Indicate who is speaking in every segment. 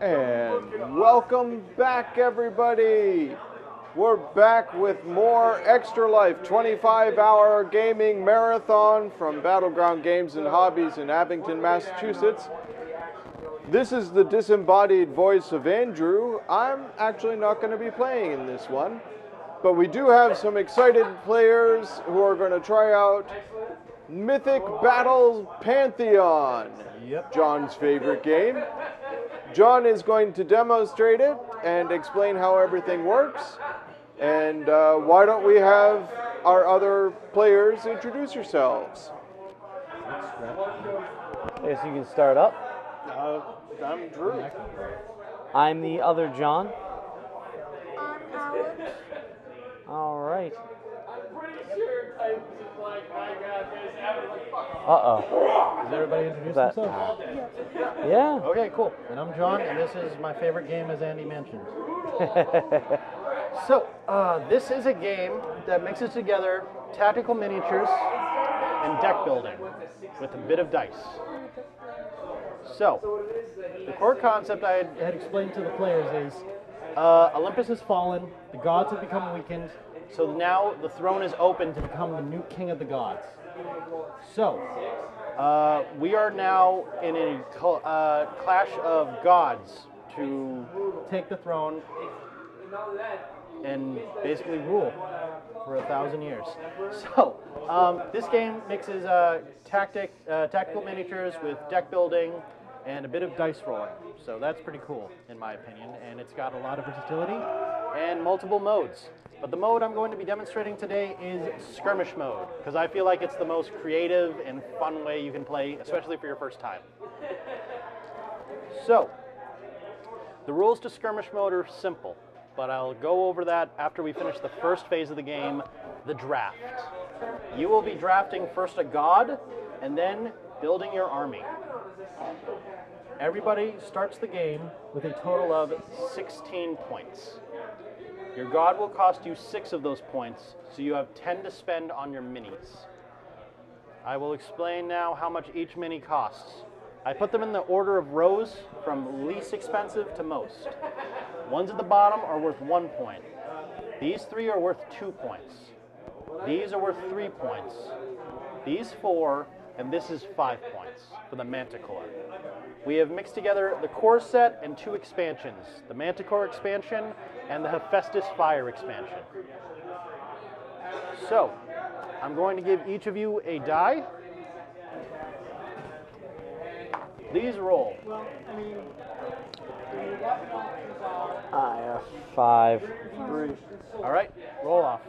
Speaker 1: And welcome back, everybody. We're back with more Extra Life 25-hour gaming marathon from Battleground Games and Hobbies in Abington, Massachusetts. This is the disembodied voice of Andrew. I'm actually not going to be playing in this one, but we do have some excited players who are going to try out Mythic Battles Pantheon, John's favorite game. John is going to demonstrate it and explain how everything works. And why don't we have our other players introduce yourselves?
Speaker 2: I guess you can start up.
Speaker 1: I'm Drew.
Speaker 2: I'm the other John.
Speaker 3: I'm Alex.
Speaker 2: All right.
Speaker 4: I'm pretty sure I was like, my God, there's ever like, fuck.
Speaker 2: Uh-oh.
Speaker 5: Does everybody introduce
Speaker 2: That-
Speaker 5: themselves?
Speaker 2: Yeah.
Speaker 5: Okay, cool. And I'm John, and this is my favorite game, as Andy mentioned. So, this is a game that mixes together tactical miniatures and deck building with a bit of dice. So, the core concept I had explained to the players is Olympus has fallen, the gods have become weakened, so now the throne is open to become the new king of the gods. So, we are now in a clash of gods to take the throne and basically rule for 1,000 years. So, this game mixes tactical miniatures with deck building and a bit of dice rolling. So that's pretty cool, in my opinion, and it's got a lot of versatility and multiple modes. But the mode I'm going to be demonstrating today is skirmish mode, because I feel like it's the most creative and fun way you can play, especially for your first time. So, the rules to skirmish mode are simple, but I'll go over that after we finish the first phase of the game, the draft. You will be drafting first a god, and then building your army. Everybody starts the game with a total of 16 points. Your god will cost you 6 of those points, so you have 10 to spend on your minis. I will explain now how much each mini costs. I put them in the order of rows from least expensive to most. Ones at the bottom are worth 1 point. These 3 are worth 2 points. These are worth 3 points. These 4, and this is 5 points for the Manticore. We have mixed together the core set and 2 expansions, the Manticore expansion and the Hephaestus Fire expansion. So, I'm going to give each of you a die. Please roll.
Speaker 2: I have 5.
Speaker 1: 3.
Speaker 5: All right, roll off.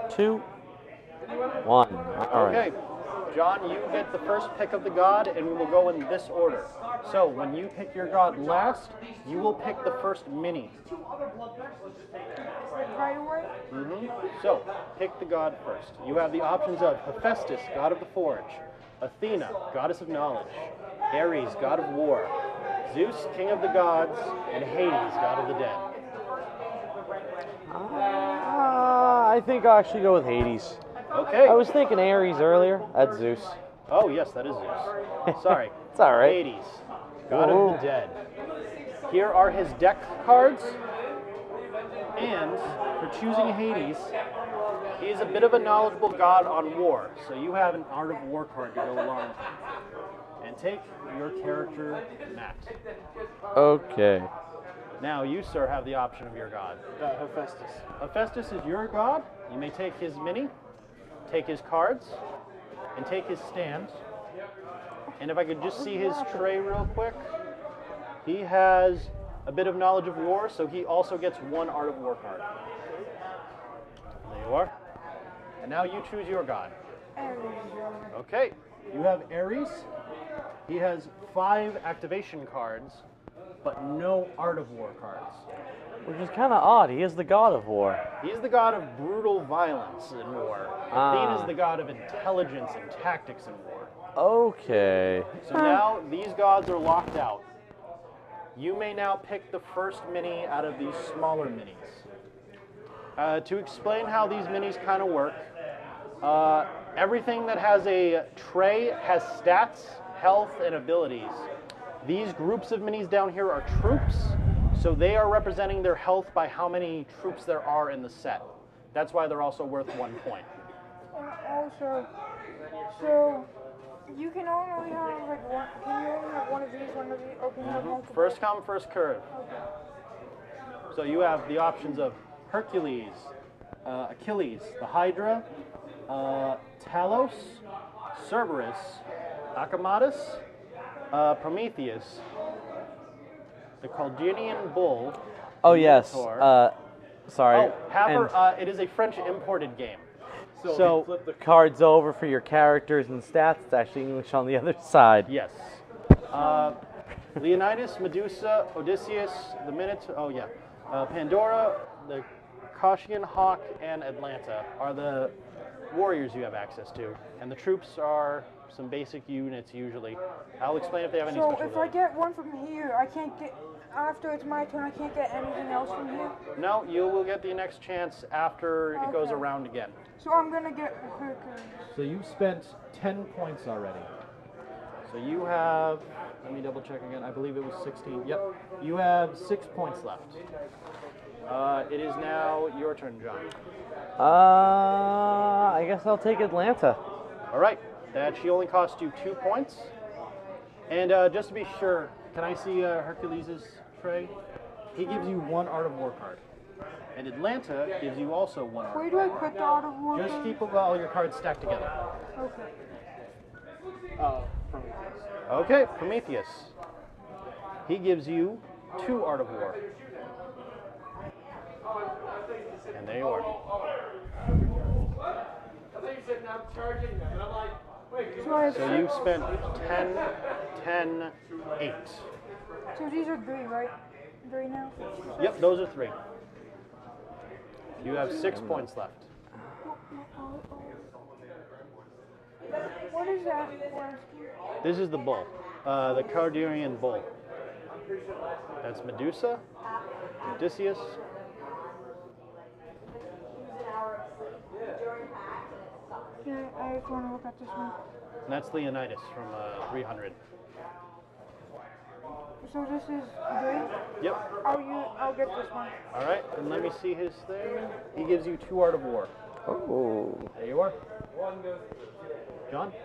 Speaker 2: 2. 1. All right.
Speaker 5: Okay, John, you get the first pick of the god, and we will go in this order. So, when you pick your god last, you will pick the first mini.
Speaker 3: Right away?
Speaker 5: So, pick the god first. You have the options of Hephaestus, god of the forge, Athena, goddess of knowledge, Ares, god of war, Zeus, king of the gods, and Hades, god of the dead.
Speaker 2: I think I'll actually go with Hades.
Speaker 5: Okay.
Speaker 2: I was thinking Ares earlier. That's Zeus.
Speaker 5: Oh, yes, that is Zeus. Sorry.
Speaker 2: It's all right.
Speaker 5: Hades, god
Speaker 2: Whoa.
Speaker 5: of the dead. Here are his deck cards. And for choosing Hades, he is a bit of a knowledgeable god on war, so you have an Art of War card to go along with it. And take your character, Matt.
Speaker 2: Okay.
Speaker 5: Now you, sir, have the option of your god.
Speaker 1: Hephaestus.
Speaker 5: Hephaestus is your god. You may take his mini, take his cards, and take his stand. And if I could just see his tray real quick, he has a bit of knowledge of war, so he also gets 1 Art of War card. There you are. And now you choose your god. Okay, you have Ares. He has 5 activation cards, but no Art of War cards.
Speaker 2: Which is kind of odd. He is the god of war.
Speaker 5: He's the god of brutal violence in war. Athena is the god of intelligence and tactics in war.
Speaker 2: Okay.
Speaker 5: So now these gods are locked out. You may now pick the first mini out of these smaller minis. To explain how these minis kind of work, everything that has a tray has stats, health and abilities. These groups of minis down here are troops, so they are representing their health by how many troops there are in the set. That's why they're also worth 1 point.
Speaker 3: And also, so you can only have like one. Can you only have one of these, or can you have multiple?
Speaker 5: First come, first curve. So you have the options of Hercules, Achilles, the Hydra, Talos, Cerberus, Achamadus, Prometheus, the Chaldean Bull.
Speaker 2: Oh yes.
Speaker 5: Minotaur.
Speaker 2: Sorry.
Speaker 5: Oh, Haver,
Speaker 2: And
Speaker 5: it is a French imported game.
Speaker 2: so flip the cards over for your characters and stats. It's actually English on the other side.
Speaker 5: Yes. Leonidas, Medusa, Odysseus, the Minotaur. Oh yeah. Pandora, the Cauchian Hawk, and Atlanta are the warriors you have access to, and the troops are some basic units usually. I'll explain if they have any
Speaker 3: So
Speaker 5: special
Speaker 3: if I
Speaker 5: abilities.
Speaker 3: get one from here, I can't get. After it's my turn, I can't get anything else from here.
Speaker 5: No, you will get the next chance after it goes
Speaker 3: Okay.
Speaker 5: around again.
Speaker 3: So I'm gonna get Hercules.
Speaker 6: So you've spent 10 points already.
Speaker 5: So you have, let me double check again, I believe it was 16. Yep, you have 6 points left. It is now your turn, John.
Speaker 2: I guess I'll take Atlanta.
Speaker 5: All right, that she only cost you 2 points. And just to be sure, can I see Hercules' tray?
Speaker 6: He gives you 1 Art of War card.
Speaker 5: And Atlanta gives you also 1
Speaker 3: Where
Speaker 5: art.
Speaker 3: do I put the Art of War?
Speaker 5: Just keep all your cards stacked together.
Speaker 3: Okay.
Speaker 5: Okay, Prometheus. He gives you 2 Art of War. And there you are.
Speaker 4: I think you said now I'm charging them, and I'm like, wait,
Speaker 3: So I have
Speaker 5: So you've spent 10, 10, 8.
Speaker 3: So these are 3, right? 3 now?
Speaker 5: Yep, those are 3. You have 6 points left.
Speaker 3: What is that?
Speaker 5: This is the bull, the Chaldean bull. That's Medusa, Odysseus.
Speaker 3: Yeah, I just want to look at this one.
Speaker 5: And that's Leonidas from 300.
Speaker 3: So this is 3?
Speaker 5: Yep.
Speaker 3: I'll get this one.
Speaker 5: All right, and let me see his thing. He gives you 2 Art of War.
Speaker 2: Oh.
Speaker 5: There you are. John? You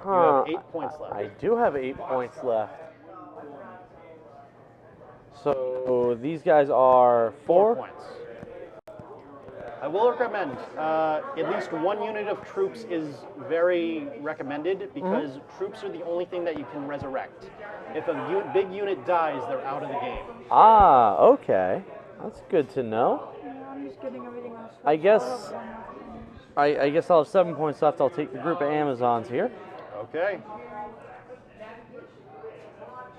Speaker 2: Huh.
Speaker 5: have 8 points left.
Speaker 2: I do have 8 points left. So these guys are
Speaker 5: 4
Speaker 2: 4.
Speaker 5: points. I will recommend at least 1 unit of troops is very recommended because troops are the only thing that you can resurrect. If a big unit dies, they're out of the game.
Speaker 2: Ah, okay. That's good to know.
Speaker 3: Yeah, I'm just getting everything else.
Speaker 2: I guess
Speaker 3: I'll have one left.
Speaker 2: I guess I'll have 7 points left. I'll take the group of Amazons here.
Speaker 5: Okay.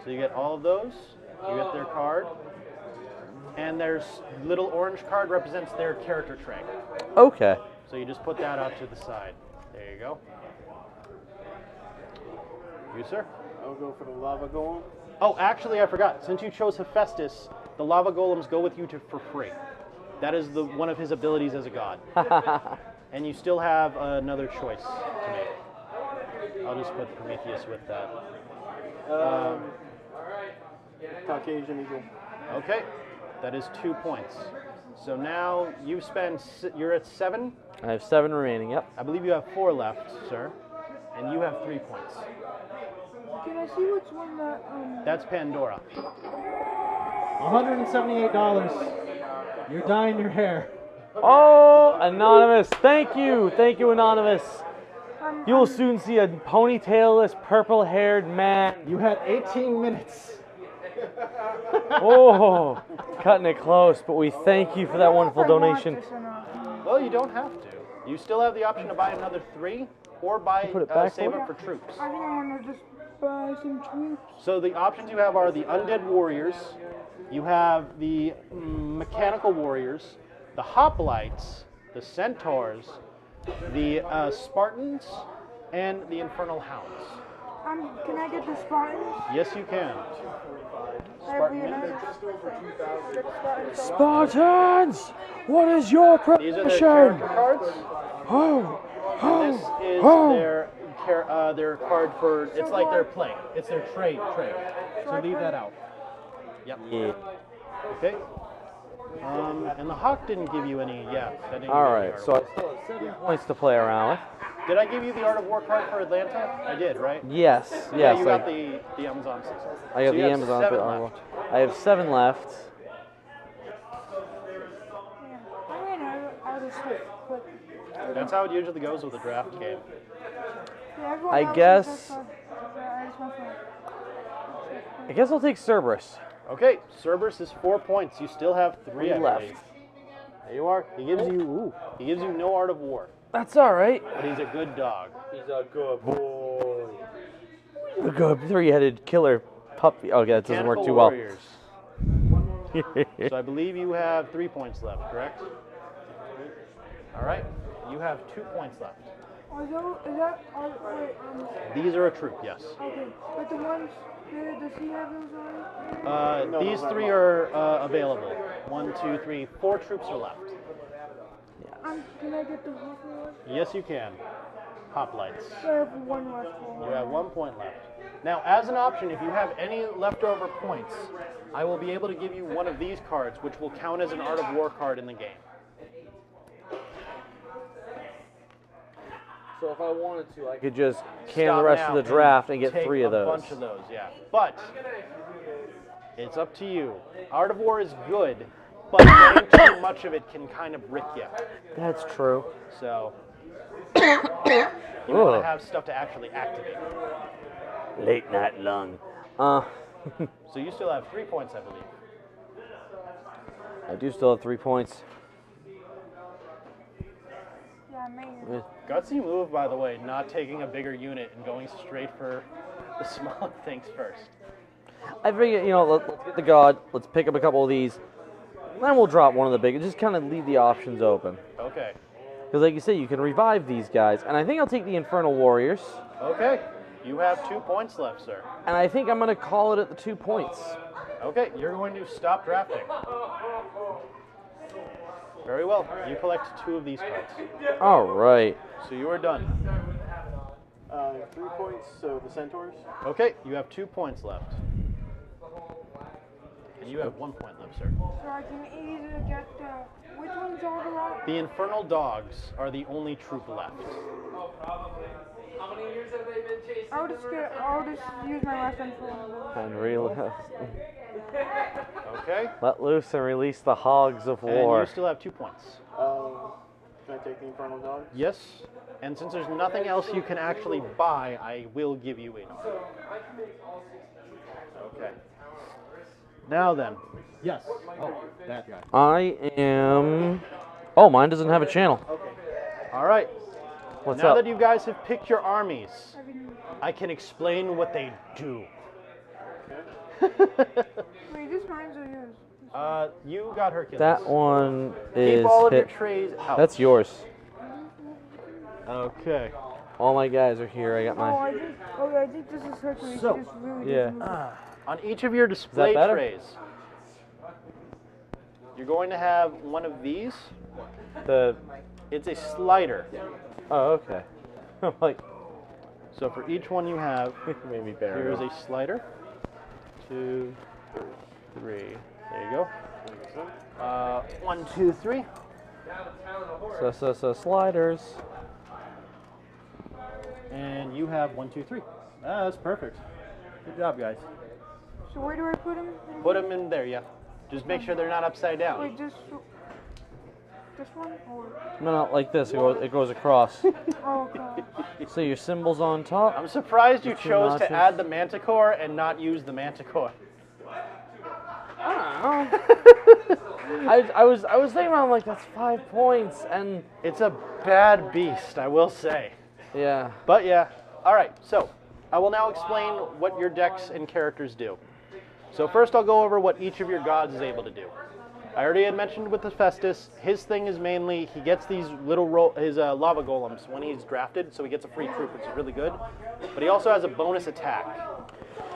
Speaker 5: So you get all of those. You get their card. And there's little orange card represents their character trait.
Speaker 2: Okay.
Speaker 5: So you just put that out to the side. There you go. You, sir?
Speaker 7: I'll go for the lava golem.
Speaker 5: Oh, actually, I forgot. Since you chose Hephaestus, the lava golems go with you for free. That is one of his abilities as a god. And you still have another choice to make. I'll just put Prometheus with that.
Speaker 7: Caucasian eagle.
Speaker 5: Okay, that is 2 points. So now you're at 7.
Speaker 2: I have 7 remaining. Yep.
Speaker 5: I believe you have 4 left, sir. And you have 3 points.
Speaker 3: Can I see which one that
Speaker 5: That's Pandora.
Speaker 6: $178. You're dyeing your hair.
Speaker 2: Oh, Anonymous. Thank you. Thank you, Anonymous. You will soon see a ponytailless, purple-haired man.
Speaker 6: You had 18 minutes.
Speaker 2: Oh, cutting it close, but we thank you for that wonderful
Speaker 3: if I want
Speaker 2: donation.
Speaker 3: this or not.
Speaker 5: Well, you don't have to. You still have the option to buy another 3 or
Speaker 2: Put it back
Speaker 5: save
Speaker 2: for
Speaker 5: up for troops.
Speaker 3: I think I want to just buy some troops.
Speaker 5: So the options you have are the Undead Warriors, you have the Mechanical Warriors, the Hoplites, the Centaurs, the Spartans, and the Infernal Hounds.
Speaker 3: Can I get the Spartans?
Speaker 5: Yes, you can.
Speaker 3: I have Leonidas. Get the Spartans.
Speaker 2: Spartans, what is your
Speaker 5: These are their character
Speaker 2: profession?
Speaker 5: cards.
Speaker 2: Oh,
Speaker 5: This is their their card for. It's like their play.
Speaker 6: It's their trade. So leave that out.
Speaker 5: Yep.
Speaker 2: Yeah.
Speaker 5: Okay. And the hawk didn't give you any. Yeah. That didn't
Speaker 2: All
Speaker 5: give you any
Speaker 2: right,
Speaker 5: art
Speaker 2: so I
Speaker 5: of war.
Speaker 2: still have 7 points to play around with.
Speaker 5: Did I give you the art of war card for Atlanta? I did, right?
Speaker 2: Yes,
Speaker 5: Yeah,
Speaker 2: yes.
Speaker 5: you got the Amazon system.
Speaker 2: I got
Speaker 5: So you
Speaker 2: the
Speaker 5: have
Speaker 2: Amazon.
Speaker 5: 7
Speaker 2: for-
Speaker 5: left.
Speaker 2: I have 7 left.
Speaker 3: Yeah, I ran out of stuff quick.
Speaker 5: That's how it usually goes with a draft game.
Speaker 3: Yeah, everyone
Speaker 2: I
Speaker 3: else
Speaker 2: guess-
Speaker 3: has stuff, I just went for
Speaker 2: I guess I'll take Cerberus.
Speaker 5: Okay, Cerberus is 4 points. You still have 3 I
Speaker 2: Left.
Speaker 5: believe. There you are. He gives you no art of war,
Speaker 2: That's all right.
Speaker 5: but he's a good dog.
Speaker 2: He's a good boy. A good 3-headed killer puppy. Okay, that doesn't work
Speaker 5: Mechanical
Speaker 2: too well.
Speaker 5: Warriors. So I believe you have 3 points left, correct? All right. You have 2 points left. These are a troop, yes.
Speaker 3: Okay, but the ones, does he have those already?
Speaker 5: These 3 are available. 1, 2, 3, 4 troops are left.
Speaker 3: Can I get the Wolfen one?
Speaker 5: Yes, you can. Hoplites.
Speaker 3: I have 1 left.
Speaker 5: You have 1 point left. Now, as an option, if you have any leftover points, I will be able to give you one of these cards, which will count as an Art of War card in the game.
Speaker 2: So if I wanted to, I could just can the
Speaker 5: Stop
Speaker 2: rest
Speaker 5: now
Speaker 2: of the draft and get
Speaker 5: take
Speaker 2: 3 of those.
Speaker 5: A bunch of those, yeah. But it's up to you. Art of War is good, but getting too much of it can kind of rick you.
Speaker 2: That's true.
Speaker 5: So you want to have stuff to actually activate.
Speaker 2: Late night lung.
Speaker 5: So you still have 3 points, I believe.
Speaker 2: I do still have 3 points.
Speaker 3: Yeah, maybe.
Speaker 5: Gutsy move, by the way, not taking a bigger unit and going straight for the smaller things first.
Speaker 2: I figured, let's get the god, let's pick up a couple of these, then we'll drop one of the big, just kind of leave the options open.
Speaker 5: Okay.
Speaker 2: Because like you said, you can revive these guys, and I think I'll take the Infernal Warriors,
Speaker 5: Okay. You have 2 points left, sir.
Speaker 2: and I think I'm going to call it at the 2 points.
Speaker 5: Okay, you're going to stop drafting. Very well. You collect 2 of these cards.
Speaker 2: All right.
Speaker 5: So you are done.
Speaker 7: 3 points, so the Centaurs.
Speaker 5: Okay, you have 2 points left. And you have 1 point left, sir.
Speaker 3: So I can either get which ones are the last?
Speaker 5: The Infernal Dogs are the only troop left.
Speaker 4: How many years have they been chasing?
Speaker 3: I'll just use my last one for
Speaker 2: And
Speaker 5: Okay?
Speaker 2: let loose and release the hogs of
Speaker 5: And
Speaker 2: war.
Speaker 5: you still have 2 points.
Speaker 7: Can I take the Infernal Dogs?
Speaker 5: Yes. And since there's nothing else you can actually buy, I will give you it. Okay. Now then.
Speaker 6: Yes. Oh, that guy.
Speaker 2: I am... Oh, mine doesn't have a channel.
Speaker 5: All right.
Speaker 2: What's
Speaker 5: Now
Speaker 2: up?
Speaker 5: that you guys have picked your armies, I can explain what they do.
Speaker 3: Wait, this mine's or yours?
Speaker 5: You got Hercules.
Speaker 2: That one is
Speaker 5: Keep all of your
Speaker 2: hit.
Speaker 5: trays out.
Speaker 2: That's yours.
Speaker 5: Okay.
Speaker 2: All my guys are here. I got
Speaker 3: Oh,
Speaker 2: my...
Speaker 3: I think this is Hercules.
Speaker 5: So,
Speaker 3: He just really
Speaker 2: yeah.
Speaker 3: doesn't move.
Speaker 5: On each of your display
Speaker 2: better?
Speaker 5: trays, you're going to have one of these.
Speaker 2: The...
Speaker 5: It's a slider.
Speaker 2: Oh, okay. I'm like...
Speaker 5: So for each one you have,
Speaker 2: Maybe better.
Speaker 5: here's a slider. 2, 3. There you go. 1, 2, 3.
Speaker 2: So sliders.
Speaker 5: And you have 1, 2, 3. Ah, that's perfect. Good job, guys.
Speaker 3: So where do I put him?
Speaker 5: Put them in there, yeah. Just make sure they're not upside down.
Speaker 3: Wait, this one? Or,
Speaker 2: No, like this. It goes across.
Speaker 3: oh, God.
Speaker 2: So your symbol's on top.
Speaker 5: I'm surprised you
Speaker 2: The 2
Speaker 5: chose
Speaker 2: notches.
Speaker 5: to add the Manticore and not use the Manticore.
Speaker 2: I was thinking about, like, that's 5 points, and
Speaker 5: It's a bad beast, I will say.
Speaker 2: yeah.
Speaker 5: But yeah. All right, so I will now explain what your decks and characters do. So first I'll go over what each of your gods is able to do. I already had mentioned with the Festus, his thing is mainly, he gets these little lava golems when he's drafted, so he gets a free troop, which is really good. But he also has a bonus attack.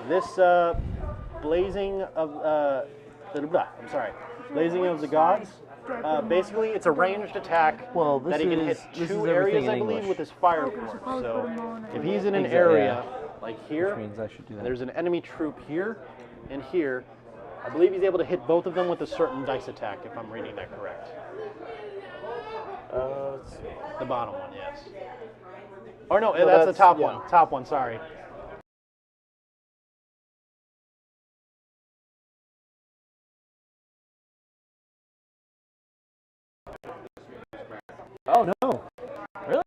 Speaker 5: This Blazing of, Blazing of the Gods Basically, it's a ranged attack
Speaker 2: Well,
Speaker 5: that he can hit
Speaker 2: this
Speaker 5: two
Speaker 2: is
Speaker 5: areas,
Speaker 2: everything in
Speaker 5: I believe,
Speaker 2: English.
Speaker 5: with his fire
Speaker 3: Okay,
Speaker 5: force.
Speaker 3: so probably
Speaker 5: So
Speaker 3: put 'em on
Speaker 5: if he's in an
Speaker 2: Exactly,
Speaker 5: area
Speaker 2: yeah.
Speaker 5: like here,
Speaker 2: Which means I should do that.
Speaker 5: there's an enemy troop here and here. I believe he's able to hit both of them with a certain dice attack, if I'm reading that correct.
Speaker 7: Let's see.
Speaker 5: The bottom one, yes. Or no,
Speaker 7: No,
Speaker 5: that's the
Speaker 7: that's-
Speaker 5: top
Speaker 7: yeah.
Speaker 5: one. Top one, sorry.
Speaker 6: Oh no. Really?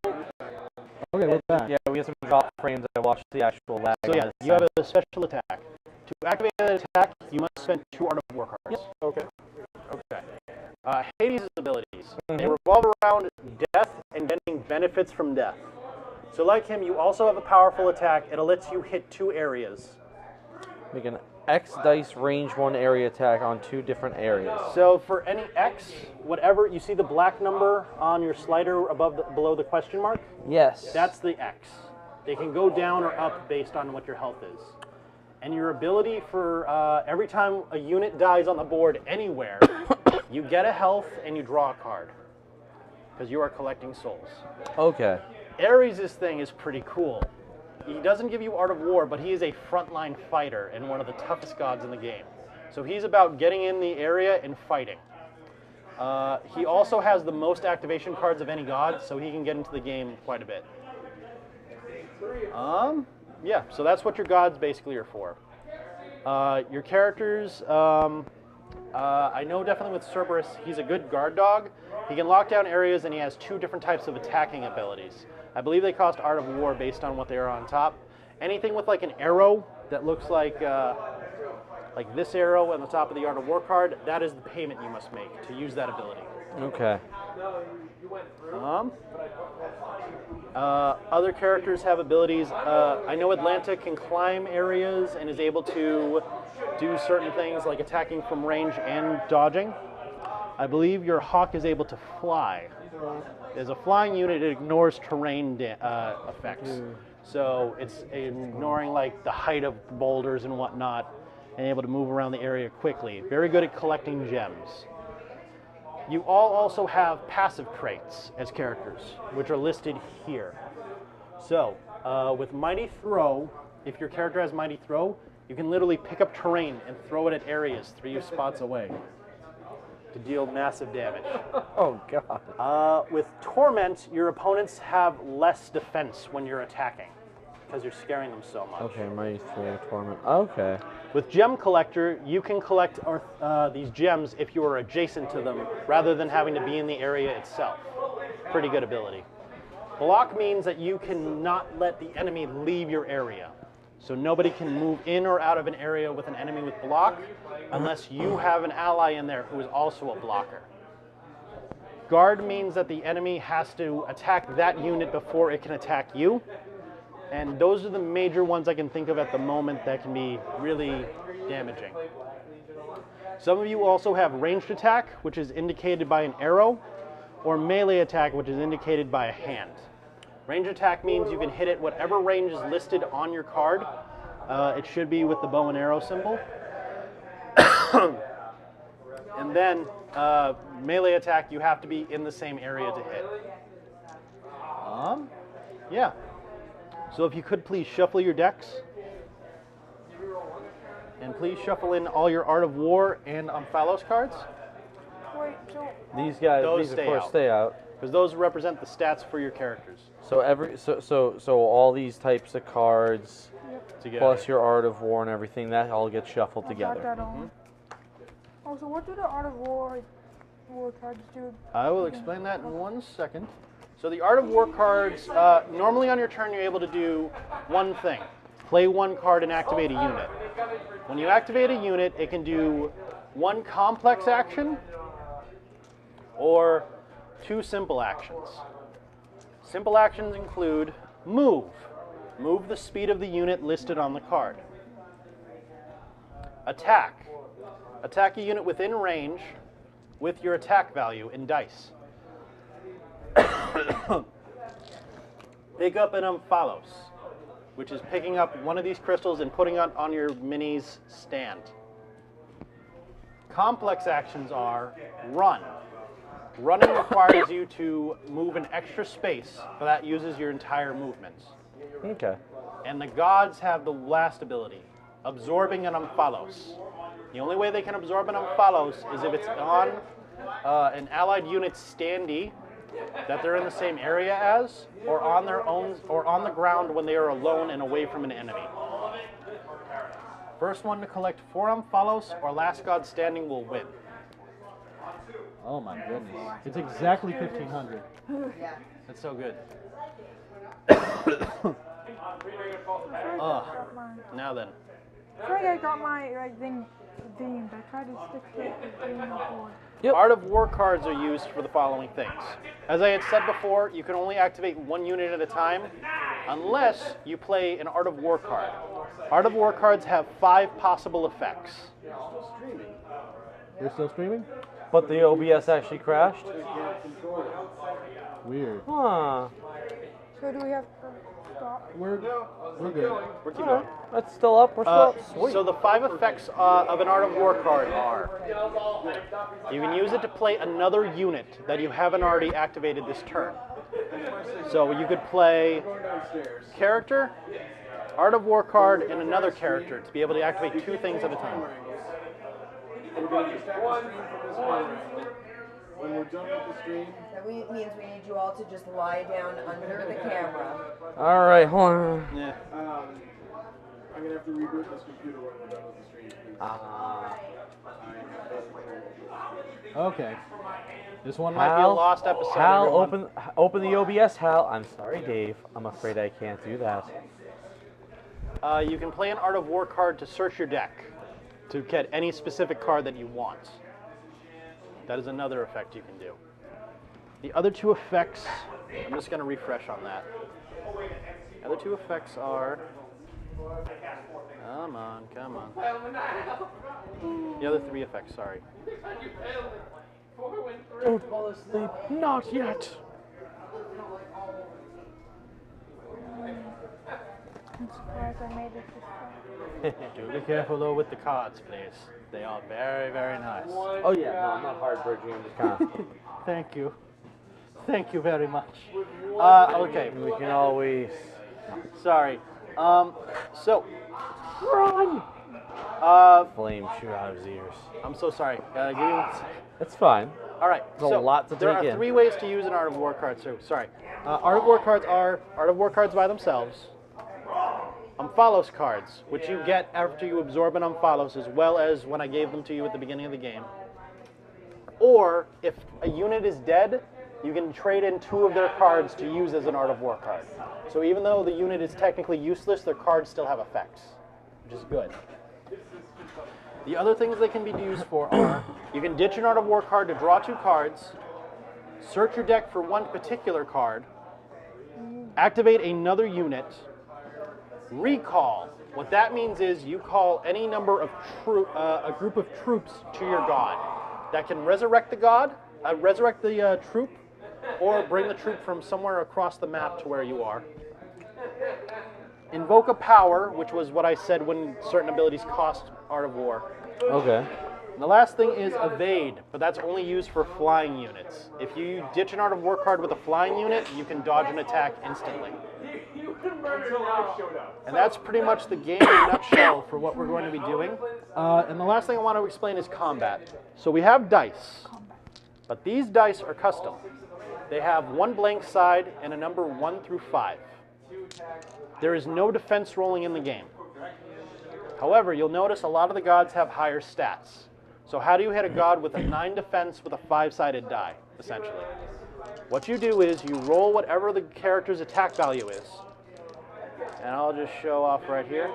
Speaker 6: Okay, what's that?
Speaker 2: Yeah, we have some drop frames. I watched the actual lag.
Speaker 5: So yeah, you have a special attack. To activate an attack, you must spend 2 Art of War cards.
Speaker 7: Okay.
Speaker 5: Okay. Hades' abilities. They revolve around death and getting benefits from death. So like him, you also have a powerful attack. It lets you hit 2 areas.
Speaker 2: Make an X dice range 1 area attack on 2 different areas.
Speaker 5: So for any X, whatever, you see the black number on your slider below the question mark?
Speaker 2: Yes.
Speaker 5: That's the X. They can go down or up based on what your health is. And your ability for every time a unit dies on the board anywhere, you get a health and you draw a card. Because you are collecting souls.
Speaker 2: Okay.
Speaker 5: Ares' thing is pretty cool. He doesn't give you Art of War, but he is a frontline fighter and one of the toughest gods in the game. So he's about getting in the area and fighting. He also has the most activation cards of any god, so he can get into the game quite a bit. Yeah, so that's what your gods basically are for. Your characters, I know definitely with Cerberus, he's a good guard dog. He can lock down areas and he has 2 different types of attacking abilities. I believe they cost Art of War based on what they are on top. Anything with like an arrow that looks like this arrow on the top of the Art of War card, that is the payment you must make to use that ability.
Speaker 2: Okay.
Speaker 5: Other characters have abilities. I know Atlanta can climb areas and is able to do certain things like attacking from range and dodging. I believe your Hawk is able to fly. As a flying unit, it ignores terrain effects. So it's ignoring like the height of boulders and whatnot and able to move around the area quickly. Very good at collecting gems. You all also have passive traits as characters, which are listed here. So, with Mighty Throw, if your character has Mighty Throw, you can literally pick up terrain and throw it at areas 3 spots away to deal massive damage.
Speaker 2: Oh, God.
Speaker 5: With Torment, your opponents have less defense when you're attacking because you're scaring them so much.
Speaker 2: Okay, Mighty Throw Torment. Okay.
Speaker 5: With Gem Collector, you can collect these gems if you are adjacent to them rather than having to be in the area itself. Pretty good ability. Block means that you cannot let the enemy leave your area. So nobody can move in or out of an area with an enemy with block unless you have an ally in there who is also a blocker. Guard means that the enemy has to attack that unit before it can attack you. And those are the major ones I can think of at the moment that can be really damaging. Some of you also have ranged attack, which is indicated by an arrow, or melee attack, which is indicated by a hand. Ranged attack means you can hit it whatever range is listed on your card. It should be with the bow and arrow symbol. And then melee attack, you have to be in the same area to hit. Yeah. So if you could please shuffle your decks. And please shuffle in all your Art of War and Omphalos cards.
Speaker 3: Wait, so
Speaker 2: These guys,
Speaker 5: Those
Speaker 2: these of
Speaker 5: stay
Speaker 2: course
Speaker 5: out.
Speaker 2: stay out.
Speaker 5: Because those represent the stats for your characters.
Speaker 2: So all these types of cards,
Speaker 5: Together.
Speaker 2: plus your Art of War and everything, that all gets shuffled
Speaker 3: I got
Speaker 2: together.
Speaker 3: that on. Oh, so what do the Art of War cards do?
Speaker 5: I will explain that in 1 second. So the Art of War cards, normally on your turn you're able to do one thing. Play 1 card and activate a unit. When you activate a unit, it can do 1 complex action or 2 simple actions. Simple actions include move. Move the speed of the unit listed on the card. Attack. Attack a unit within range with your attack value in dice. Pick up an Omphalos, which is picking up one of these crystals and putting it on your mini's stand. Complex actions are run. Running requires you to move an extra space, but that uses your entire movements.
Speaker 2: Okay.
Speaker 5: And the gods have the last ability, absorbing an omphalos. The only way they can absorb an omphalos is if it's on an allied unit's standee that they're in the same area as, or on their own, or on the ground when they are alone and away from an enemy. First one to collect 4 omphalos or last god standing will win.
Speaker 6: Oh my goodness. It's exactly 1500.
Speaker 5: That's so good. Now then.
Speaker 3: I feel like I got my thing themed. I tried to stick to the theme before.
Speaker 2: Yep.
Speaker 5: Art of War cards are used for the following things. As I had said before, you can only activate 1 unit at a time unless you play an Art of War card. Art of War cards have 5 possible effects.
Speaker 6: They're still streaming?
Speaker 2: But the OBS actually crashed?
Speaker 6: Weird.
Speaker 2: Huh.
Speaker 3: So do we have to stop?
Speaker 6: We're good.
Speaker 5: We're keep going.
Speaker 2: That's still up. We're still up. Sweet.
Speaker 5: So the 5 effects of an Art of War card are: you can use it to play another unit that you haven't already activated this turn. So you could play character, Art of War card, and another character to be able to activate 2 things at a time.
Speaker 1: When we're done with the stream,
Speaker 8: That means we need you all to just lie down under the camera.
Speaker 2: All right, hold on.
Speaker 5: Yeah.
Speaker 1: I'm gonna have to reboot this computer when we're done with the stream.
Speaker 6: Okay. This one
Speaker 5: Might be a lost episode.
Speaker 2: Hal,
Speaker 5: everyone.
Speaker 2: open the OBS, Hal. I'm sorry, Dave. I'm afraid I can't do that.
Speaker 5: You can play an Art of War card to search your deck to get any specific card that you want. That is another effect you can do. The other 2 effects, I'm just going to refresh on that. The other 2 effects are... Come on, come on. The other 3 effects, sorry.
Speaker 6: Don't fall asleep. Not yet.
Speaker 3: I'm surprised I made it this far.
Speaker 5: Do be careful though with the cards, please. They are very, very nice.
Speaker 2: Oh yeah, no, I'm not hard bridging. I'm just kind of.
Speaker 5: Thank you. Thank you very much. Okay.
Speaker 2: We can always.
Speaker 5: Sorry. So.
Speaker 2: Run!
Speaker 5: Uh,
Speaker 2: Flame shoot out of his ears.
Speaker 5: I'm so sorry. Give me 1 second.
Speaker 2: It's fine.
Speaker 5: All right.
Speaker 2: There's a lot to
Speaker 5: there
Speaker 2: take
Speaker 5: are
Speaker 2: in.
Speaker 5: 3 ways to use an Art of War card. So sorry. Art of War cards are Art of War cards by themselves. Omphalos cards, which you get after you absorb an Omphalos, as well as when I gave them to you at the beginning of the game. Or if a unit is dead, you can trade in 2 of their cards to use as an Art of War card. So even though the unit is technically useless, their cards still have effects, which is good. The other things they can be used for are, you can ditch an Art of War card to draw 2 cards, search your deck for 1 particular card, activate another unit, recall. What that means is you call any number of a group of troops to your god that can resurrect the god, resurrect the troop, or bring the troop from somewhere across the map to where you are. Invoke a power, which was what I said when certain abilities cost Art of War.
Speaker 2: Okay.
Speaker 5: And the last thing is evade, but that's only used for flying units. If you ditch an Art of War card with a flying unit, you can dodge an attack instantly. And that's pretty much the game in a nutshell for what we're going to be doing. And the last thing I want to explain is combat. So we have dice, but these dice are custom. They have 1 blank side and a number 1 through 5. There is no defense rolling in the game. However, you'll notice a lot of the gods have higher stats. So how do you hit a god with a 9 defense with a 5-sided die, essentially? What you do is you roll whatever the character's attack value is. And I'll just show off right here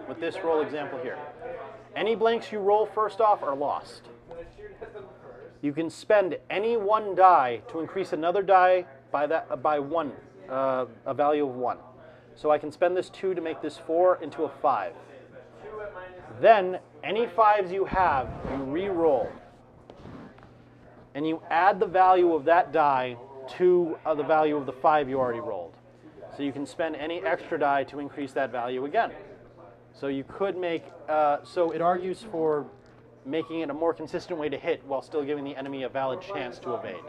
Speaker 5: with this roll example here. Any blanks you roll first off are lost. You can spend any 1 die to increase another die by 1, a value of 1. So I can spend this 2 to make this 4 into a 5. Then, any 5s you have, you re-roll. And you add the value of that die to the value of the 5 you already rolled. So you can spend any extra die to increase that value again. So you could make, so it argues for making it a more consistent way to hit while still giving the enemy a valid chance to evade.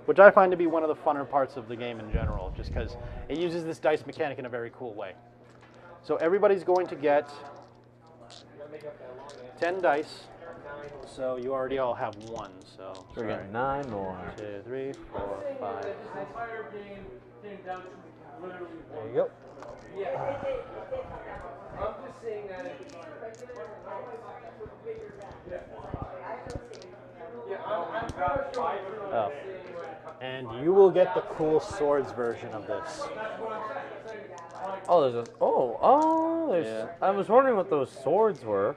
Speaker 5: Which I find to be one of the funner parts of the game in general, just because it uses this dice mechanic in a very cool way. So everybody's going to get 10 dice. So you already all have 1, so
Speaker 2: We're getting 9 more.
Speaker 5: 2, 3, 4, 5.
Speaker 4: The entire game came down to literally
Speaker 2: There
Speaker 4: one.
Speaker 2: you go.
Speaker 4: Yeah. I'm just saying that.
Speaker 5: Oh. And you will get the cool swords version of this.
Speaker 2: Oh, there's a. There's. I was wondering what those swords were.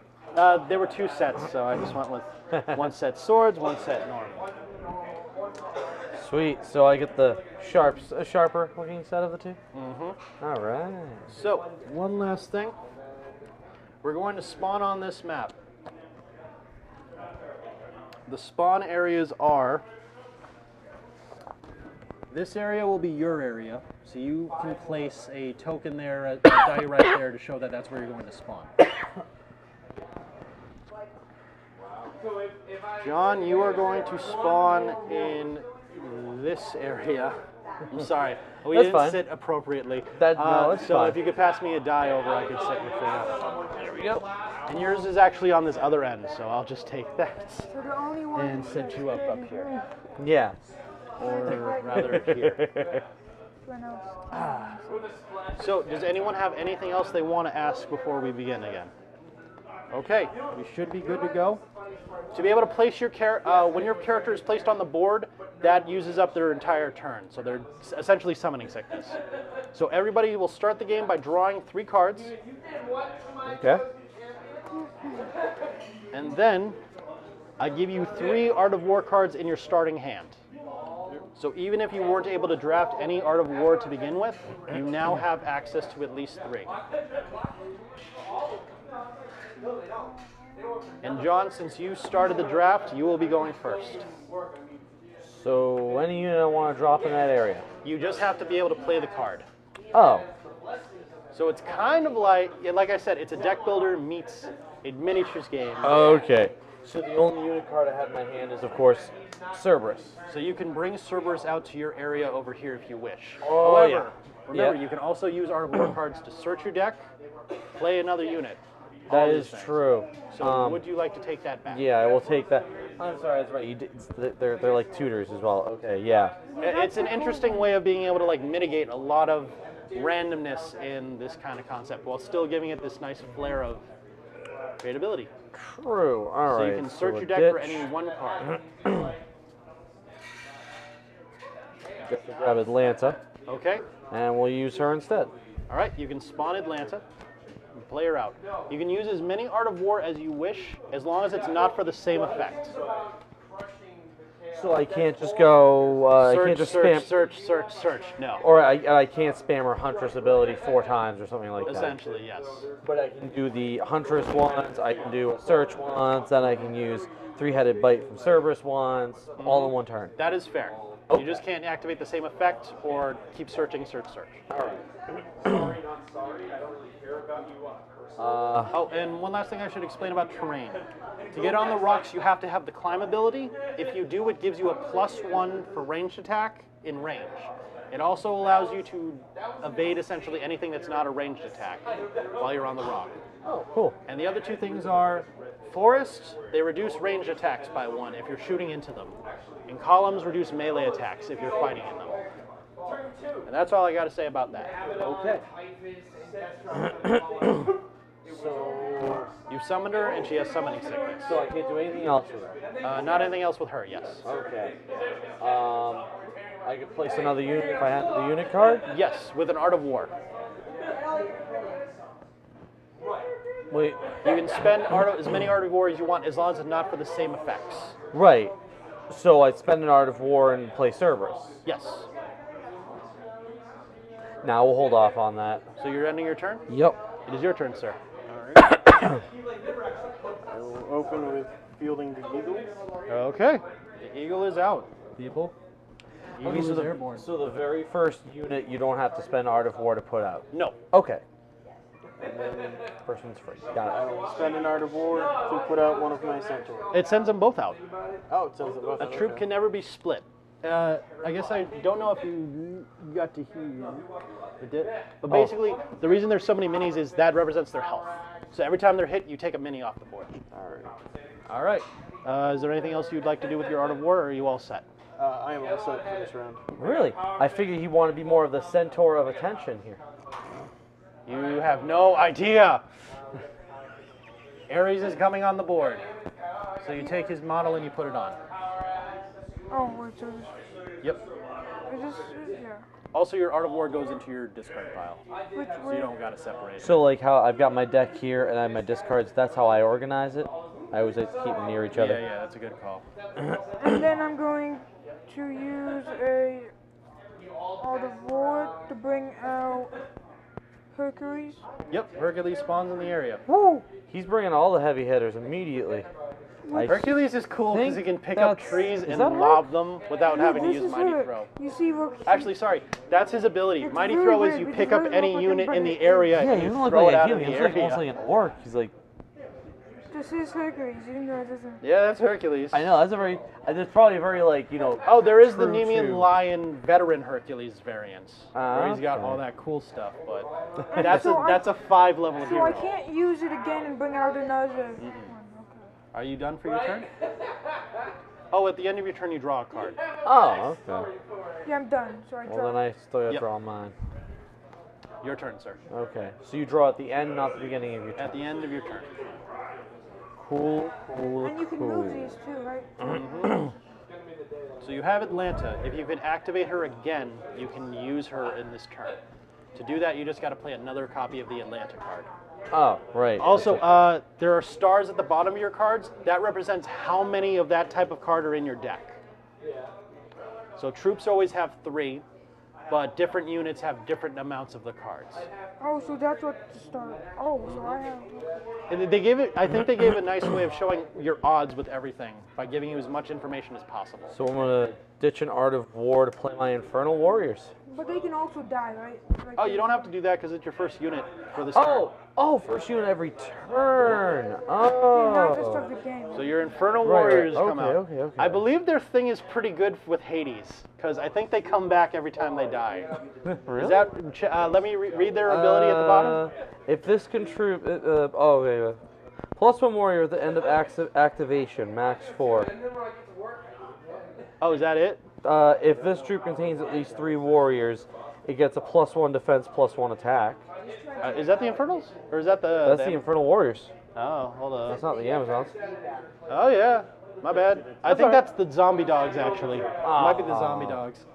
Speaker 5: There were 2 sets, so I just went with 1 set swords, 1 set normal.
Speaker 2: Sweet. So I get the sharper looking set of the 2?
Speaker 5: Mm-hmm.
Speaker 2: All right.
Speaker 5: So, one last thing. We're going to spawn on this map. The spawn areas are... This area will be your area, so you can place a token there, a die right there to show that that's where you're going to spawn. John, you are going to spawn in this area. I'm sorry, we
Speaker 2: That's
Speaker 5: didn't
Speaker 2: fine.
Speaker 5: sit appropriately.
Speaker 2: No, it's
Speaker 5: so
Speaker 2: fine.
Speaker 5: if you could pass me a die over, I could set your thing up.
Speaker 2: There we go.
Speaker 5: And yours is actually on this other end, so I'll just take that
Speaker 3: So the only one
Speaker 5: and set you up here,
Speaker 2: Yeah.
Speaker 5: or rather here. So, does anyone have anything else they want to ask before we begin again? Okay, you should be good to go. To be able to place your when your character is placed on the board, that uses up their entire turn. So they're essentially summoning sickness. So everybody will start the game by drawing 3 cards.
Speaker 2: Okay.
Speaker 5: And then I give you 3 Art of War cards in your starting hand. So even if you weren't able to draft any Art of War to begin with, you now have access to at least 3. And John, since you started the draft, you will be going first.
Speaker 2: So any unit I want to drop in that area.
Speaker 5: You just have to be able to play the card.
Speaker 2: Oh.
Speaker 5: So it's kind of like I said, it's a deck builder meets a miniatures game.
Speaker 2: Okay. So the only unit card I have in my hand is, of course, Cerberus.
Speaker 5: So you can bring Cerberus out to your area over here if you wish.
Speaker 2: Oh,
Speaker 5: However, remember,
Speaker 2: yeah.
Speaker 5: you can also use Art of War cards to search your deck, play another unit.
Speaker 2: That
Speaker 5: all
Speaker 2: is
Speaker 5: these things.
Speaker 2: true.
Speaker 5: So would you like to take that back?
Speaker 2: Yeah, I will take that. I'm sorry, that's right. You did, they're like tutors as well. Okay, yeah.
Speaker 5: It's an interesting way of being able to mitigate a lot of randomness in this kind of concept while still giving it this nice flair of creatability.
Speaker 2: True. All right.
Speaker 5: So you can search your deck for any one card.
Speaker 2: Just to grab Atlanta,
Speaker 5: Okay?
Speaker 2: and we'll use her instead.
Speaker 5: All right, you can spawn Atlanta and play her out. You can use as many Art of War as you wish, as long as it's not for the same effect.
Speaker 2: So I can't just go. I
Speaker 5: Search,
Speaker 2: can't just
Speaker 5: search,
Speaker 2: spam.
Speaker 5: search. No.
Speaker 2: Or I can't spam her Huntress ability 4 times or something like that.
Speaker 5: Essentially, yes.
Speaker 2: But I can do the Huntress once, I can do a Search once, then I can use 3-headed Bite from Cerberus once, all in one turn.
Speaker 5: That is fair.
Speaker 2: Okay.
Speaker 5: You just can't activate the same effect or keep searching, search. Oh, and one last thing I should explain about terrain. To get on the rocks, you have to have the climb ability. If you do, it gives you a +1 for ranged attack in range. It also allows you to evade essentially anything that's not a ranged attack while you're on the rock.
Speaker 2: Oh, cool.
Speaker 5: And the other 2 things are forests, they reduce ranged attacks by 1 if you're shooting into them. And columns reduce melee attacks if you're fighting in them. And that's all I got to say about that.
Speaker 2: Okay. So,
Speaker 5: You summoned her and she has summoning sickness.
Speaker 2: so I can't do anything else with her.
Speaker 5: Not anything else with her, yes.
Speaker 2: Okay. I could place another unit if I had the unit card.
Speaker 5: Yes, with an Art of War.
Speaker 2: Wait.
Speaker 5: You can spend as many Art of War as you want as long as it's not for the same effects.
Speaker 2: Right. So I'd spend an Art of War and play Cerberus.
Speaker 5: Yes.
Speaker 2: Now we'll hold off on that.
Speaker 5: So you're ending your turn?
Speaker 2: Yep.
Speaker 5: It is your turn, sir.
Speaker 7: I will open with fielding the eagle.
Speaker 5: Okay. The eagle is out.
Speaker 2: People.
Speaker 5: Eagle is airborne.
Speaker 2: So the very first unit you don't have to spend Art of War to put out.
Speaker 5: No.
Speaker 2: Okay.
Speaker 7: And then
Speaker 2: First one's free.
Speaker 7: I
Speaker 2: Got it.
Speaker 7: will spend an art of war to put out one of my centaurs.
Speaker 5: It sends them both out.
Speaker 7: Oh, it says it both.
Speaker 5: A troop can never be split. I guess I don't know if you got to hear it did. But basically, the reason there's so many minis is that represents their health. So every time they're hit, you take a mini off the board. All right. Is there anything else you'd like to do with your Art of War, or are you all set?
Speaker 7: I am all set for this round.
Speaker 2: Really? I figured he wanted to be more of the centaur of attention here.
Speaker 5: You have no idea. Ares is coming on the board. So you take his model and you put it on.
Speaker 3: Oh, wait, so this,
Speaker 5: Yep.
Speaker 3: is this, yeah.
Speaker 5: Also, your Art of War goes into your discard pile.
Speaker 3: Which
Speaker 5: So
Speaker 3: way?
Speaker 5: you don't got to separate it.
Speaker 2: So like how I've got my deck here and I have my discards, that's how I organize it. I always like to keep them near each other.
Speaker 5: Yeah, that's a good call.
Speaker 3: And then I'm going to use a Art of War to bring out Hercules.
Speaker 5: Yep, Hercules spawns in the area.
Speaker 2: Woo! He's bringing all the heavy hitters immediately. I
Speaker 5: Hercules is cool because he can pick up
Speaker 2: that's-
Speaker 5: trees
Speaker 2: is
Speaker 5: and
Speaker 2: that her?
Speaker 5: lob them without having to
Speaker 3: This
Speaker 5: use
Speaker 3: is
Speaker 5: Mighty
Speaker 3: her.
Speaker 5: Throw.
Speaker 3: You see what?
Speaker 5: Actually, sorry, that's his ability.
Speaker 3: It's
Speaker 5: Mighty
Speaker 3: really
Speaker 5: Throw is
Speaker 3: weird
Speaker 5: you
Speaker 3: because
Speaker 5: pick
Speaker 3: it
Speaker 5: up
Speaker 3: doesn't
Speaker 5: any
Speaker 3: look like
Speaker 5: unit
Speaker 3: a
Speaker 5: in the
Speaker 3: button.
Speaker 5: area
Speaker 2: Yeah,
Speaker 5: and
Speaker 2: he
Speaker 5: you
Speaker 2: doesn't look
Speaker 5: throw
Speaker 2: like
Speaker 5: it
Speaker 2: a
Speaker 5: out of
Speaker 2: human.
Speaker 5: the
Speaker 2: He looks almost
Speaker 5: area.
Speaker 2: like an orc. He's like,
Speaker 3: This is Hercules, even though it doesn't.
Speaker 5: Yeah, that's Hercules.
Speaker 2: I know, that's a very, that's probably a very like, you know.
Speaker 5: Oh, there is the
Speaker 2: true
Speaker 5: Nemean
Speaker 2: to-
Speaker 5: Lion veteran Hercules variants, where he's got
Speaker 2: okay.
Speaker 5: all that cool stuff, but that's
Speaker 3: So
Speaker 5: that's a 5 level
Speaker 3: So
Speaker 5: hero.
Speaker 3: I can't use it again and bring out another one.
Speaker 5: Are you done for your turn? Oh, at the end of your turn, you draw a card.
Speaker 2: Oh, okay.
Speaker 3: Okay. Yeah, I'm done. So I
Speaker 2: Well,
Speaker 3: draw.
Speaker 2: then I still gotta
Speaker 5: Yep.
Speaker 2: draw mine.
Speaker 5: Your turn, sir.
Speaker 2: Okay, so you draw at the end, not the beginning of your turn.
Speaker 5: At the end of your turn.
Speaker 2: Cool, cool,
Speaker 3: And you can
Speaker 2: cool.
Speaker 3: move these too, right?
Speaker 5: So you have Atlanta. If you can activate her again, you can use her in this turn. To do that, you just got to play another copy of the Atlanta card.
Speaker 2: Oh, right.
Speaker 5: Also, there are stars at the bottom of your cards. That represents how many of that type of card are in your deck. So troops always have 3, but different units have different amounts of the cards.
Speaker 3: Oh, so that's what to start. Oh, so I have.
Speaker 5: And they gave it. I think they gave a nice way of showing your odds with everything by giving you as much information as possible.
Speaker 2: So I'm gonna ditch an Art of War to play my Infernal Warriors.
Speaker 3: But they can also die, right? Like
Speaker 5: Oh, you don't have to do that because it's your first unit for this turn.
Speaker 2: Oh, first unit every turn.
Speaker 3: Not just of
Speaker 2: Oh.
Speaker 3: the game.
Speaker 5: So your Infernal
Speaker 2: Right, right.
Speaker 5: Warriors come
Speaker 2: Okay,
Speaker 5: out.
Speaker 2: okay.
Speaker 5: I believe their thing is pretty good with Hades because I think they come back every time they die.
Speaker 2: Really?
Speaker 5: Is that? Let me read their ability at the bottom.
Speaker 2: If this contribute, okay. +1 warrior at the end of activation, max 4.
Speaker 5: Oh, is that it?
Speaker 2: If this troop contains at least 3 warriors, it gets a +1 defense, +1 attack.
Speaker 5: Is that the Infernals? Or is that the...
Speaker 2: That's the Infernal Warriors.
Speaker 5: Oh, hold on.
Speaker 2: That's not the Amazons.
Speaker 5: Oh, yeah. My bad. I think that's the zombie dogs, actually. It might be the
Speaker 2: Aw.
Speaker 5: zombie dogs.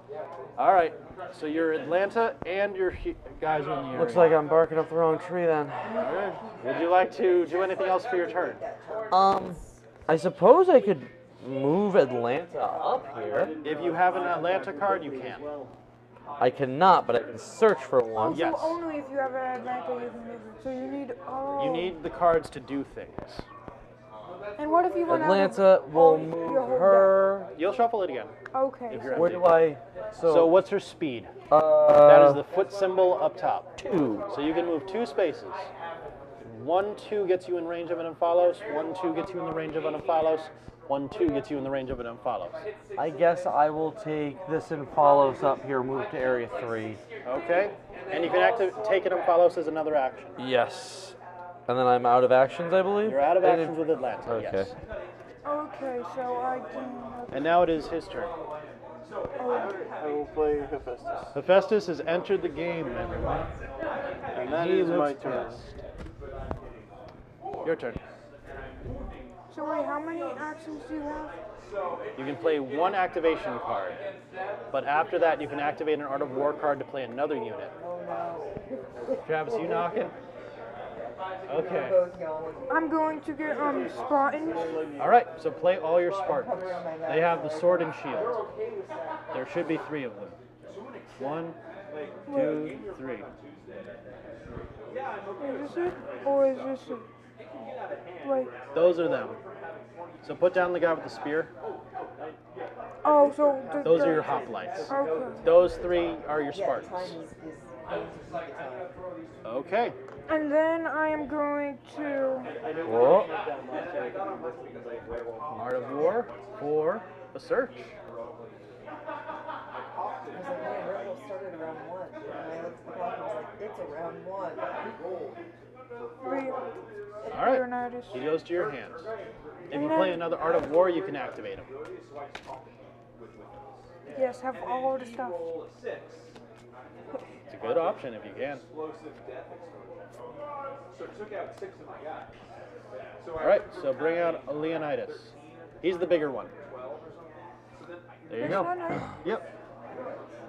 Speaker 5: All right. So you're Atlanta and your guys are in the area.
Speaker 2: Looks like I'm barking up the wrong tree then.
Speaker 5: All right. Would you like to do anything else for your turn?
Speaker 2: I suppose I could move Atlanta up here.
Speaker 5: If you have an Atlanta card, you can.
Speaker 2: I cannot, but I can search for one.
Speaker 5: Yes.
Speaker 3: So only if you have an Atlanta you can move it. So you need. Oh.
Speaker 5: You need the cards to do things.
Speaker 3: And what if you run
Speaker 2: Atlanta
Speaker 3: out of
Speaker 2: will
Speaker 3: all
Speaker 2: move
Speaker 3: your whole
Speaker 2: her.
Speaker 5: You'll shuffle it again.
Speaker 3: deck? Okay.
Speaker 5: If you're
Speaker 2: Where
Speaker 5: empty.
Speaker 2: do I?
Speaker 5: So what's her speed? That is the foot symbol up top.
Speaker 2: 2.
Speaker 5: So you can move 2 spaces. 1, 2 gets you in range of an Amphalos. 1, 2 gets you in the range of an Amphalos. 1, 2 gets you in the range of an Amphalos.
Speaker 2: I guess I will take this and follows up here, move to area 3.
Speaker 5: Okay. And you can take an Amphalos as another action.
Speaker 2: Yes. And then I'm out of actions, I believe?
Speaker 5: You're out of
Speaker 2: And
Speaker 5: actions with Atlanta,
Speaker 2: Okay.
Speaker 5: yes.
Speaker 3: Okay, so I can.
Speaker 5: And now it is his turn.
Speaker 7: I will play Hephaestus.
Speaker 5: Hephaestus has entered the game, everyone.
Speaker 7: And that
Speaker 5: He
Speaker 7: is my
Speaker 5: looks
Speaker 7: turn.
Speaker 5: pissed. Your turn.
Speaker 3: So wait, how many actions do you have?
Speaker 5: You can play 1 activation card, but after that you can activate an Art of War card to play another unit. Travis, you knocking? Okay.
Speaker 3: I'm going to get Spartans.
Speaker 5: All right, so play all your Spartans. They have the sword and shield. There should be 3 of them. 1, 2, 3.
Speaker 3: Is this it? Or is this it? Wait.
Speaker 5: Those are them. So put down the guy with the spear.
Speaker 3: Oh, so
Speaker 5: Those are your hoplites.
Speaker 3: Okay.
Speaker 5: Those 3 are your Spartans. Okay.
Speaker 3: And then I am going to.
Speaker 2: Whoa.
Speaker 5: Art of War for a search.
Speaker 8: I was like, man, Rebel started around 1. And I looked at the clock and was like, it's around 1.
Speaker 5: All right.
Speaker 3: Leonidas.
Speaker 5: He goes to your hand. If you play another Art of War, you can activate him.
Speaker 3: Yes, have all the stuff.
Speaker 5: It's a good option if you can. All right, so bring out Leonidas. He's the bigger one. There you go. Yep.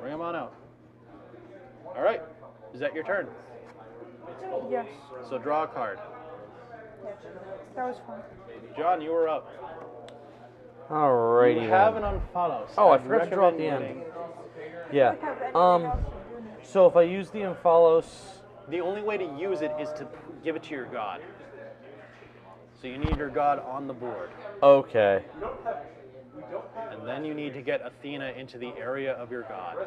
Speaker 5: Bring him on out. All right. Is that your turn?
Speaker 3: Yes,
Speaker 5: So draw a card.
Speaker 3: that was fun.
Speaker 5: John, you were up.
Speaker 2: Alrighty.
Speaker 5: You have
Speaker 2: then.
Speaker 5: an Unfollow.
Speaker 2: Oh, I forgot to draw at the end. Yeah. So if I use the Umphalos,
Speaker 5: The only way to use it is to give it to your god. So you need your god on the board.
Speaker 2: okay.
Speaker 5: And then you need to get Athena into the area of your god.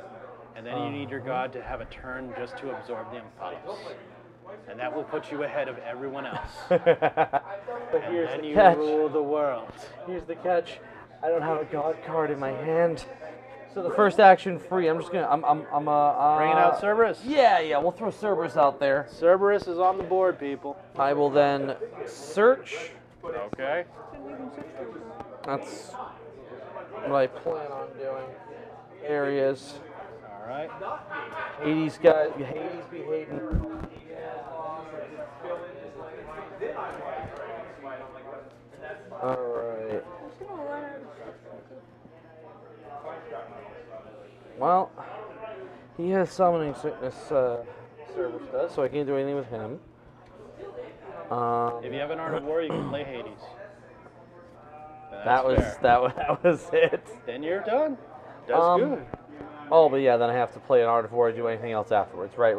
Speaker 5: And then you need your god to have a turn just to absorb the Umphalos. And that will put you ahead of everyone else.
Speaker 2: But
Speaker 5: And
Speaker 2: here's
Speaker 5: then
Speaker 2: the
Speaker 5: you
Speaker 2: catch.
Speaker 5: rule the world.
Speaker 2: Here's the catch. I don't have a god card in my hand. So the first action free. I'm just gonna. I'm
Speaker 5: Bringing out Cerberus.
Speaker 2: Yeah. We'll throw Cerberus out there.
Speaker 5: Cerberus is on the board, people.
Speaker 2: I will then search.
Speaker 5: Okay.
Speaker 2: That's what I plan on doing. Areas.
Speaker 5: All right.
Speaker 2: Hades guys. Hades be hating. All right. Well, he has summoning sickness. Cerberus does, so I can't do anything with him.
Speaker 5: If you have an Art of War, you can play Hades.
Speaker 2: That was
Speaker 5: fair.
Speaker 2: that was it.
Speaker 5: Then you're done. That's good.
Speaker 2: Oh, but yeah, then I have to play an Art of War and do anything else afterwards. Right.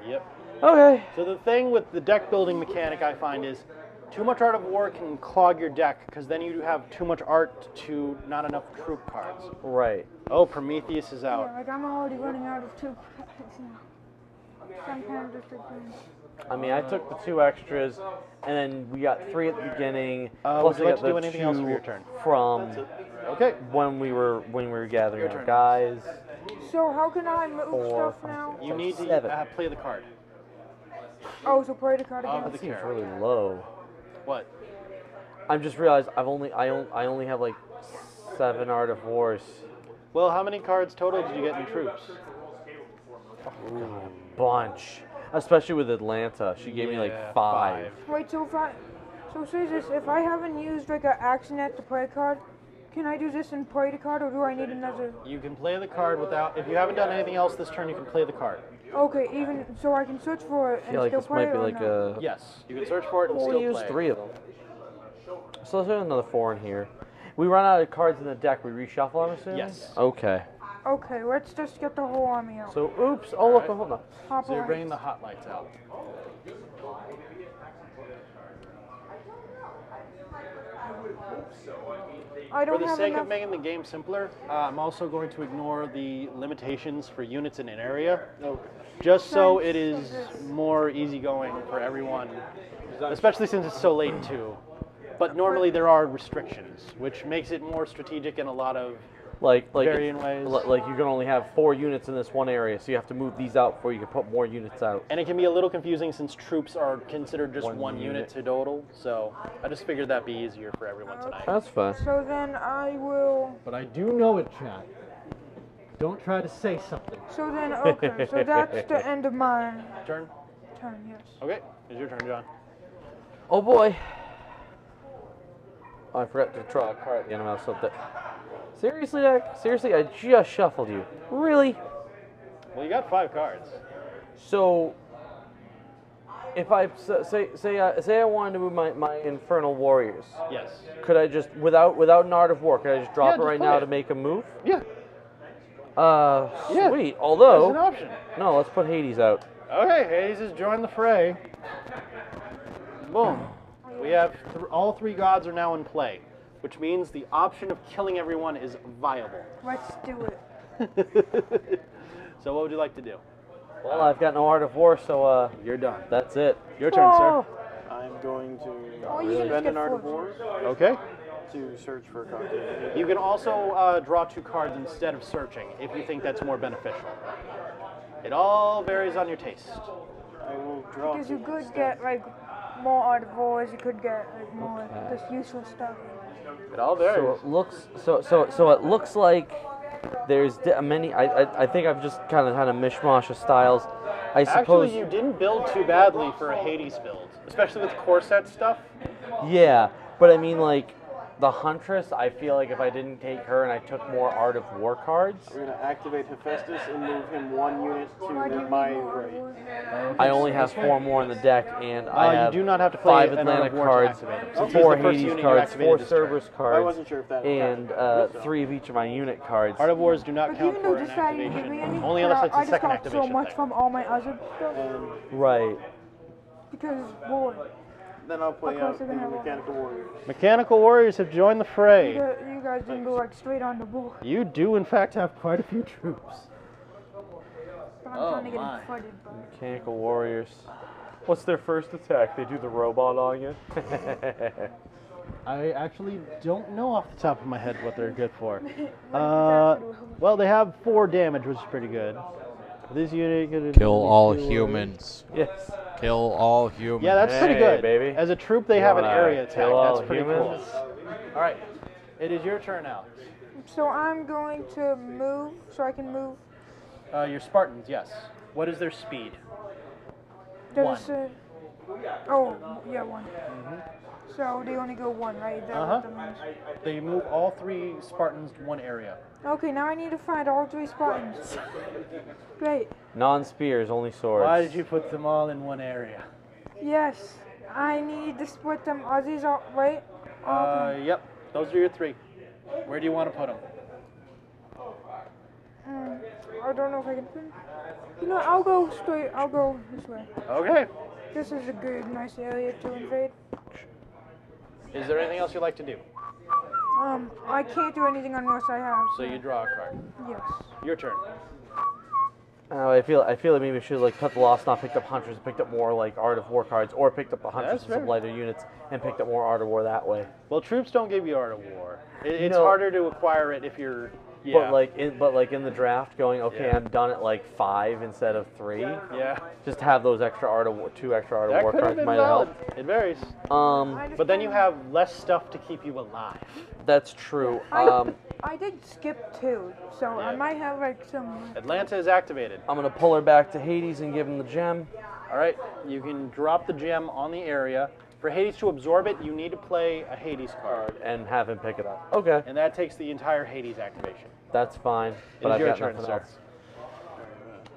Speaker 5: Yep.
Speaker 2: Okay.
Speaker 5: So the thing with the deck building mechanic I find is too much Art of War can clog your deck because then you have too much art to not enough troop cards.
Speaker 2: Right.
Speaker 5: Oh, Prometheus is
Speaker 3: Yeah,
Speaker 5: out.
Speaker 3: like I'm already running out of 2. Some kind of district things.
Speaker 2: I mean, I took the 2 extras, and then we got 3 at the beginning.
Speaker 5: Would you
Speaker 2: I
Speaker 5: like
Speaker 2: got
Speaker 5: to do
Speaker 2: the
Speaker 5: anything else for
Speaker 2: 2
Speaker 5: your turn?
Speaker 2: from
Speaker 5: Okay.
Speaker 2: when we were gathering
Speaker 5: Your
Speaker 2: our
Speaker 5: turn.
Speaker 2: guys.
Speaker 3: So how can I move
Speaker 2: 4,
Speaker 3: stuff
Speaker 2: 5,
Speaker 3: now?
Speaker 5: You need to
Speaker 2: 7.
Speaker 5: play the card.
Speaker 3: Oh, so play the card
Speaker 5: Of
Speaker 3: again.
Speaker 5: the
Speaker 2: That seems
Speaker 5: care.
Speaker 2: really low.
Speaker 5: What?
Speaker 2: I've just realized I only have like 7 Art of Wars.
Speaker 5: Well, how many cards total did you get in troops?
Speaker 2: Bunch. Especially with Atlanta. She gave me like
Speaker 5: Yeah,
Speaker 2: 5.
Speaker 3: Wait, so say this, if I haven't used like an action yet to play a card, can I do this and play the card, or do I need another?
Speaker 5: You can play the card without. If you haven't done anything else this turn, you can play the card.
Speaker 3: Okay, even so I can search for it
Speaker 2: I
Speaker 3: and
Speaker 2: feel like
Speaker 3: still
Speaker 2: this
Speaker 3: play
Speaker 2: might be
Speaker 3: it or
Speaker 2: like
Speaker 3: no?
Speaker 2: a.
Speaker 5: Yes, you can search for it and
Speaker 2: We'll
Speaker 5: still
Speaker 2: use
Speaker 5: play.
Speaker 2: 3 of them. So let's do another 4 in here. We run out of cards in the deck. We reshuffle, I'm assuming.
Speaker 5: Yes.
Speaker 2: Okay.
Speaker 3: Okay, let's just get the whole army out.
Speaker 2: So oops. Oh look.
Speaker 5: Alright.
Speaker 2: Hold on.
Speaker 3: Hop
Speaker 5: So you're
Speaker 3: on.
Speaker 5: bringing the hot lights out.
Speaker 3: I
Speaker 5: For
Speaker 3: don't
Speaker 5: the
Speaker 3: have
Speaker 5: sake
Speaker 3: enough.
Speaker 5: of making the game simpler, I'm also going to ignore the limitations for units in an area, just so it is more easygoing for everyone, especially since it's so late too. But normally there are restrictions, which makes it more strategic in a lot of
Speaker 2: Like
Speaker 5: varying ways.
Speaker 2: Like you can only have 4 units in this one area, so you have to move these out before you can put more units out.
Speaker 5: And it can be a little confusing since troops are considered just
Speaker 2: One
Speaker 5: one unit
Speaker 2: unit.
Speaker 5: to total, so I just figured that'd be easier for everyone tonight.
Speaker 2: That's fine.
Speaker 3: So then I will.
Speaker 6: But I do know it, Chad. Don't try to say something.
Speaker 3: So then okay, so that's the end of my
Speaker 5: Turn?
Speaker 3: turn. Yes.
Speaker 5: Okay, it's your turn, John.
Speaker 2: Oh boy. Oh, I forgot to draw a card at the end of my something. Seriously, Doc? Seriously, I just shuffled you. Really?
Speaker 5: Well, you got 5 cards.
Speaker 2: So, if I say I wanted to move my Infernal Warriors,
Speaker 5: Yes.
Speaker 2: could I just without an Art of War, could I just drop
Speaker 5: Yeah,
Speaker 2: it
Speaker 5: just
Speaker 2: right
Speaker 5: play
Speaker 2: now
Speaker 5: it.
Speaker 2: to make a move?
Speaker 5: Yeah,
Speaker 2: Sweet.
Speaker 5: Yeah. that's an
Speaker 2: Although,
Speaker 5: option.
Speaker 2: no, let's put Hades out.
Speaker 5: Okay, Hades has joined the fray. Boom. We have all 3 gods are now in play, which means the option of killing everyone is viable.
Speaker 3: Let's do it.
Speaker 5: So what would you like to do?
Speaker 2: Well, I've got no Art of War, so
Speaker 5: You're done.
Speaker 2: that's it.
Speaker 5: Your turn,
Speaker 3: Oh,
Speaker 7: I'm going to
Speaker 3: Oh, you can
Speaker 7: spend
Speaker 3: just
Speaker 7: an
Speaker 3: get
Speaker 7: art of
Speaker 3: forged.
Speaker 7: war
Speaker 5: Okay.
Speaker 7: to search for a card.
Speaker 5: You can also draw 2 cards instead of searching if you think that's more beneficial. It all varies on your taste.
Speaker 7: I will draw.
Speaker 3: because you
Speaker 7: two
Speaker 3: could
Speaker 7: instead.
Speaker 3: get like more art of wars. You could get like more just useful stuff.
Speaker 5: It all
Speaker 2: So
Speaker 5: varies.
Speaker 2: it looks so it looks like there's many. I think I've just kind of had a mishmash of styles. I suppose.
Speaker 5: Actually, you didn't build too badly for a Hades build, especially with core set stuff.
Speaker 2: Yeah, but I mean like the Huntress. I feel like if I didn't take her and I took more Art of War cards,
Speaker 7: I'm going to activate Hephaestus and move him 1 unit
Speaker 3: Why do
Speaker 7: to
Speaker 3: you
Speaker 7: my
Speaker 3: need more art of
Speaker 7: right.
Speaker 3: war?
Speaker 2: I only have 4 more in the deck, and I have
Speaker 5: you do not have to play
Speaker 2: 5
Speaker 5: an Art
Speaker 2: Atlantic
Speaker 5: of War to
Speaker 2: cards,
Speaker 5: activate them. So
Speaker 2: 4
Speaker 5: use the first
Speaker 2: Hades
Speaker 5: unit you
Speaker 2: cards,
Speaker 5: activated
Speaker 2: 4
Speaker 5: this turn.
Speaker 2: Cerberus
Speaker 7: I
Speaker 2: cards,
Speaker 7: wasn't sure if that
Speaker 2: and
Speaker 7: counted.
Speaker 2: 3 of each of my unit cards.
Speaker 5: Art of Wars do not
Speaker 3: But
Speaker 5: count
Speaker 3: even
Speaker 5: for
Speaker 3: though
Speaker 5: an
Speaker 3: this guy didn't give me
Speaker 5: activation,
Speaker 3: any,
Speaker 5: only unless it's
Speaker 3: I
Speaker 5: a
Speaker 3: just
Speaker 5: second
Speaker 3: got
Speaker 5: activation
Speaker 3: so much
Speaker 5: thing.
Speaker 3: from all my other stuff
Speaker 7: And
Speaker 2: Right.
Speaker 3: because boy,
Speaker 7: then I'll play
Speaker 3: Of
Speaker 7: out
Speaker 3: course
Speaker 7: the
Speaker 3: they're gonna have
Speaker 7: Mechanical Warriors.
Speaker 5: Mechanical Warriors have joined the fray.
Speaker 3: you guys didn't go like straight on the board.
Speaker 5: You do, in fact, have quite a few troops.
Speaker 3: But I'm trying to get him footed, but
Speaker 2: Mechanical Warriors. What's their first attack? They do the robot on you?
Speaker 5: I actually don't know off the top of my head what they're good for.
Speaker 3: Uh,
Speaker 5: Well, they have 4 damage, which is pretty good. This unit could
Speaker 1: Kill all humans.
Speaker 2: Yes.
Speaker 1: Kill all humans.
Speaker 5: Yeah, that's pretty
Speaker 2: Hey,
Speaker 5: good.
Speaker 2: baby.
Speaker 5: As a troop, they
Speaker 2: You
Speaker 5: have an
Speaker 2: wanna
Speaker 5: area attack.
Speaker 2: kill all
Speaker 5: That's pretty
Speaker 2: humans?
Speaker 5: cool. All right, it is your turn now.
Speaker 3: so I'm going to move so I can move.
Speaker 5: Your Spartans, yes. What is their speed?
Speaker 3: Does
Speaker 5: One.
Speaker 3: it say? Oh, yeah, 1. So they only go 1, right? Is that what that means?
Speaker 5: They move all 3 Spartans to 1 area.
Speaker 3: Okay, now I need to find all 3 Spartans. Great.
Speaker 2: Non-spears, only swords.
Speaker 5: Why did you put them all in 1 area?
Speaker 3: Yes, I need to split them. Are these all right? Okay.
Speaker 5: Yep, those are your 3. Where do you want to put them?
Speaker 3: I don't know if I can. You know, I'll go straight. I'll go this way.
Speaker 5: Okay.
Speaker 3: This is a good, nice area to invade.
Speaker 5: Is there anything else you'd like to do?
Speaker 3: I can't do anything unless I have.
Speaker 5: So you draw a card.
Speaker 3: Yes.
Speaker 5: Your turn.
Speaker 2: I feel like maybe we should like cut the loss, not picked up Hunters, picked up more like Art of War cards, or picked up the Hunters
Speaker 5: That's
Speaker 2: and some
Speaker 5: fair.
Speaker 2: lighter units and picked up more Art of War that way.
Speaker 5: Well, troops don't give you Art of War. It's
Speaker 2: No.
Speaker 5: harder to acquire it if you're. Yeah.
Speaker 2: But like in the draft, going okay,
Speaker 5: Yeah.
Speaker 2: I'm done at like 5 instead of 3.
Speaker 5: Yeah.
Speaker 2: Just have those extra Art of War, 2 extra Art of
Speaker 5: That
Speaker 2: War
Speaker 5: could have
Speaker 2: cards
Speaker 5: been
Speaker 2: might
Speaker 5: valid.
Speaker 2: help.
Speaker 5: It varies. But then you have less stuff to keep you alive.
Speaker 2: That's true.
Speaker 3: I did skip 2, so I
Speaker 5: Yeah.
Speaker 3: might have like some.
Speaker 5: Atlanta is activated.
Speaker 2: I'm gonna pull her back to Hades and give him the gem.
Speaker 5: All right, you can drop the gem on the area. For Hades to absorb it, you need to play a Hades card,
Speaker 2: And have him pick it up. Okay,
Speaker 5: and that takes the entire Hades activation.
Speaker 2: that's fine. But
Speaker 5: It is
Speaker 2: I've
Speaker 5: your
Speaker 2: got
Speaker 5: turn,
Speaker 2: nothing
Speaker 5: sir.
Speaker 2: else.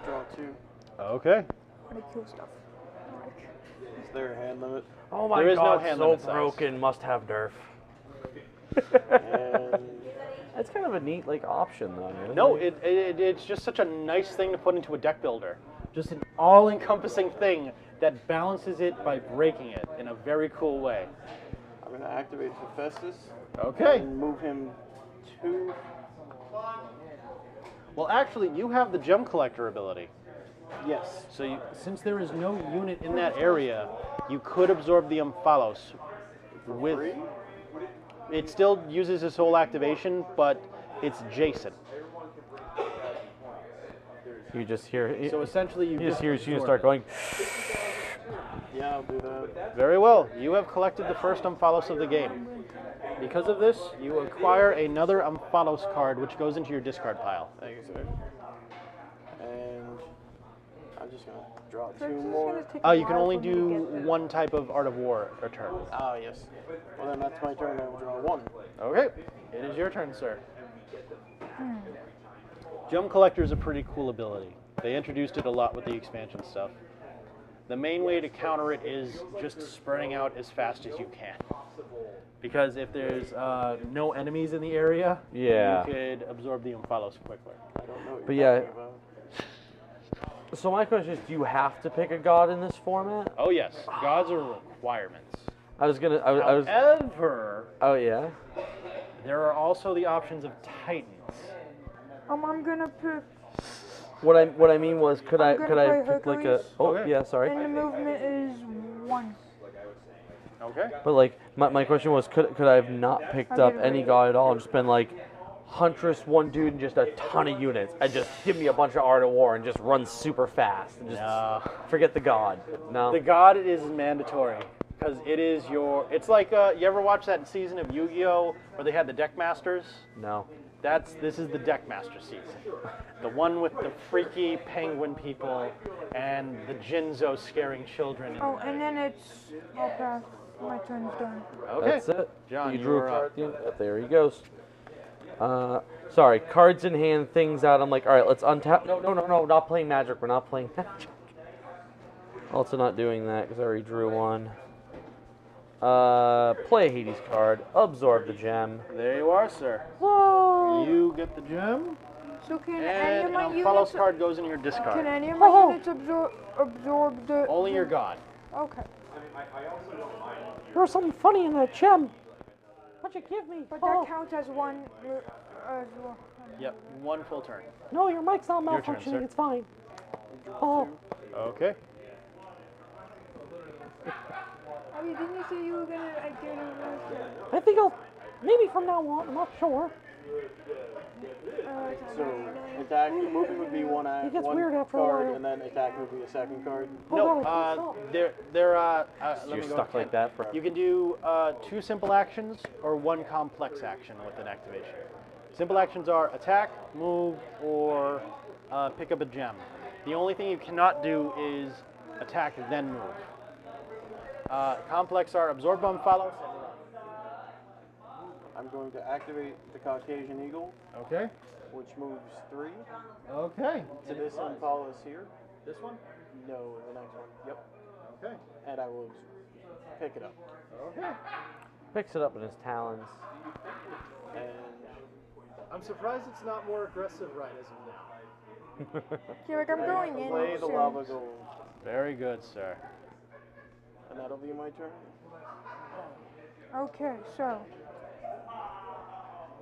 Speaker 7: Draw 2.
Speaker 5: Okay.
Speaker 3: Pretty cool stuff.
Speaker 7: Is there a hand limit?
Speaker 2: Oh my
Speaker 5: There is no
Speaker 2: god,
Speaker 5: hand
Speaker 2: so
Speaker 5: limit size.
Speaker 2: broken, must have nerf.
Speaker 7: And
Speaker 2: That's kind of a neat like option though. Isn't
Speaker 5: No,
Speaker 2: it?
Speaker 5: it's just such a nice thing to put into a deck builder. Just an all-encompassing thing that balances it by breaking it in a very cool way.
Speaker 7: I'm going to activate Hephaestus
Speaker 5: Okay.
Speaker 7: and move him 2.
Speaker 5: Well, actually, you have the gem collector ability.
Speaker 7: Yes.
Speaker 5: So since there is no unit in that area, you could absorb the Omphalos with.
Speaker 7: Free?
Speaker 5: It still uses his whole activation, but it's Jason.
Speaker 2: You just hear.
Speaker 5: So essentially, you
Speaker 2: he just hears you
Speaker 5: absorb
Speaker 2: start
Speaker 5: it.
Speaker 2: going.
Speaker 7: Yeah, I'll do that.
Speaker 5: Very well. You have collected the first Omphalos of the game. Because of this, you acquire another Omphalos card, which goes into your discard pile.
Speaker 7: Thank you, sir. And I'm just going to draw
Speaker 3: So
Speaker 7: 2
Speaker 3: it's just
Speaker 7: more.
Speaker 3: gonna take a
Speaker 5: You can
Speaker 3: while
Speaker 5: only
Speaker 3: for me to
Speaker 5: do
Speaker 3: get there.
Speaker 5: one type of Art of War a turn.
Speaker 7: Ah, yes. Well, then that's my turn. I will draw 1.
Speaker 5: Okay, it is your turn, sir. Gem Collector is a pretty cool ability. They introduced it a lot with the expansion stuff. The main way to counter it is just spreading out as fast as you can. Because if there's no enemies in the area,
Speaker 2: Yeah.
Speaker 5: you could absorb the Omphalos quicker.
Speaker 7: I don't know what
Speaker 2: But
Speaker 7: you're
Speaker 2: yeah.
Speaker 7: talking about.
Speaker 2: So my question is, do you have to pick a god in this format?
Speaker 5: Oh yes, gods are requirements.
Speaker 2: I was gonna. I was.
Speaker 5: However,
Speaker 2: Oh yeah.
Speaker 5: there are also the options of Titans.
Speaker 3: I'm gonna pick.
Speaker 2: What I mean was, could I
Speaker 3: I'm gonna play
Speaker 2: pick like a?
Speaker 3: Hercules.
Speaker 2: Oh
Speaker 5: Okay.
Speaker 2: yeah, sorry.
Speaker 3: And the movement is 1.
Speaker 5: Okay.
Speaker 2: But like my question was, could I have not picked
Speaker 3: I'll
Speaker 2: up
Speaker 3: get it.
Speaker 2: any god at all and just been like, Huntress, one dude, and just a ton of units, and just give me a bunch of Art of War and just run super fast and just forget the god? No.
Speaker 5: The god is mandatory because it is your. It's like you ever watch that season of Yu-Gi-Oh where they had the deck masters?
Speaker 2: No.
Speaker 5: This is the deck master season, the one with the freaky penguin people and the Jinzo scaring children.
Speaker 3: Oh, and then it's. I'll pass. My turn's done.
Speaker 5: Okay.
Speaker 2: That's it.
Speaker 5: John,
Speaker 2: you
Speaker 5: you
Speaker 2: drew
Speaker 5: were
Speaker 2: a
Speaker 5: up.
Speaker 2: card. at the end. There he goes. Sorry, cards in hand, things out. I'm like, all right, let's untap. No, not playing Magic. We're not playing Magic. Also not doing that because I already drew one. Play a Hades card. Absorb the gem.
Speaker 5: There you are, sir.
Speaker 2: Whoa!
Speaker 5: You get the gem,
Speaker 3: So can any
Speaker 5: and
Speaker 3: of my
Speaker 5: an follow
Speaker 3: units?
Speaker 5: card goes in your discard.
Speaker 3: Can any of my units absorb the?
Speaker 5: Only your god.
Speaker 3: Okay.
Speaker 2: There's something funny in that gem. What'd you give me?
Speaker 3: But that counts as one. As well.
Speaker 5: Yep, one full turn.
Speaker 2: No, your mic's not
Speaker 5: Your turn,
Speaker 2: malfunctioning.
Speaker 5: sir.
Speaker 2: It's fine. Oh,
Speaker 5: Okay.
Speaker 3: Oh, you didn't you say you were gonna do it?
Speaker 2: I think I'll maybe from now on. I'm not sure.
Speaker 7: So attack movement would be one
Speaker 2: It gets
Speaker 7: one
Speaker 2: weird after a
Speaker 7: card,
Speaker 2: while.
Speaker 7: and then attack would be a second card.
Speaker 5: No,
Speaker 2: God,
Speaker 5: they're let
Speaker 2: You're
Speaker 5: me go
Speaker 2: stuck like that forever.
Speaker 5: You can do 2 simple actions or 1 complex action with an activation. Simple actions are attack, move, or pick up a gem. The only thing you cannot do is attack then move. Complex are absorb, bomb, follow.
Speaker 7: I'm going to activate the Caucasian Eagle,
Speaker 5: Okay.
Speaker 7: which moves 3
Speaker 5: Okay.
Speaker 7: to this and follows here.
Speaker 5: This one.
Speaker 7: No, the next one. Yep.
Speaker 5: Okay.
Speaker 7: And I will pick it up.
Speaker 5: Okay.
Speaker 2: Picks it up in his talons.
Speaker 7: And
Speaker 4: I'm surprised it's not more aggressive right as of now.
Speaker 3: Yeah, like I'm going in.
Speaker 7: play the
Speaker 3: soon.
Speaker 7: lava gold.
Speaker 5: Very good, sir.
Speaker 7: And that'll be my turn.
Speaker 3: Okay, so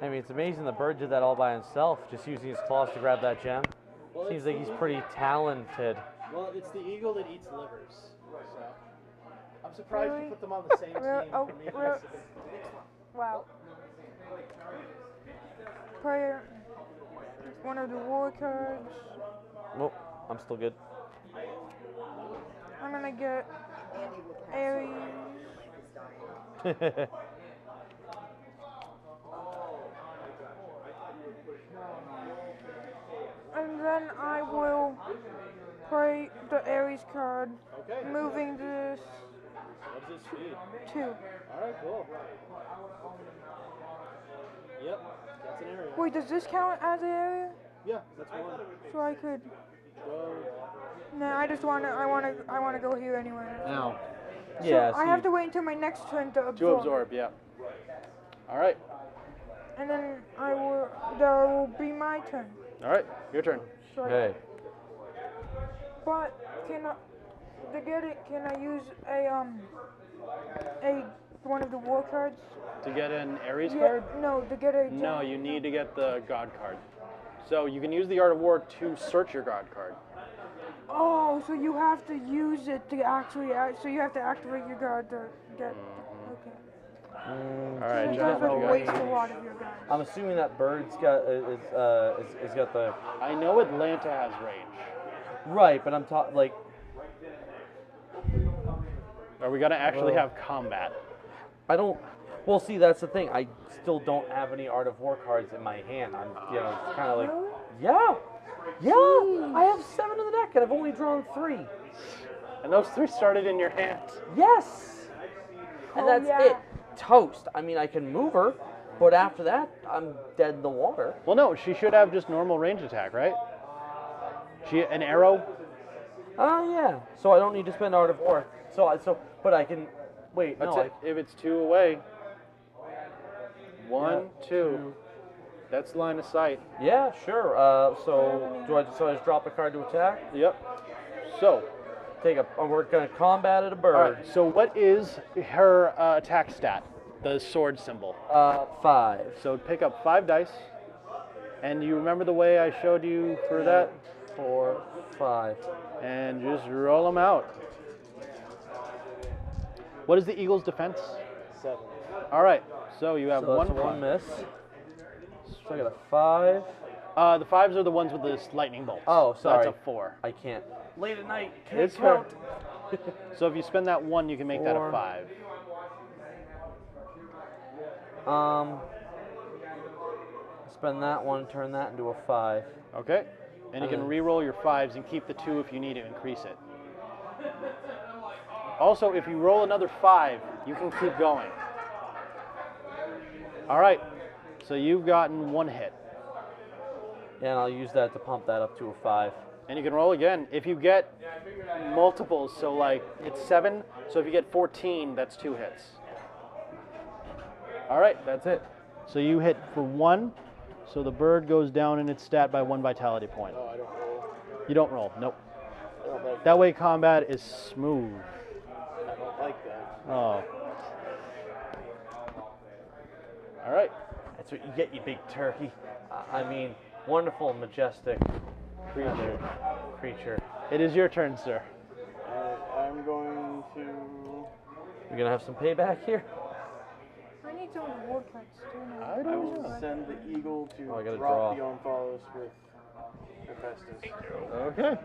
Speaker 2: I mean, it's amazing the bird did that all by himself, just using his claws to grab that gem.
Speaker 4: Well,
Speaker 2: Seems
Speaker 4: it's
Speaker 2: like
Speaker 4: the
Speaker 2: he's pretty talented.
Speaker 4: Well, it's the eagle that eats livers. So I'm surprised
Speaker 3: Really?
Speaker 4: you put them on the same team.
Speaker 3: Oh,
Speaker 4: for me.
Speaker 3: wow. Play one of the war cards.
Speaker 2: Nope, I'm still good.
Speaker 3: I'm gonna get Aries. And then I will play the Aries card,
Speaker 4: Okay.
Speaker 3: moving this
Speaker 4: What's his speed?
Speaker 3: 2.
Speaker 4: All right, cool. Yep, that's an area.
Speaker 3: Wait, does this count as an area?
Speaker 4: Yeah, that's one.
Speaker 3: So I could.
Speaker 4: Go.
Speaker 3: No, I just I wanna go here anyway.
Speaker 2: Now.
Speaker 3: So
Speaker 2: Yeah,
Speaker 3: I have to wait until my next turn to absorb.
Speaker 5: To absorb, yeah. All right.
Speaker 3: And then that will be my turn.
Speaker 5: All right. Your turn.
Speaker 3: So
Speaker 2: Okay.
Speaker 3: But can I use a one of the war cards?
Speaker 5: To get an Aries
Speaker 3: Yeah,
Speaker 5: card?
Speaker 3: no, to get a
Speaker 5: No, you need to get the God card. So you can use the Art of War to search your God card.
Speaker 3: Oh, so you have to use it to actually so you have to activate your guard to get okay.
Speaker 5: All right,
Speaker 3: It
Speaker 5: John.
Speaker 3: does
Speaker 5: what do you
Speaker 3: waste
Speaker 5: got?
Speaker 3: a lot of your guard.
Speaker 2: I'm assuming that bird's got is got the
Speaker 5: I know Atlanta has range.
Speaker 2: right, but I'm talking like
Speaker 5: Are we gonna actually have combat?
Speaker 2: I don't. Well, see, that's the thing. I still don't have any Art of War cards in my hand. I'm kind of like yeah. I have 7 in the deck and I've only drawn 3.
Speaker 5: And those 3 started in your hand.
Speaker 2: Yes. And
Speaker 3: Oh,
Speaker 2: that's
Speaker 3: yeah.
Speaker 2: it. Toast. I mean, I can move her, but after that, I'm dead in the water.
Speaker 5: Well, no, she should have just normal range attack, right? An arrow.
Speaker 2: Yeah. So I don't need to spend Art of War. But I can. Wait,
Speaker 5: That's
Speaker 2: no.
Speaker 5: it. If it's 2 away. 1, 2. That's line of sight.
Speaker 2: Yeah, sure. So I just drop a card to attack?
Speaker 5: Yep. So,
Speaker 2: We're gonna combat at a bird.
Speaker 5: all right. So what is her attack stat? The sword symbol.
Speaker 2: 5.
Speaker 5: So pick up 5 dice. And you remember the way I showed you for that?
Speaker 2: 4, 5.
Speaker 5: And just roll them out. What is the Eagle's defense?
Speaker 7: 7.
Speaker 5: All right, so you have
Speaker 2: So
Speaker 5: one
Speaker 2: that's one
Speaker 5: point.
Speaker 2: miss. So I got a 5.
Speaker 5: The 5s are the ones with this lightning bolt.
Speaker 2: Oh, sorry.
Speaker 5: That's a 4.
Speaker 2: I can't. Late at night. Can't
Speaker 5: It's fair.
Speaker 2: count.
Speaker 5: So if you spend that 1, you can make that a
Speaker 2: 4.
Speaker 5: 5.
Speaker 2: Spend that one, turn that into a 5.
Speaker 5: Okay. And you can re-roll your 5s and keep the 2 if you need to increase it. Also, if you roll another 5, you can keep going. All right. So you've gotten 1 hit.
Speaker 2: Yeah, and I'll use that to pump that up to a 5.
Speaker 5: And you can roll again. If you get multiples, so like it's 7, so if you get 14, that's 2 hits. All right, that's it. So you hit for 1, so the bird goes down in its stat by 1 vitality point.
Speaker 7: Oh, I don't roll.
Speaker 5: You don't roll, nope.
Speaker 7: I don't like
Speaker 5: That way combat is smooth.
Speaker 7: I don't like that.
Speaker 5: Oh. All right.
Speaker 2: That's what you get, you big turkey. I mean, wonderful, majestic creature.
Speaker 5: It is your turn, sir.
Speaker 7: I'm going to.
Speaker 2: You're gonna have some payback here.
Speaker 3: I need some war cards too now.
Speaker 5: I
Speaker 7: I
Speaker 5: don't
Speaker 7: will
Speaker 5: know.
Speaker 7: send the eagle to
Speaker 2: Oh, I gotta
Speaker 7: drop
Speaker 2: draw.
Speaker 7: the Omphalos with Hephaestus.
Speaker 5: Okay.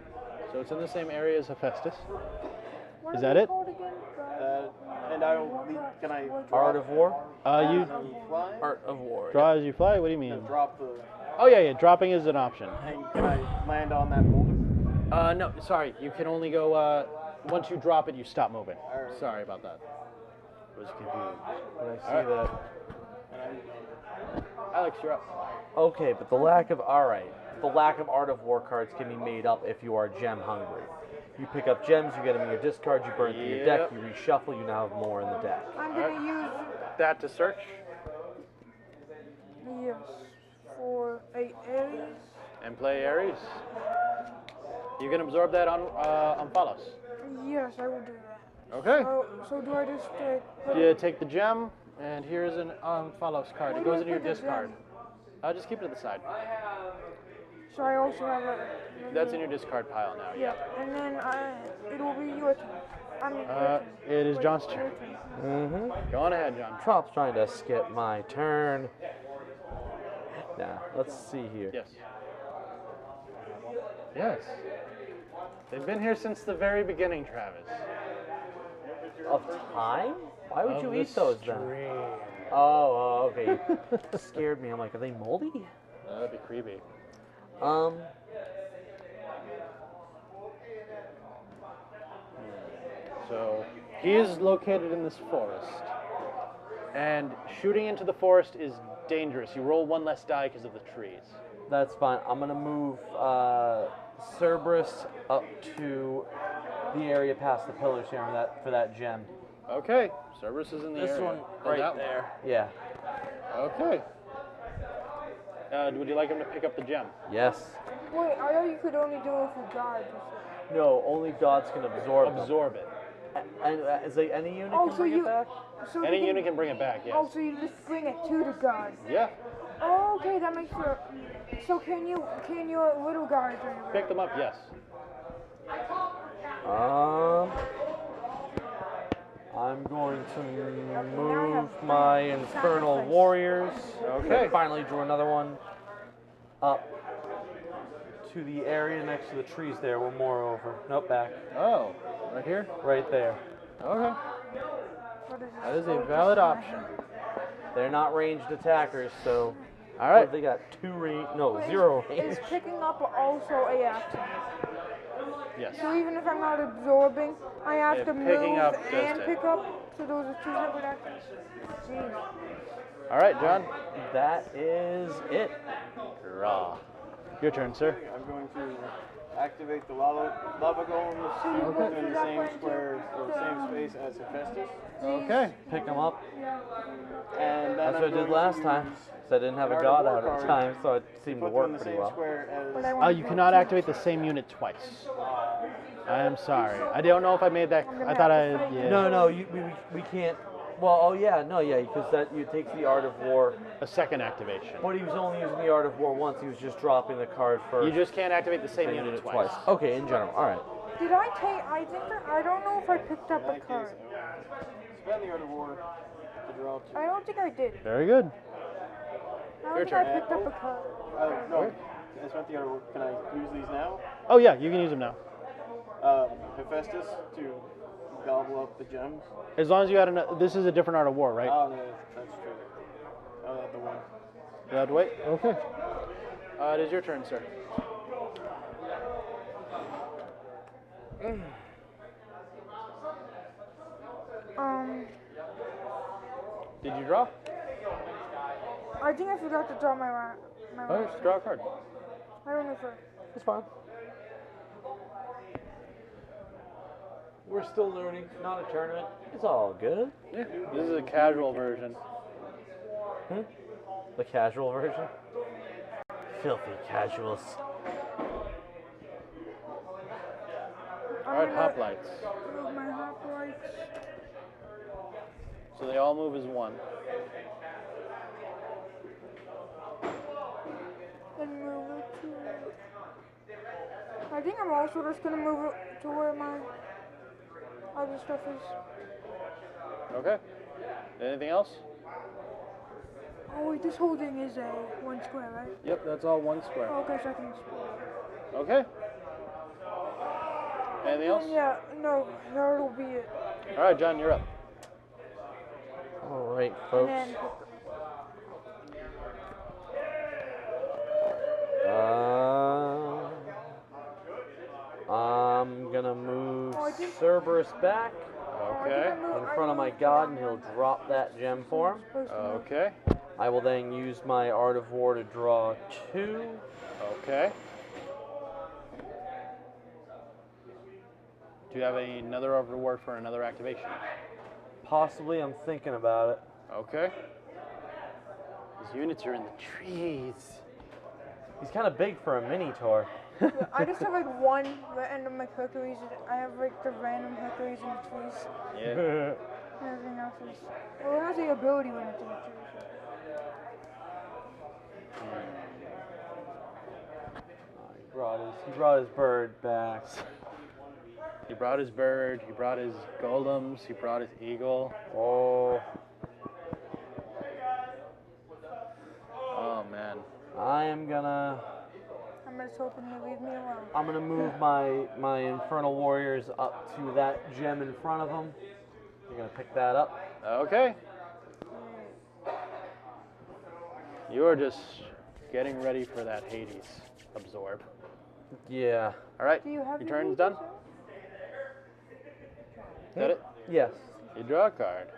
Speaker 5: So it's in the same area as Hephaestus.
Speaker 3: What
Speaker 5: Is
Speaker 3: are
Speaker 5: that
Speaker 3: they
Speaker 5: it?
Speaker 3: called again?
Speaker 7: And I will. Can I drop
Speaker 2: Art of War?
Speaker 5: You
Speaker 7: and fly?
Speaker 2: Art of War.
Speaker 5: draw as you fly? What do you mean?
Speaker 7: And drop the.
Speaker 5: Oh, yeah, dropping is an option.
Speaker 7: And can I land on that boulder?
Speaker 5: No, sorry. You can only go, once you drop it, you stop moving.
Speaker 7: Alright.
Speaker 5: Sorry about that. I was confused.
Speaker 2: Did I see that?
Speaker 7: And
Speaker 5: Alex, you're up.
Speaker 2: Okay, but the lack of Art of War cards can be made up if you are gem hungry. You pick up gems, you get them in your discard, you burn through your deck,
Speaker 5: Yep.
Speaker 2: you reshuffle, you now have more in the deck.
Speaker 3: I'm gonna use
Speaker 5: That to search.
Speaker 3: yes for a Aries.
Speaker 5: And play Aries. You can absorb that on Omphalos.
Speaker 3: Yes, I will do that.
Speaker 5: Okay.
Speaker 3: So do I just put
Speaker 5: You take the gem, and here's an Omphalos card. It
Speaker 3: Where do I
Speaker 5: goes into your
Speaker 3: put the
Speaker 5: discard.
Speaker 3: gem?
Speaker 5: Just keep it to the side.
Speaker 3: So I also have a.
Speaker 5: That's in your discard pile now.
Speaker 3: Yeah, and then it will be your turn. I mean, your turn.
Speaker 5: It is
Speaker 3: Wait,
Speaker 5: John's
Speaker 3: your
Speaker 5: turn.
Speaker 2: Mm-hmm.
Speaker 5: Go on ahead, John.
Speaker 2: Trump's trying to skip my turn. Now, let's see here.
Speaker 5: Yes. Yes. They've been here since the very beginning, Travis.
Speaker 2: Of time? Why would
Speaker 5: Of
Speaker 2: you
Speaker 5: the
Speaker 2: eat those then?
Speaker 5: stream.
Speaker 2: Oh, okay. Scared me. I'm like, are they moldy?
Speaker 5: That'd be creepy. So he is located in this forest, and shooting into the forest is dangerous. You roll 1 less die because of the trees.
Speaker 2: That's fine. I'm gonna move Cerberus up to the area past the pillars here for that gem.
Speaker 5: Okay, Cerberus is in the
Speaker 2: This
Speaker 5: area.
Speaker 2: one
Speaker 5: Oh,
Speaker 2: right
Speaker 5: that
Speaker 2: there. Yeah.
Speaker 5: one. Okay. Would you like him to pick up the gem?
Speaker 2: Yes.
Speaker 3: Wait, I thought you could only do it for guards.
Speaker 2: No, only gods can absorb them.
Speaker 5: Absorb it.
Speaker 2: And is like any unit
Speaker 3: Oh,
Speaker 2: can
Speaker 3: so
Speaker 2: bring
Speaker 3: you-
Speaker 2: it back?
Speaker 3: So
Speaker 5: Any
Speaker 3: you
Speaker 5: unit can bring it back, yes.
Speaker 3: Oh, so you just bring it to the guard.
Speaker 5: Yeah,
Speaker 3: Oh, okay, that makes sense. So can your little guards bring it back?
Speaker 5: pick them up, yes.
Speaker 2: I'm going to move my Infernal Warriors.
Speaker 5: Okay.
Speaker 2: Finally drew another one up to the area next to the trees there. One more over. Nope, back.
Speaker 5: Oh, right here?
Speaker 2: Right there.
Speaker 5: Okay.
Speaker 3: What is it?
Speaker 5: That is
Speaker 3: Oh,
Speaker 5: a
Speaker 3: just
Speaker 5: valid
Speaker 3: my-
Speaker 5: option.
Speaker 2: They're not ranged attackers, so.
Speaker 5: All right.
Speaker 2: They got 2 range. No,
Speaker 3: But
Speaker 2: 0 range.
Speaker 3: Is picking up also a action?
Speaker 5: Yes.
Speaker 3: So even if I'm not absorbing, I have
Speaker 5: Yeah,
Speaker 3: to move
Speaker 5: picking up does
Speaker 3: and
Speaker 5: that.
Speaker 3: pick up. So those are 2 separate actions. Jeez.
Speaker 5: All right, John.
Speaker 2: That is it.
Speaker 5: Draw. Your turn, sir.
Speaker 7: I'm going to activate the lava golems
Speaker 3: you go
Speaker 7: in
Speaker 3: through
Speaker 7: the
Speaker 3: that
Speaker 7: same
Speaker 3: way
Speaker 7: square or the same space as Hephaestus.
Speaker 5: Okay.
Speaker 2: Pick them up.
Speaker 7: And then
Speaker 2: That's
Speaker 7: I'm
Speaker 2: what I did
Speaker 7: going
Speaker 2: last
Speaker 7: to
Speaker 2: time.
Speaker 7: use
Speaker 2: So I didn't have a
Speaker 7: Art of
Speaker 2: god
Speaker 7: War
Speaker 2: out at the
Speaker 7: card.
Speaker 2: time, so it seemed to
Speaker 7: Put them
Speaker 2: work
Speaker 7: in the
Speaker 2: pretty
Speaker 7: same
Speaker 2: well.
Speaker 7: square
Speaker 3: But I
Speaker 7: as.
Speaker 3: want
Speaker 5: You cannot activate the same unit twice. I am sorry. I don't know if I made that. I thought I. Yeah.
Speaker 2: No, we can't Well, oh yeah, no, yeah, because that you takes the Art of War.
Speaker 5: A second activation.
Speaker 2: But he was only using the Art of War once. He was just dropping the card first.
Speaker 5: You just can't activate the same
Speaker 2: and
Speaker 5: unit
Speaker 2: did it
Speaker 5: twice.
Speaker 2: Okay, in general. All right.
Speaker 3: Did I take? I think I don't know if I picked up
Speaker 7: In
Speaker 3: a
Speaker 7: that
Speaker 3: card.
Speaker 7: case, spend the Art of War to draw 2.
Speaker 3: I don't think I did.
Speaker 5: Very good.
Speaker 3: I don't
Speaker 5: Your
Speaker 3: think
Speaker 5: turn.
Speaker 3: I picked up a card.
Speaker 7: No, I spent the Art of War. Can I use these now?
Speaker 5: Oh yeah, you can use them now.
Speaker 7: Hephaestus to gobble up the gems.
Speaker 5: As long as you had enough. This is a different Art of War, right?
Speaker 7: Oh, no, that's true. Oh, the one.
Speaker 5: You have to wait. Okay. It is your turn, sir. Did you draw?
Speaker 3: I think I forgot to draw my last.
Speaker 5: Oh, just draw a card.
Speaker 3: I don't know if I.
Speaker 2: It's fine. We're still learning. Not a tournament. It's all good.
Speaker 5: Yeah. This is a casual version.
Speaker 2: The casual version. Filthy casuals.
Speaker 5: All right, hoplites.
Speaker 3: Move my hoplites.
Speaker 5: So they all move as one.
Speaker 3: And move it to. I think I'm also just gonna move it to where my other stuff is.
Speaker 5: Okay. Anything else?
Speaker 3: Oh wait, this whole thing is a 1 square, right?
Speaker 5: Yep, that's all one square.
Speaker 3: Oh, okay, so I can explore.
Speaker 5: Okay. Anything else?
Speaker 3: Yeah, no, that'll be it.
Speaker 5: All right, John, you're up.
Speaker 2: All right,
Speaker 3: And
Speaker 2: folks.
Speaker 3: then
Speaker 2: I'm gonna move
Speaker 3: Oh, I think-
Speaker 2: Cerberus back
Speaker 5: Okay.
Speaker 2: in front of my god, and he'll drop that gem for him.
Speaker 5: Okay.
Speaker 2: I will then use my Art of War to draw 2.
Speaker 5: Okay. Do you have another reward for another activation?
Speaker 2: Possibly, I'm thinking about it.
Speaker 5: Okay. These units are in the trees.
Speaker 2: He's kind of big for a mini tour.
Speaker 3: I just have like one random like Hercules. I have like the random Hercules in the trees.
Speaker 5: Yeah.
Speaker 3: And everything else is. Well, it has the ability when it's in the trees.
Speaker 2: He brought his bird back.
Speaker 5: He brought his bird, he brought his golems, he brought his eagle.
Speaker 2: Oh,
Speaker 5: Oh man.
Speaker 3: I'm just hoping you leave me alone.
Speaker 2: I'm gonna move my Infernal Warriors up to that gem in front of them. You're gonna pick that up.
Speaker 5: Okay. You are just getting ready for that Hades absorb.
Speaker 2: Yeah.
Speaker 5: All right.
Speaker 3: Do you have
Speaker 5: Your
Speaker 3: your
Speaker 5: turn's
Speaker 3: Hades
Speaker 5: done.
Speaker 3: yet?
Speaker 5: Is that it?
Speaker 2: Yes.
Speaker 5: You draw a card.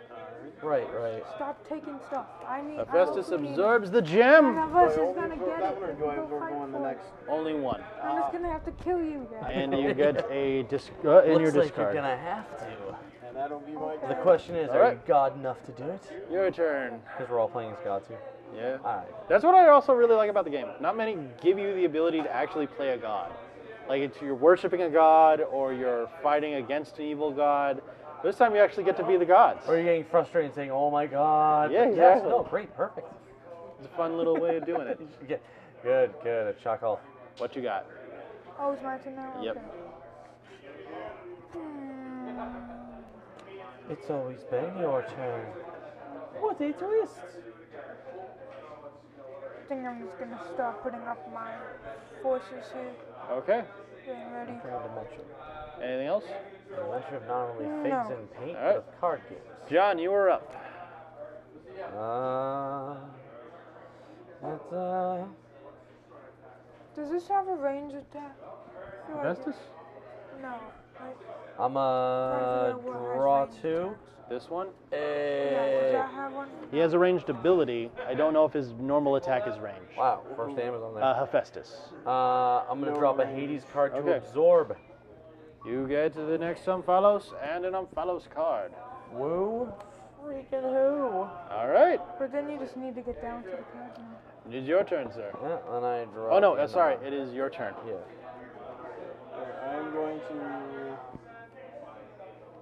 Speaker 2: Right.
Speaker 3: Stop taking stuff. I need.
Speaker 5: Hephaestus
Speaker 3: I also need-
Speaker 5: absorbs the
Speaker 3: None
Speaker 5: gem.
Speaker 3: of us is
Speaker 7: Only
Speaker 3: gonna
Speaker 7: for
Speaker 3: get
Speaker 7: that
Speaker 3: it.
Speaker 7: one, or do I
Speaker 3: Go
Speaker 7: go
Speaker 3: fight
Speaker 7: on the
Speaker 3: for it.
Speaker 7: next?
Speaker 5: Only one.
Speaker 3: I'm just gonna have to kill you guys.
Speaker 5: And you get a in
Speaker 2: Looks
Speaker 5: your
Speaker 2: like you're
Speaker 5: discard.
Speaker 2: gonna have to.
Speaker 7: And that'll be my
Speaker 2: The
Speaker 7: turn.
Speaker 2: question is,
Speaker 5: All
Speaker 2: are
Speaker 5: right.
Speaker 2: you god enough to do it?
Speaker 5: Your turn.
Speaker 2: Because we're all playing as god too.
Speaker 5: Yeah.
Speaker 2: Alright.
Speaker 5: That's what I also really like about the game. Not many give you the ability to actually play a god. Like it's you're worshiping a god or you're fighting against an evil god. This time you actually get to be the gods.
Speaker 2: Or you're getting frustrated and saying, "Oh my god."
Speaker 5: Yeah,
Speaker 2: Yes,
Speaker 5: exactly.
Speaker 2: no, great, perfect.
Speaker 5: It's a fun little way of doing it.
Speaker 2: Good, a chuckle.
Speaker 5: What you got?
Speaker 3: Oh, it's my turn now.
Speaker 5: Yep.
Speaker 3: Okay.
Speaker 2: It's always been your turn. What a twist!
Speaker 3: I think I'm just gonna start putting up my forces here.
Speaker 5: Okay.
Speaker 3: Getting ready.
Speaker 5: Anything else?
Speaker 2: The adventure of not only figs
Speaker 3: No.
Speaker 2: and paint,
Speaker 5: All right.
Speaker 2: but of card games.
Speaker 5: John, you are up.
Speaker 2: That's
Speaker 3: Does this have a range attack? I feel like
Speaker 5: Hephaestus?
Speaker 3: no. Right?
Speaker 2: I'm
Speaker 3: Trying to figure out what has
Speaker 2: draw
Speaker 3: range
Speaker 2: 2.
Speaker 3: attacks.
Speaker 5: This one?
Speaker 3: Yeah, does that have one?
Speaker 5: He has a ranged ability. I don't know if his normal attack is ranged.
Speaker 2: Wow, first Amazon there.
Speaker 5: Hephaestus.
Speaker 2: I'm gonna drop a Hades card to
Speaker 5: Okay.
Speaker 2: absorb.
Speaker 5: You get to the next Unfollows and an Unfollows card.
Speaker 2: Woo, freaking who?
Speaker 5: All right.
Speaker 3: But then you just need to get down to the card now.
Speaker 5: It is your turn, sir.
Speaker 2: Yeah, then I draw.
Speaker 5: Oh, no,
Speaker 2: the
Speaker 5: sorry.
Speaker 2: number.
Speaker 5: It is your turn.
Speaker 2: Yeah.
Speaker 7: I'm going to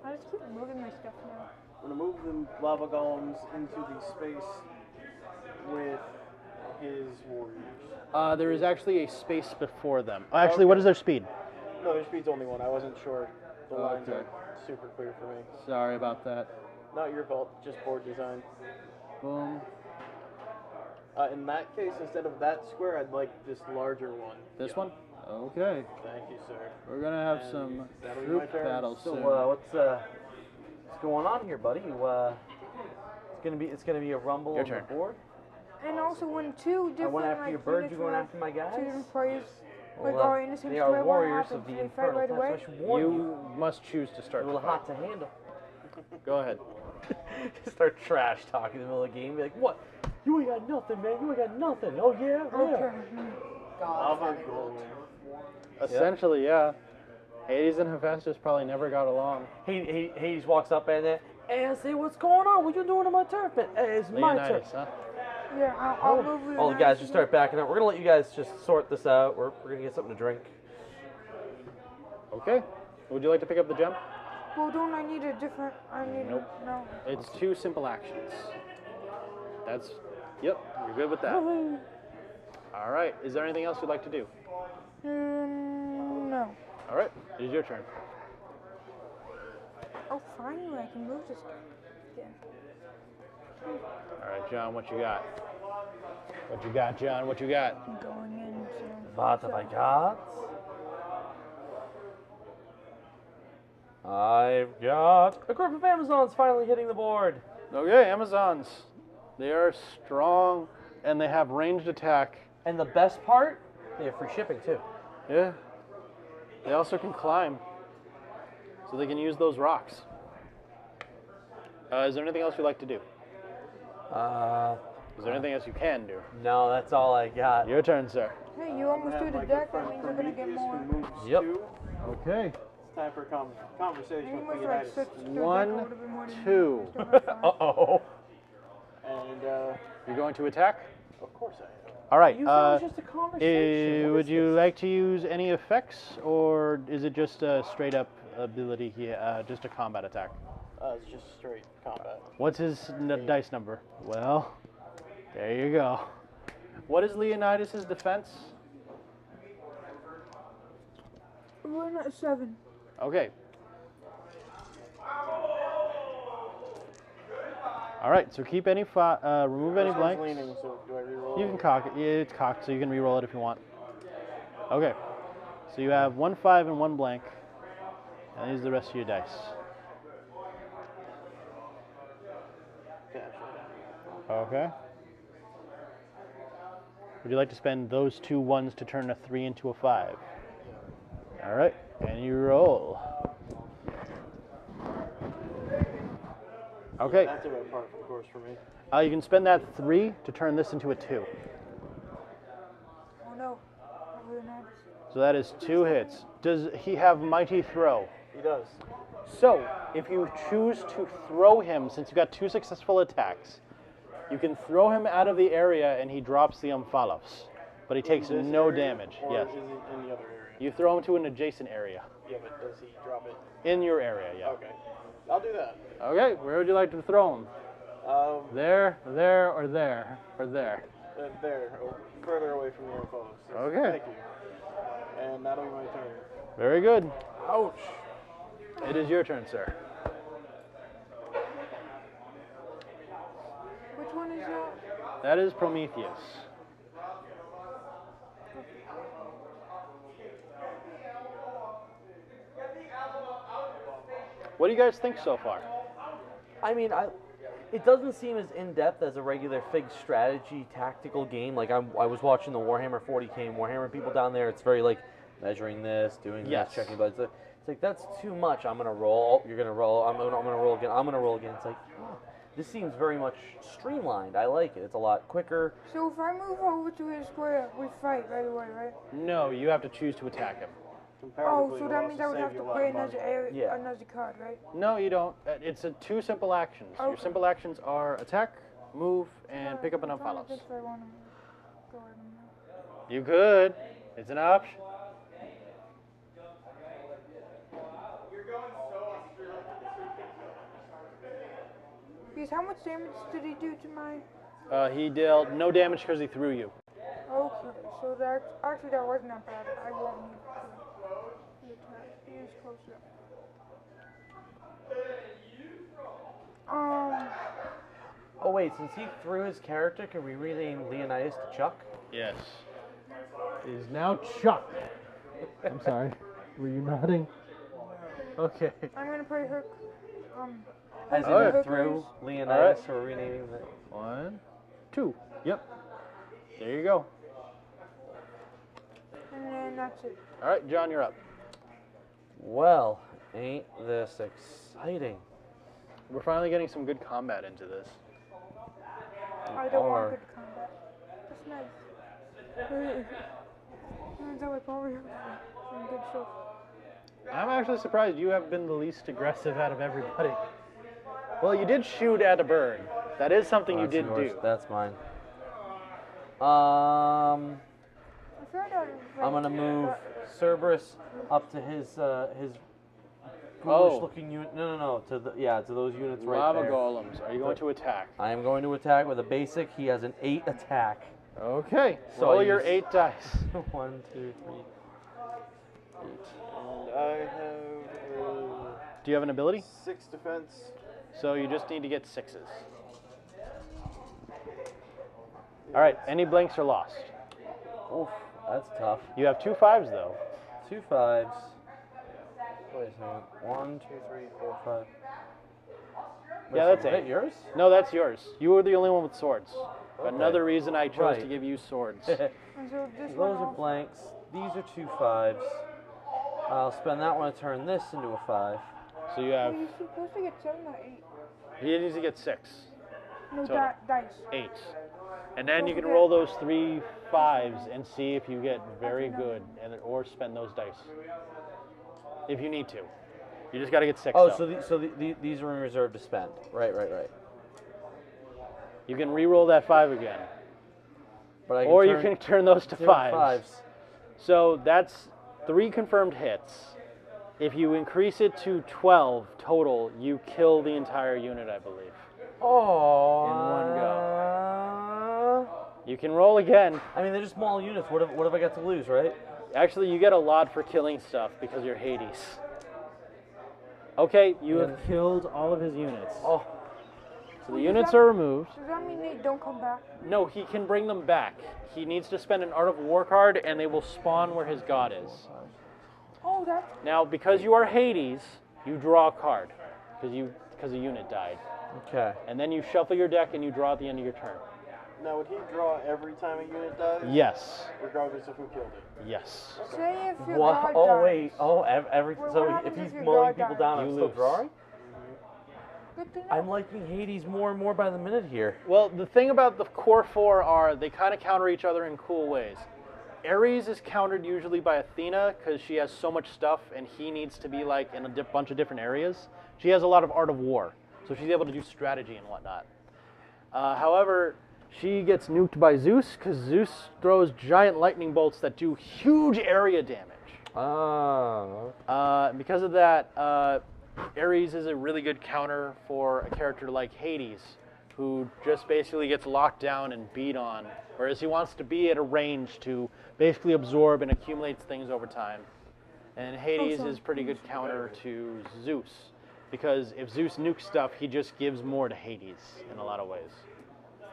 Speaker 3: I just keep moving my stuff now.
Speaker 7: I'm gonna move them lava golems into the space with his warriors.
Speaker 5: There is actually a space before them. Actually, what is their speed?
Speaker 7: No, their speed's only 1. I wasn't sure. The lines
Speaker 5: Okay.
Speaker 7: aren't super clear for me.
Speaker 5: Sorry about that.
Speaker 7: Not your fault, just board design.
Speaker 5: Boom.
Speaker 7: In that case, instead of that square, I'd like this larger one.
Speaker 5: This one? Okay.
Speaker 7: Thank you, sir.
Speaker 5: We're gonna have
Speaker 7: And
Speaker 5: some
Speaker 7: that'll be
Speaker 5: troop
Speaker 7: my turn.
Speaker 5: battles
Speaker 2: So
Speaker 5: soon.
Speaker 2: what's going on here, buddy? It's gonna be a rumble
Speaker 5: Your
Speaker 2: on
Speaker 5: turn.
Speaker 2: the board.
Speaker 3: And also when two
Speaker 2: I
Speaker 3: different
Speaker 2: went after
Speaker 3: like
Speaker 2: your bird.
Speaker 3: units
Speaker 2: You going
Speaker 3: were
Speaker 2: after my guys?
Speaker 3: two different players like
Speaker 2: Well,
Speaker 3: are in the same
Speaker 2: they
Speaker 3: square,
Speaker 2: are
Speaker 3: what
Speaker 2: warriors
Speaker 3: happens?
Speaker 2: of the
Speaker 3: They fight
Speaker 2: infernal
Speaker 3: right
Speaker 2: type,
Speaker 3: away?
Speaker 2: so I should warn you.
Speaker 5: You must choose to
Speaker 2: A
Speaker 5: start.
Speaker 2: little
Speaker 5: the fight.
Speaker 2: hot to handle.
Speaker 5: Go ahead.
Speaker 2: Start trash talking in the middle of the game. Be like, what? You ain't got nothing, man. You ain't got nothing. Oh yeah.
Speaker 3: Okay.
Speaker 8: God's
Speaker 7: Lava
Speaker 8: having
Speaker 7: golem.
Speaker 5: Essentially, yeah. Hades and Hephaestus probably never got along.
Speaker 2: Hades walks up and hey, I say, what's going on? What you doing on my turf? Hey, it's my turf.
Speaker 5: Leonidas, huh?
Speaker 3: Yeah, I'll move it.
Speaker 2: All the guys just start backing up. We're gonna let you guys just sort this out. We're gonna get something to drink.
Speaker 5: Okay. Would you like to pick up the gem?
Speaker 3: Well, don't I need a different? I need
Speaker 5: Nope.
Speaker 3: no.
Speaker 5: It's 2 simple actions. That's. Yep. You're good with that. All right. Is there anything else you'd like to do?
Speaker 3: No.
Speaker 5: All right. It is your turn.
Speaker 3: Oh, finally I can move this guy. Yeah.
Speaker 5: All right, John. What you got? What you got, John? What you got?
Speaker 3: I'm going into.
Speaker 2: What have I got? I've got a group of Amazons finally hitting the board.
Speaker 5: Okay, Amazons. They are strong and they have ranged attack.
Speaker 2: And the best part, they have free shipping too.
Speaker 5: Yeah. They also can climb, so they can use those rocks. Is there anything else you'd like to do? Is there anything else you can do?
Speaker 2: No, that's all I got.
Speaker 5: Your turn, sir.
Speaker 3: Hey, you almost
Speaker 7: Have
Speaker 3: threw the
Speaker 7: my
Speaker 3: deck.
Speaker 7: good
Speaker 3: That
Speaker 7: friend
Speaker 3: means I'm gonna get
Speaker 7: Prometheus
Speaker 3: more.
Speaker 7: who moves
Speaker 2: Yep.
Speaker 7: 2.
Speaker 5: Okay.
Speaker 7: It's time for conversation
Speaker 3: You
Speaker 7: with
Speaker 3: must like
Speaker 7: Leonidas.
Speaker 3: such a deck.
Speaker 5: 1,
Speaker 3: That would've been more than
Speaker 5: 2.
Speaker 3: still have fun.
Speaker 2: Uh-oh.
Speaker 7: And,
Speaker 5: You're going to attack?
Speaker 7: of course I am.
Speaker 5: All right.
Speaker 2: You said it was just a conversation. What
Speaker 5: Would
Speaker 2: is
Speaker 5: you
Speaker 2: this?
Speaker 5: like to use any effects, or is it just a straight up ability here, just a combat attack?
Speaker 7: It's just straight combat.
Speaker 5: What's his dice number? Well, there you go. What is Leonidas' defense?
Speaker 3: We're not 7.
Speaker 5: Okay. All right, so keep any remove any
Speaker 7: This one's
Speaker 5: blanks.
Speaker 7: leaning, so do I reroll?
Speaker 5: You can cock it. Yeah, it's cocked, so you can re-roll it if you want. Okay. So you have 1 5 and 1 blank, and these are the rest of your dice.
Speaker 7: Yeah,
Speaker 5: Okay. Would you like to spend those 2 1s to turn a 3 into a 5? All right, and you roll. Okay.
Speaker 7: That's about par for the course for me.
Speaker 5: You can spend that 3 to turn this into a 2.
Speaker 3: Oh no. Not really nice.
Speaker 5: So that is 2 hits. Does he have Mighty Throw?
Speaker 7: He does.
Speaker 5: So, if you choose to throw him, since you got 2 successful attacks, you can throw him out of the area and he drops the Omphalos. But he takes
Speaker 7: In this
Speaker 5: no
Speaker 7: area,
Speaker 5: damage.
Speaker 7: Or
Speaker 5: Yes.
Speaker 7: is he in the other area?
Speaker 5: You throw him to an adjacent area.
Speaker 7: Yeah, but does he drop it?
Speaker 5: In your area, yeah.
Speaker 7: Okay. I'll do that.
Speaker 5: Okay, where would you like to throw him? There, there, or there, or there?
Speaker 7: There, further away from the info.
Speaker 5: Okay.
Speaker 7: Thank you. And that'll be my turn.
Speaker 5: Very good.
Speaker 7: Ouch.
Speaker 5: It is your turn, sir.
Speaker 3: Which one is that?
Speaker 5: That is Prometheus. What do you guys think so far?
Speaker 2: I mean, it doesn't seem as in-depth as a regular Fig strategy tactical game. Like I was watching the Warhammer 40K Warhammer people down there. It's very like measuring this, doing
Speaker 5: Yes.
Speaker 2: this, checking, but it's like that's too much. I'm gonna roll. Oh, you're gonna roll. I'm gonna roll again. I'm gonna roll again. It's like this seems very much streamlined. I like it. It's a lot quicker.
Speaker 3: So if I move over to his square, we fight right away, right?
Speaker 5: No, you have to choose to attack him.
Speaker 3: Oh,
Speaker 7: Comparatively,
Speaker 3: so
Speaker 7: it'll
Speaker 3: that means I
Speaker 7: also
Speaker 3: would
Speaker 7: save
Speaker 3: have
Speaker 7: you
Speaker 3: to
Speaker 7: a lot
Speaker 3: play
Speaker 7: of money.
Speaker 2: Yeah.
Speaker 3: another card, right?
Speaker 5: No, you don't. It's 2 simple actions. Your
Speaker 3: Okay.
Speaker 5: simple actions are attack, move, and pick up an
Speaker 3: I'm trying to
Speaker 5: Omphalos.
Speaker 3: think if I want to go ahead and
Speaker 5: You could. It's an option.
Speaker 3: Because how much damage did he do to my...
Speaker 5: He dealt no damage because he threw you.
Speaker 3: Okay, so that's... Actually, that wasn't that bad. I won't need to attack. He is closer.
Speaker 2: Oh wait, since he threw his character, can we rename Leonidas to Chuck?
Speaker 5: Yes.
Speaker 6: Is now Chuck. I'm sorry. Were you nodding?
Speaker 5: Okay.
Speaker 3: I'm gonna play Hook.
Speaker 2: As in
Speaker 5: Alright.
Speaker 2: he threw Leonidas, or we're renaming that?
Speaker 5: 1, 2. Yep. There you go.
Speaker 3: And then that's it.
Speaker 5: All right, John, you're up.
Speaker 2: Well, ain't this exciting?
Speaker 5: We're finally getting some good combat into this.
Speaker 3: I don't
Speaker 2: Or-
Speaker 3: want good combat. That's nice. Turns out I probably have some good stuff.
Speaker 5: I'm actually surprised you have been the least aggressive out of everybody. Well, you did shoot at a bird. That is something you
Speaker 2: That's
Speaker 5: did
Speaker 2: yours.
Speaker 5: do.
Speaker 2: That's mine.
Speaker 3: I found out.
Speaker 2: I'm gonna move Cerberus up to his ghoulish-looking unit. No, to those units right
Speaker 5: Lava
Speaker 2: there.
Speaker 5: golems. Are you going to attack?
Speaker 2: I am going to attack with a basic. He has an 8 attack.
Speaker 5: Okay.
Speaker 2: So
Speaker 5: Roll
Speaker 2: I
Speaker 5: your
Speaker 2: use-
Speaker 5: 8 dice.
Speaker 2: 1, 2, 3, 8.
Speaker 1: And I have
Speaker 5: Do you have an ability?
Speaker 1: 6 defense.
Speaker 5: So you just need to get 6s. All right. Any blanks are lost.
Speaker 2: Oof, that's tough.
Speaker 5: You have 2 5s though.
Speaker 2: 2 5s. Wait a second. 1, 2, 3, 4, 5.
Speaker 5: Yeah, that's
Speaker 2: Is that
Speaker 5: 8.
Speaker 2: yours?
Speaker 5: No, that's yours. You were the only one with swords.
Speaker 2: Okay.
Speaker 5: Another reason I chose to
Speaker 2: Right.
Speaker 5: give you swords.
Speaker 3: And so this
Speaker 2: Those
Speaker 3: one
Speaker 2: are
Speaker 3: also-
Speaker 2: blanks. These are 2 5s. I'll spend that one to turn this into a 5.
Speaker 5: So you
Speaker 3: Oh,
Speaker 5: have.
Speaker 3: you're supposed to get 7 or 8.
Speaker 5: He needs to get 6.
Speaker 3: No,
Speaker 5: Total.
Speaker 3: dice.
Speaker 5: 8. And then
Speaker 3: Don't
Speaker 5: you can
Speaker 3: forget-
Speaker 5: roll those 3 5s and see if you get very
Speaker 3: Actually, no.
Speaker 5: good, or spend those dice. If you need to. You just got to get 6.
Speaker 2: Oh,
Speaker 5: though.
Speaker 2: so these are in reserve to spend. Right.
Speaker 5: You can re-roll that 5 again.
Speaker 2: But
Speaker 5: Or you can turn those to 5s.
Speaker 2: 5s.
Speaker 5: So that's 3 confirmed hits. If you increase it to 12 total, you kill the entire unit, I believe.
Speaker 2: Oh.
Speaker 5: In one You can roll again.
Speaker 2: I mean, they're just small units. What have I got to lose, right?
Speaker 5: Actually, you get a lot for killing stuff because you're Hades. Okay, you have killed all of his units.
Speaker 2: Oh.
Speaker 5: So the units are removed.
Speaker 3: Does that mean they don't come back?
Speaker 5: No, he can bring them back. He needs to spend an Art of War card, and they will spawn where his god is.
Speaker 3: Oh, that's...
Speaker 5: Now, because you are Hades, you draw a card because a unit died,
Speaker 2: Okay.
Speaker 5: and then you shuffle your deck and you draw at the end of your turn.
Speaker 7: Now, would he draw every time a unit dies?
Speaker 5: Yes.
Speaker 7: Regardless of who killed it?
Speaker 5: Yes.
Speaker 3: Say if your
Speaker 2: What?
Speaker 3: god
Speaker 2: Oh
Speaker 3: dies.
Speaker 2: wait. Oh, every.
Speaker 3: What
Speaker 2: So
Speaker 3: happens
Speaker 2: if he's
Speaker 3: if your
Speaker 2: mowing
Speaker 3: god
Speaker 2: people
Speaker 3: dies?
Speaker 2: down,
Speaker 5: You
Speaker 2: I'm still
Speaker 5: lose.
Speaker 2: drawing.
Speaker 3: Good to know.
Speaker 2: I'm liking Hades more and more by the minute here.
Speaker 5: Well, the thing about the core 4 are they kind of counter each other in cool ways. Ares is countered usually by Athena because she has so much stuff and he needs to be like in a bunch of different areas. She has a lot of Art of War, so she's able to do strategy and whatnot. However, she gets nuked by Zeus because Zeus throws giant lightning bolts that do huge area damage.
Speaker 2: Oh.
Speaker 5: Because of that, Ares is a really good counter for a character like Hades, who just basically gets locked down and beat on, whereas he wants to be at a range to basically absorb and accumulates things over time. And Hades is pretty good counter to Zeus, because if Zeus nukes stuff, he just gives more to Hades in a lot of ways.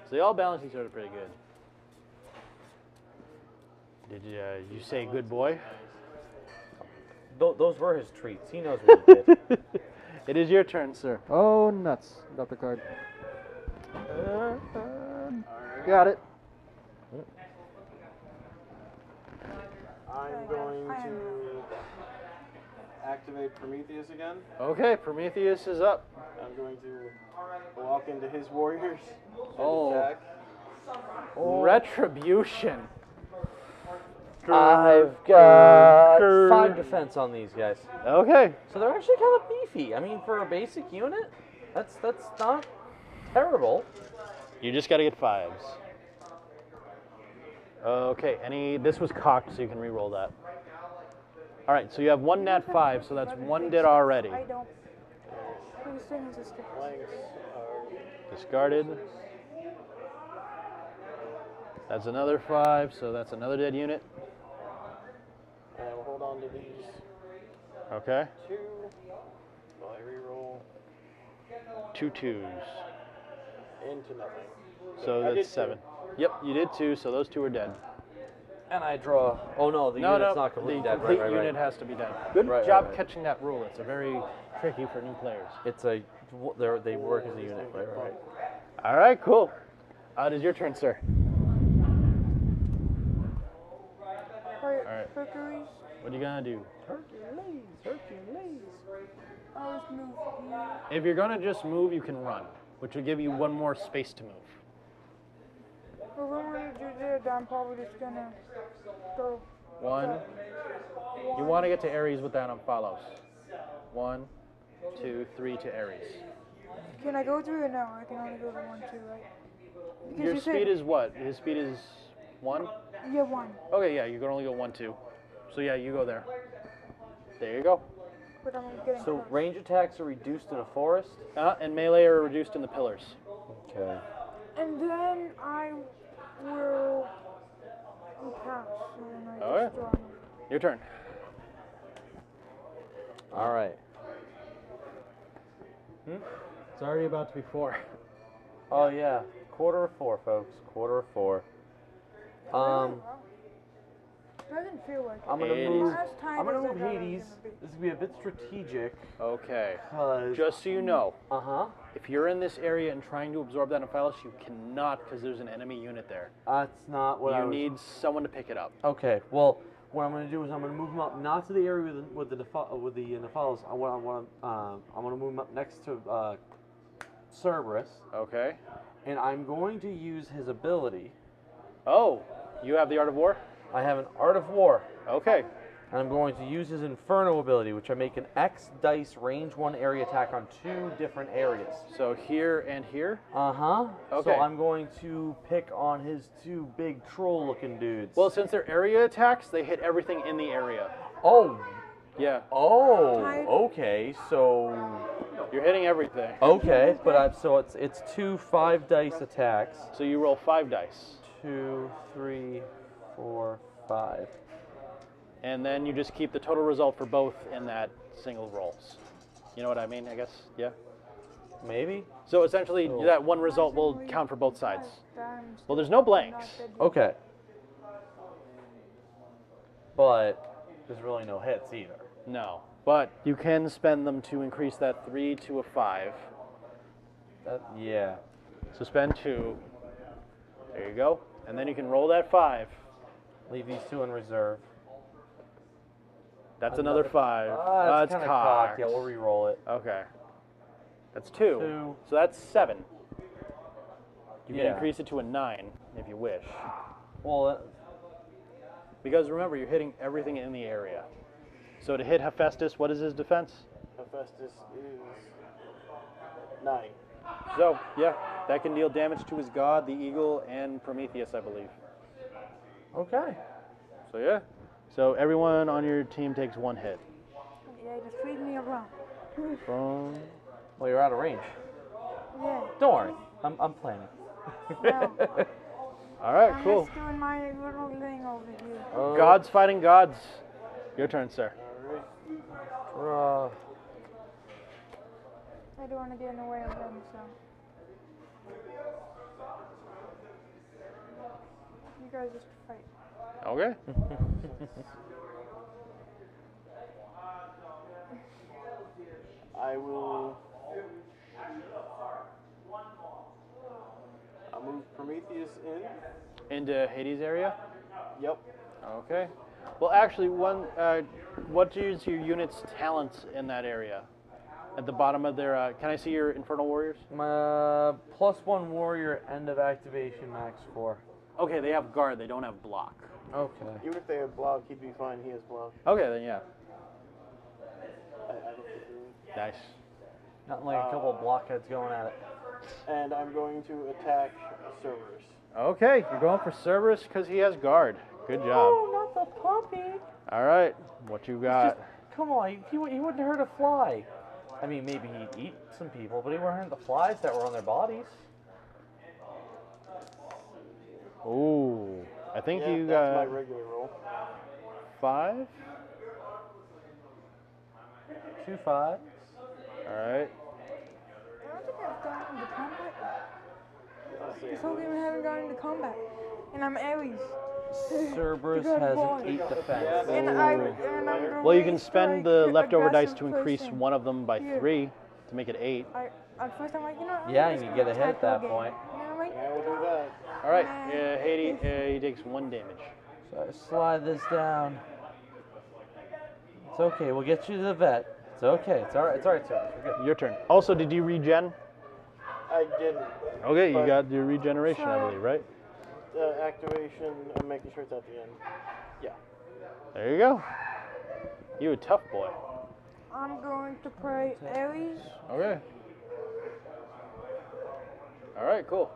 Speaker 5: So they all balance each other pretty good. Did you say good boy?
Speaker 2: Those were his treats. He knows what he did.
Speaker 5: It is your turn, sir.
Speaker 6: Oh, nuts. Got the card.
Speaker 5: Got it.
Speaker 7: I'm going to activate Prometheus again.
Speaker 5: Okay, Prometheus is up.
Speaker 7: I'm going to walk into his warriors and
Speaker 5: Oh.
Speaker 7: attack.
Speaker 5: Retribution.
Speaker 2: I've got 5 defense on these guys.
Speaker 5: Okay.
Speaker 2: So they're actually kind of beefy. I mean, for a basic unit, that's not terrible.
Speaker 5: You just got to get 5s. Okay, this was cocked, so you can re-roll that. All right, so you have 1 nat 5, so that's 1 did already.
Speaker 3: I don't. This thing is a stick.
Speaker 7: Blanks are
Speaker 5: Discarded. That's another 5, so that's another dead unit.
Speaker 7: I will hold on to these
Speaker 5: Okay.
Speaker 7: 2 while I reroll
Speaker 5: 2 2s.
Speaker 7: into nothing.
Speaker 5: So
Speaker 7: I did
Speaker 5: that's 7. Yep, you did 2, so those 2 are dead.
Speaker 2: And I draw. Oh no, the
Speaker 5: No,
Speaker 2: unit's
Speaker 5: no,
Speaker 2: not completely
Speaker 5: the
Speaker 2: dead.
Speaker 5: complete
Speaker 2: Right.
Speaker 5: unit has to be dead. Good
Speaker 2: Right,
Speaker 5: job
Speaker 2: right.
Speaker 5: catching that rule. It's a very tricky for new players.
Speaker 2: It's they work as a unit. Right.
Speaker 5: All right, cool. It is your turn, sir.
Speaker 3: Alright, Hercules.
Speaker 5: What are you gonna do?
Speaker 3: I'll just move here.
Speaker 5: If you're gonna just move, you can run, which will give you 1 more space to move.
Speaker 3: Well, if I'm gonna do this, I'm probably just gonna go.
Speaker 5: 1. You want to get to Ares with that on follows. 1, 2, 3 to Ares.
Speaker 3: Can I go through or no? I can only go to 1, 2, right? Because
Speaker 5: Your
Speaker 3: you said-
Speaker 5: speed is what? His speed is 1?
Speaker 3: Yeah, 1.
Speaker 5: Okay, yeah, you can only go 1, 2. So yeah, you go there. There you go.
Speaker 3: But I'm getting
Speaker 2: So
Speaker 3: close.
Speaker 2: range attacks are reduced in a forest.
Speaker 5: And melee are reduced in the pillars.
Speaker 2: Okay.
Speaker 3: And then I will pass. And I
Speaker 5: Alright.
Speaker 3: just draw them.
Speaker 5: Your turn.
Speaker 2: All right.
Speaker 6: It's already about to be 4.
Speaker 2: Oh yeah, quarter of 4, folks. Quarter of 4.
Speaker 3: Doesn't feel like it.
Speaker 2: I'm gonna
Speaker 5: Hades.
Speaker 2: move.
Speaker 3: As tight
Speaker 2: I'm gonna
Speaker 3: as I
Speaker 2: move
Speaker 3: thought it was
Speaker 2: Hades.
Speaker 3: gonna be.
Speaker 2: This is gonna be a bit strategic.
Speaker 5: Okay.
Speaker 2: Cause.
Speaker 5: Just so you know,
Speaker 2: If
Speaker 5: if you're in this area and trying to absorb that Amphilos, you cannot because there's an enemy unit there.
Speaker 2: That's not what I
Speaker 5: You
Speaker 2: was.
Speaker 5: need someone to pick it up.
Speaker 2: Okay. Well, what I'm gonna do is I'm gonna move him up, not to the area with the Nephalos. I'm gonna move him up next to Cerberus,
Speaker 5: Okay.
Speaker 2: and I'm going to use his ability.
Speaker 5: Oh, you have the Art of War?
Speaker 2: I have an Art of War.
Speaker 5: Okay.
Speaker 2: And I'm going to use his Inferno ability, which I make an X dice range 1 area attack on 2 different areas.
Speaker 5: So here and here?
Speaker 2: Okay.
Speaker 5: Okay.
Speaker 2: So I'm going to pick on his 2 big troll-looking dudes.
Speaker 5: Well, since they're area attacks, they hit everything in the area.
Speaker 2: Oh.
Speaker 5: Yeah.
Speaker 2: Oh. Okay. So.
Speaker 5: You're hitting everything.
Speaker 2: Okay. But so it's 2 5 dice attacks.
Speaker 5: So you roll 5 dice.
Speaker 2: 2, 3, 4, 5.
Speaker 5: And then you just keep the total result for both in that single rolls. You know what I mean, I guess? Yeah?
Speaker 2: Maybe.
Speaker 5: So essentially,
Speaker 2: Oh.
Speaker 5: that one result will count for both sides.
Speaker 3: Times
Speaker 5: Well, there's no blanks.
Speaker 3: not dead.
Speaker 2: Okay. But there's really no hits either.
Speaker 5: No. But you can spend them to increase that 3 to a 5.
Speaker 2: Yeah.
Speaker 5: So spend 2. There you go. And then you can roll that 5.
Speaker 2: Leave these 2 in reserve.
Speaker 5: That's another 5.
Speaker 2: That's
Speaker 5: That's
Speaker 2: kind of
Speaker 5: cocked.
Speaker 2: cocked. Yeah, we'll re-roll it.
Speaker 5: Okay. That's 2.
Speaker 2: 2.
Speaker 5: So that's 7. You can
Speaker 2: Yeah.
Speaker 5: increase it to a 9 if you wish.
Speaker 2: Well,
Speaker 5: Because remember, you're hitting everything in the area. So to hit Hephaestus, what is his defense?
Speaker 7: Hephaestus is 9.
Speaker 5: So, yeah, that can deal damage to his god, the eagle, and Prometheus, I believe.
Speaker 2: okay.
Speaker 5: So, yeah. So everyone on your team takes 1 hit.
Speaker 3: Yeah, just feed me around.
Speaker 5: Boom.
Speaker 2: Well, you're out of range.
Speaker 3: Yeah.
Speaker 2: Don't worry. I'm planning.
Speaker 3: No.
Speaker 5: All right,
Speaker 3: I'm
Speaker 5: cool.
Speaker 3: just doing my little thing over here.
Speaker 5: Gods fighting gods. Your turn, sir.
Speaker 2: Draw.
Speaker 3: I don't want to get in the way of them, so. You guys just fight.
Speaker 5: Okay.
Speaker 7: I will. I'll move Prometheus in.
Speaker 5: Into Hades area?
Speaker 7: Yep.
Speaker 5: Okay. Well, actually, what is your unit's talents in that area? At the bottom of their, can I see your Infernal Warriors?
Speaker 2: +1 warrior, end of activation, max 4.
Speaker 5: Okay, they have guard, they don't have block.
Speaker 2: Okay.
Speaker 7: Even if they have block, he'd be fine. He has block.
Speaker 5: Okay, then yeah.
Speaker 7: I don't think he would.
Speaker 5: Nice.
Speaker 2: Not like a couple of blockheads going at it.
Speaker 7: And I'm going to attack Cerberus.
Speaker 5: Okay, you're going for Cerberus because he has guard. Good job.
Speaker 2: Oh, not the puppy.
Speaker 5: All right, what you got?
Speaker 2: Come on, he wouldn't hurt a fly. I mean, maybe he'd eat some people, but he wouldn't hurt the flies that were on their bodies.
Speaker 5: Ooh, I think
Speaker 7: Yeah,
Speaker 5: you
Speaker 7: that's my
Speaker 5: got
Speaker 7: regular roll.
Speaker 5: 5.
Speaker 2: 2 5s.
Speaker 5: All right.
Speaker 3: I don't think I've gotten into combat yet. This whole game I haven't gotten into combat. And I'm Aries.
Speaker 2: Cerberus
Speaker 3: good
Speaker 2: has
Speaker 3: boy.
Speaker 2: an 8 defense.
Speaker 3: And I'm the
Speaker 5: Well, you can
Speaker 3: race
Speaker 5: spend
Speaker 3: strike
Speaker 5: the leftover dice
Speaker 3: aggressive
Speaker 5: to increase
Speaker 3: person.
Speaker 5: one of them by
Speaker 3: Here.
Speaker 5: 3 to make it 8.
Speaker 3: At first I'm like, you know, I'm
Speaker 2: Yeah,
Speaker 3: just
Speaker 2: you
Speaker 3: gonna
Speaker 2: get ahead at
Speaker 3: attack
Speaker 2: that
Speaker 3: again.
Speaker 2: point.
Speaker 3: You know, like,
Speaker 7: Yeah, we'll do that.
Speaker 5: All right, Hades, he takes 1 damage.
Speaker 2: So I slide this down. It's okay. We'll get you to the vet. It's okay. It's all right. It's all right, Cerberus. We're good.
Speaker 5: Your turn. Also, did you regen?
Speaker 7: I didn't.
Speaker 5: Okay, you
Speaker 7: But-
Speaker 5: got your regeneration, I believe, right?
Speaker 7: Activation, I'm making sure it's at the end. Yeah.
Speaker 5: There you go. You a tough boy.
Speaker 3: I'm going to play Aries,
Speaker 5: Okay. All right, cool.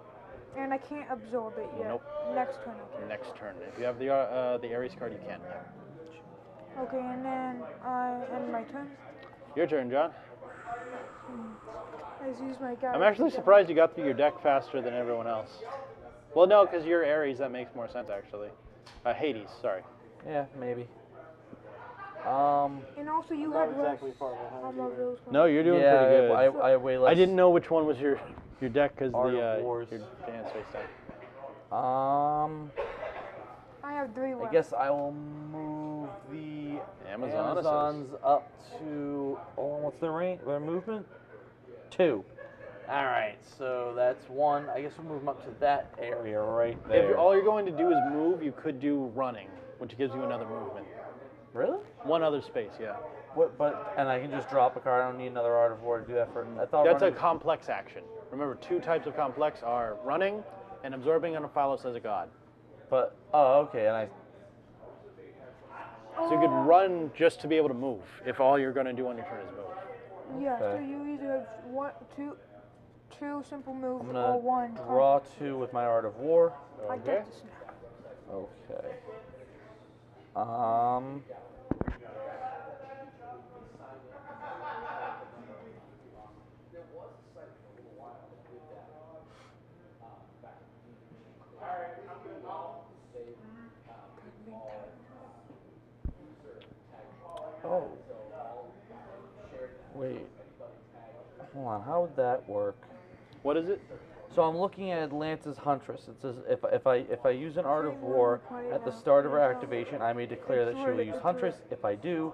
Speaker 3: and I can't absorb it yet.
Speaker 5: Nope.
Speaker 3: Next turn I can.
Speaker 5: Next turn. If you have the Ares card, you can. Yeah.
Speaker 3: Okay, and then I end my turn.
Speaker 5: Your turn, John.
Speaker 3: I just use my guy.
Speaker 5: I'm actually surprised you got through your deck faster than everyone else. Well, no, because you're Ares. That makes more sense, actually. Hades, sorry.
Speaker 2: Yeah, maybe.
Speaker 3: And also you
Speaker 7: Not
Speaker 3: had
Speaker 7: exactly
Speaker 3: less.
Speaker 7: far behind
Speaker 3: I'm
Speaker 7: you.
Speaker 3: of those
Speaker 5: No, you're doing
Speaker 2: yeah,
Speaker 5: pretty good.
Speaker 2: I weigh less.
Speaker 5: I didn't know which one was your deck because
Speaker 2: Art
Speaker 5: the
Speaker 2: of Wars.
Speaker 5: your dance face down.
Speaker 3: I have 3 left.
Speaker 2: I guess I will move the
Speaker 5: Amazonas.
Speaker 2: Amazons up to. Oh, what's their range? Their movement? 2. All right, so that's 1. I guess we'll move them up to that area right there.
Speaker 5: If all you're going to do is move, you could do running, which gives you another movement.
Speaker 2: Really?
Speaker 5: One other space, yeah.
Speaker 2: What? But and I can just drop a card. I don't need another Art of War to do that for. I thought
Speaker 5: That's a
Speaker 2: running-
Speaker 5: complex action. Remember, 2 types of complex are running and absorbing an Ophalos as a god.
Speaker 2: But okay, and I.
Speaker 5: So you could run just to be able to move, if all you're going to do on your turn is move.
Speaker 3: Yeah, so
Speaker 2: Okay.
Speaker 3: you either have two simple moves
Speaker 2: I'm
Speaker 3: or
Speaker 2: gonna
Speaker 3: one.
Speaker 2: draw 2 with my Art of War.
Speaker 3: I
Speaker 5: Okay.
Speaker 3: got this now.
Speaker 2: Okay. Oh. Wait. Hold on. How would that work?
Speaker 5: What is it?
Speaker 2: So I'm looking at Atlanta's Huntress. It says if I use an Art of War at the start of her activation, I may declare that she will use Huntress. If I do,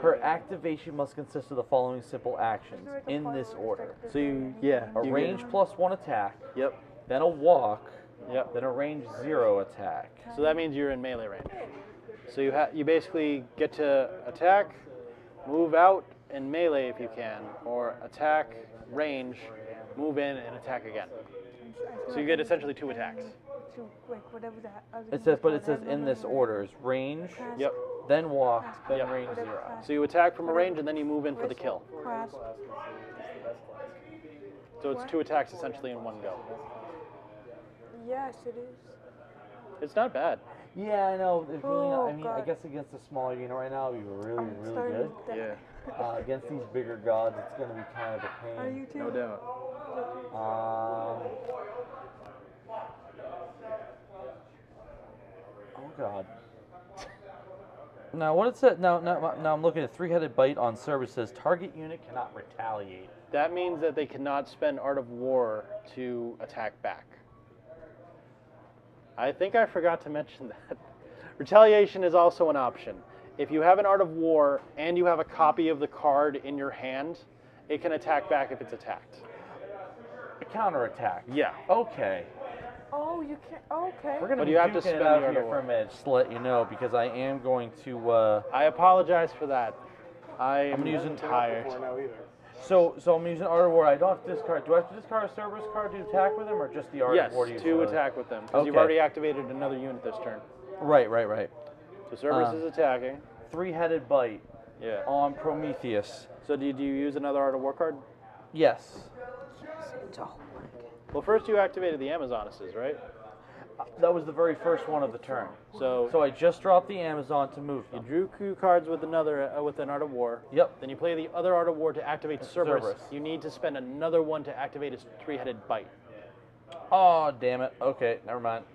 Speaker 2: her activation must consist of the following simple actions in this order:
Speaker 5: So you, yeah.
Speaker 2: a
Speaker 5: you
Speaker 2: range +1 attack,
Speaker 5: Yep.
Speaker 2: then a walk,
Speaker 5: Yep.
Speaker 2: then a range 0 attack.
Speaker 5: So that means you're in melee range. So you basically get to attack, move out, and melee if you can, or attack, range, move in, and attack again. So you get essentially 2 attacks.
Speaker 3: Like whatever that.
Speaker 2: It says, but it says in this order: is range,
Speaker 5: Yep.
Speaker 2: then walk, then
Speaker 5: Yep.
Speaker 2: range 0.
Speaker 5: So you attack from a range, and then you move in for the kill.
Speaker 3: Class.
Speaker 5: So it's 2 attacks essentially in one go.
Speaker 3: Yes, it is.
Speaker 5: It's not bad.
Speaker 2: Yeah, I know. It's really not, I
Speaker 3: Oh,
Speaker 2: mean, I
Speaker 3: God.
Speaker 2: guess against a smaller unit right now, it'd be really,
Speaker 3: I'm
Speaker 2: really
Speaker 3: starting
Speaker 2: good.
Speaker 3: to die.
Speaker 5: Yeah.
Speaker 2: Against these bigger gods, it's going to be kind of a
Speaker 3: Are
Speaker 2: pain.
Speaker 3: you too?
Speaker 5: No doubt.
Speaker 2: Oh God. Now what it said? Now I'm looking at 3-headed bite on Cerberus. Says target unit cannot retaliate.
Speaker 5: That means that they cannot spend Art of War to attack back. I think I forgot to mention that. Retaliation is also an option. If you have an Art of War and you have a copy of the card in your hand, it can attack back if it's attacked.
Speaker 2: A counterattack.
Speaker 5: Yeah.
Speaker 2: Okay.
Speaker 3: Oh, you can't. Okay.
Speaker 2: We're gonna
Speaker 5: But
Speaker 2: be
Speaker 5: you have to
Speaker 2: duking it
Speaker 5: spend
Speaker 2: out
Speaker 5: the Art
Speaker 2: here
Speaker 5: of
Speaker 2: for a
Speaker 5: War.
Speaker 2: minute, just to let you know, because I am going to.
Speaker 5: I apologize for that. I'm
Speaker 2: gonna use it
Speaker 5: tired.
Speaker 7: Before now either.
Speaker 2: So I'm using Art of War. I don't have to discard. Do I have to discard a Cerberus card to attack with him, or just the Art
Speaker 5: Yes,
Speaker 2: of War to use?
Speaker 5: to attack with them, because you've
Speaker 2: Okay.
Speaker 5: already activated another unit this turn.
Speaker 2: Right.
Speaker 5: So Cerberus is attacking.
Speaker 2: 3-headed bite
Speaker 5: Yeah.
Speaker 2: on Prometheus.
Speaker 5: So do you use another Art of War card?
Speaker 2: Yes.
Speaker 3: Yes, it's all.
Speaker 5: Well, first you activated the Amazonesses, right?
Speaker 2: That was the very first one of the turn.
Speaker 5: So
Speaker 2: So I just dropped the Amazon to move
Speaker 5: you
Speaker 2: them.
Speaker 5: drew 2 cards with another with an Art of War.
Speaker 2: Yep.
Speaker 5: Then you play the other Art of War to activate Cerberus.
Speaker 2: Cerberus.
Speaker 5: You need to spend another one to activate his 3-headed bite.
Speaker 2: Oh, damn it. Okay, never mind.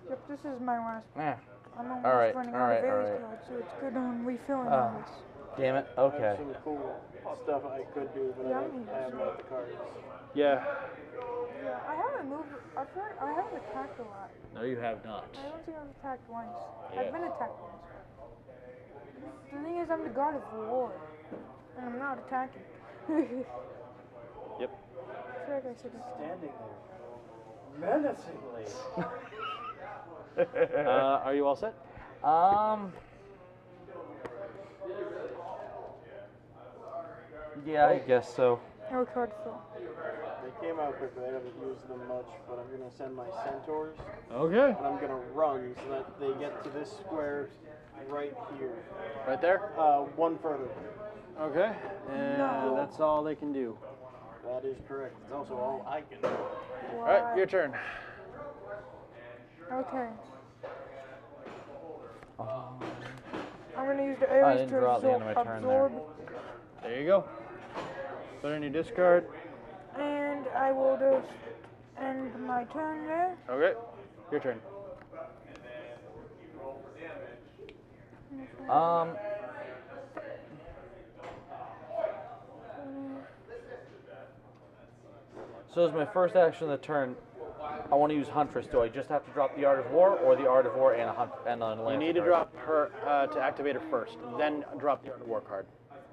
Speaker 3: Yep, this is my last.
Speaker 2: Eh.
Speaker 3: I'm almost
Speaker 2: Alright,
Speaker 3: running
Speaker 2: alright,
Speaker 3: out of
Speaker 2: alright.
Speaker 3: Aries cards, so it's good on refilling
Speaker 2: Ah.
Speaker 3: all this.
Speaker 2: Damn it.
Speaker 7: I have
Speaker 2: Okay.
Speaker 7: some cool stuff I could do, but
Speaker 3: Yeah,
Speaker 7: I
Speaker 3: I'm
Speaker 7: don't have
Speaker 3: using
Speaker 7: the cards.
Speaker 5: Yeah.
Speaker 3: Yeah, I haven't moved. I haven't attacked a lot.
Speaker 5: No, you have not.
Speaker 3: I don't think I've attacked once.
Speaker 5: Yeah.
Speaker 3: I've been attacked once. The thing is, I'm the god of war, and I'm not attacking.
Speaker 5: Yep.
Speaker 3: I feel like I should attack.
Speaker 7: Standing there, menacingly.
Speaker 5: Are you all set?
Speaker 2: Yeah, I guess so.
Speaker 3: No card fill.
Speaker 7: They came out quickly. I haven't used them much, but I'm gonna send my centaurs,
Speaker 5: Okay.
Speaker 7: and I'm gonna run so that they get to this square right here.
Speaker 5: Right there?
Speaker 7: One further.
Speaker 5: Okay. And
Speaker 3: No.
Speaker 5: that's all they can do.
Speaker 7: That is correct. It's also all I can do.
Speaker 5: All right, your turn.
Speaker 3: Okay.
Speaker 2: Oh.
Speaker 3: I'm gonna use the Aries
Speaker 2: didn't
Speaker 3: to
Speaker 2: draw at the end
Speaker 3: absorb,
Speaker 2: of my turn there.
Speaker 5: There you go. Put in your discard.
Speaker 3: and I will just end my turn there.
Speaker 5: Okay. Your turn.
Speaker 2: So as my first action of the turn, I want to use Huntress. Do I just have to drop the Art of War, or the Art of War and a Lance?
Speaker 5: You need to drop her to activate her first, then drop the Art of War card.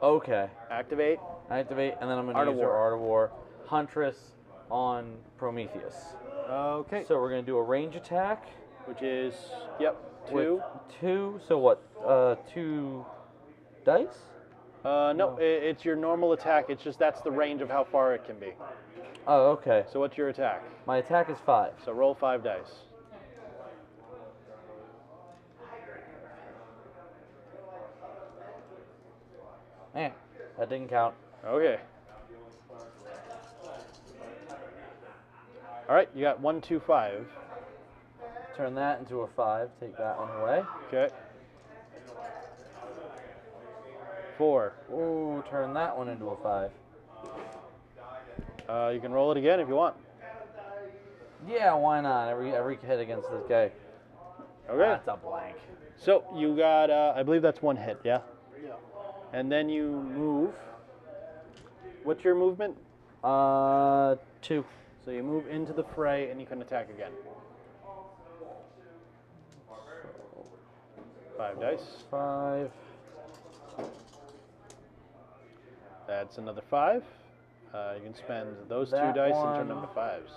Speaker 2: Okay.
Speaker 5: Activate.
Speaker 2: Activate, and then I'm going
Speaker 5: Art
Speaker 2: to
Speaker 5: of
Speaker 2: use her
Speaker 5: War.
Speaker 2: Art of War. Huntress on Prometheus.
Speaker 5: Okay.
Speaker 2: So we're going to do a range attack.
Speaker 5: Which is, yep,
Speaker 2: with
Speaker 5: 2.
Speaker 2: 2, so what? 2 dice?
Speaker 5: No, it's your normal attack. It's just that's the range of how far it can be.
Speaker 2: Oh, okay.
Speaker 5: So what's your attack?
Speaker 2: My attack is 5.
Speaker 5: So roll 5 dice.
Speaker 2: That didn't count.
Speaker 5: Okay. All right, you got 1, 2, 5.
Speaker 2: Turn that into a 5. Take that one away.
Speaker 5: Okay. 4.
Speaker 2: Ooh, turn that one into a 5.
Speaker 5: You can roll it again if you want.
Speaker 2: Yeah, why not? Every hit against this guy.
Speaker 5: Okay.
Speaker 2: That's a blank.
Speaker 5: So you got, I believe that's 1 hit, yeah?
Speaker 7: Yeah.
Speaker 5: And then you move. What's your movement?
Speaker 2: 2.
Speaker 5: So you move into the fray and you can attack again. 5 dice.
Speaker 2: 5.
Speaker 5: That's another 5. You can spend those 2
Speaker 2: That
Speaker 5: dice
Speaker 2: one.
Speaker 5: and turn them to 5s.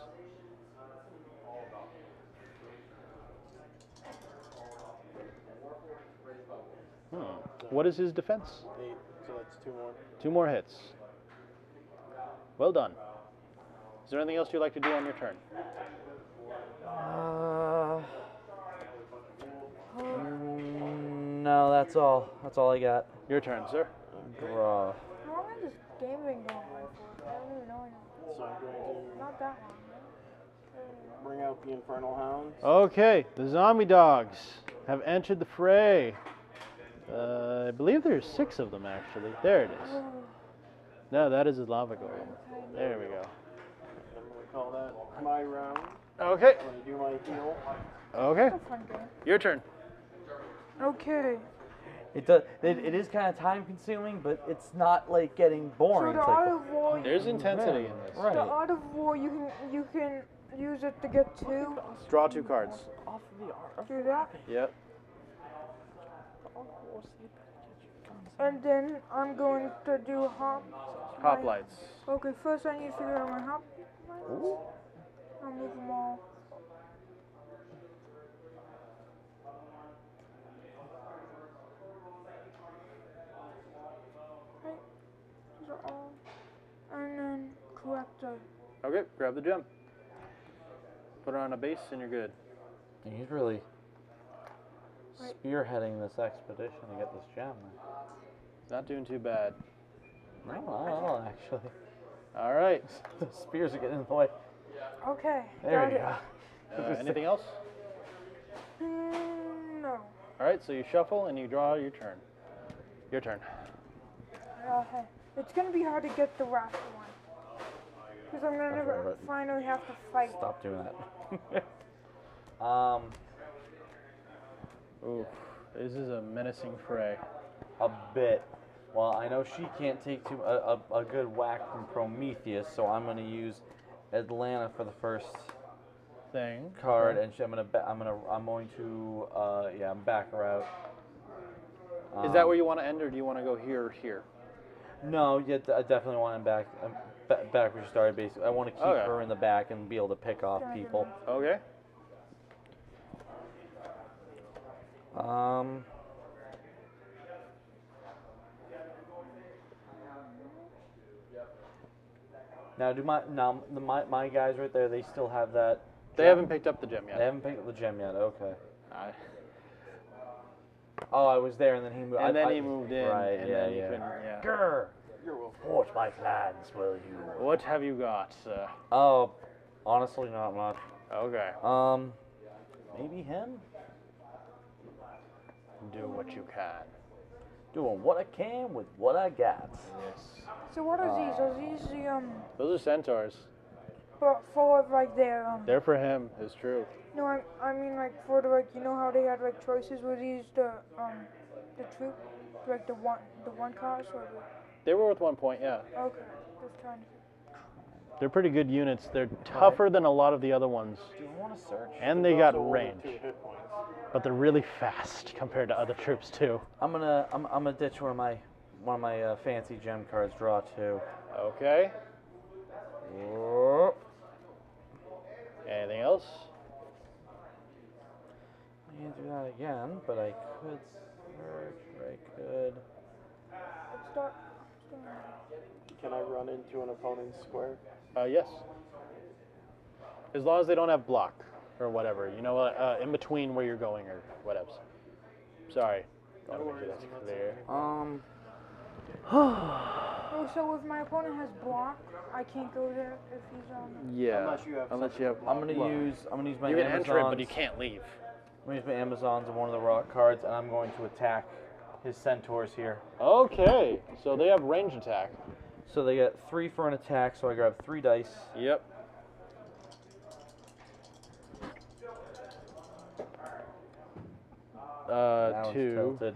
Speaker 5: What is his defense?
Speaker 7: 8, so that's 2 more.
Speaker 5: 2 more hits. Well done. Is there anything else you'd like to do on your turn?
Speaker 2: No, that's all. That's all I got.
Speaker 5: Your turn, sir.
Speaker 2: Draw.
Speaker 3: How long has this game been going on for? I don't even know.
Speaker 7: So I'm going
Speaker 3: Not that long.
Speaker 7: to bring out the Infernal Hounds.
Speaker 5: Okay, the zombie dogs have entered the fray. I believe there's 6 of them actually. There it is. No, that is a lava golem. There we go.
Speaker 7: I'm going to call that my round.
Speaker 5: Okay.
Speaker 7: I'm going to do my heal.
Speaker 5: Okay.
Speaker 3: It's a fun game.
Speaker 5: Your turn.
Speaker 3: Okay.
Speaker 2: It does. It is kind of time consuming, but it's not like getting boring.
Speaker 3: So the
Speaker 2: It's
Speaker 3: Art
Speaker 2: like,
Speaker 3: of War,
Speaker 5: There's intensity in this.
Speaker 2: right.
Speaker 3: the Art of War, you can use it to get 2.
Speaker 5: Draw 2 cards.
Speaker 2: Off of the art.
Speaker 3: Do that,
Speaker 5: Yep.
Speaker 3: and then I'm going to do hop.
Speaker 5: Hoplites.
Speaker 3: Okay, first I need to figure out my hop. I'll move them all. Right. These are all. And then collector.
Speaker 5: Okay, grab the gem. Put it on a base and you're good.
Speaker 2: He's really spearheading this expedition to get this gem.
Speaker 5: Not doing too bad.
Speaker 2: No, not at all, actually.
Speaker 5: All right.
Speaker 2: The spears are getting in the way.
Speaker 3: Okay.
Speaker 2: There
Speaker 3: got
Speaker 2: you
Speaker 3: it.
Speaker 2: go.
Speaker 5: Anything else?
Speaker 3: No.
Speaker 5: All right, so you shuffle and you draw your turn. Your turn.
Speaker 3: It's gonna be hard to get the last one. Because I'm gonna
Speaker 2: right.
Speaker 3: finally have to fight.
Speaker 2: Stop doing that.
Speaker 5: Ooh, this is a menacing fray.
Speaker 2: A bit. Well, I know she can't take a good whack from Prometheus, so I'm gonna use Atlanta for the first
Speaker 5: Thing.
Speaker 2: card, and I'm going to back her out.
Speaker 5: Is that where you want to end, or do you want to go here or here?
Speaker 2: No, I definitely want him back. Back where she started. Basically, I want to keep her in the back and be able to pick off people.
Speaker 5: Okay.
Speaker 2: Now my guys right there, they still have that.
Speaker 5: They haven't picked up the gem yet.
Speaker 2: They haven't picked up the gem yet. Okay. Oh, I was there, and then he moved.
Speaker 5: And then he moved in.
Speaker 2: Right.
Speaker 5: And
Speaker 2: Yeah.
Speaker 5: then
Speaker 2: Yeah.
Speaker 5: Yeah.
Speaker 2: Grr. Forge my plans, will you?
Speaker 5: What have you got, sir?
Speaker 2: Oh, honestly, not much.
Speaker 5: Okay.
Speaker 2: Maybe him.
Speaker 5: Do what you can.
Speaker 2: Doing what I can with what I got.
Speaker 5: Yes.
Speaker 3: So what are these? Are these the
Speaker 5: Those are centaurs.
Speaker 3: for like their
Speaker 5: They're for him. It's true.
Speaker 3: No, I mean like for the like, you know how they had like choices? Were these the troop, like the one cars or the?
Speaker 5: They were worth 1 point. Yeah.
Speaker 3: Okay, just trying to.
Speaker 5: They're pretty good units. They're tougher than a lot of the other ones.
Speaker 2: Do you want to search?
Speaker 5: And they got
Speaker 7: Also only
Speaker 5: range.
Speaker 7: 2 hit points.
Speaker 5: But they're really fast compared to other troops too.
Speaker 2: I'm gonna ditch one of my fancy gem cards. Draw 2.
Speaker 5: Okay. Anything else?
Speaker 2: I can't do that again, but I could search. I could.
Speaker 3: Let's start.
Speaker 7: Can I run into an opponent's square?
Speaker 5: Yes. As long as they don't have block or whatever, you know, in between where you're going or whatever. Sorry. Gotta make sure that's clear.
Speaker 3: Oh, so if my opponent has block, I can't go there if he's
Speaker 5: Yeah.
Speaker 7: Unless you have
Speaker 2: I'm gonna use my
Speaker 5: You can
Speaker 2: Amazons.
Speaker 5: enter it, but you can't leave.
Speaker 2: I'm gonna use my Amazons and one of the rock cards, and I'm going to attack his centaurs here.
Speaker 5: Okay. So they have range attack.
Speaker 2: So they get 3 for an attack. So I grab 3 dice.
Speaker 5: Yep.
Speaker 2: That one's
Speaker 5: 2.
Speaker 2: tilted.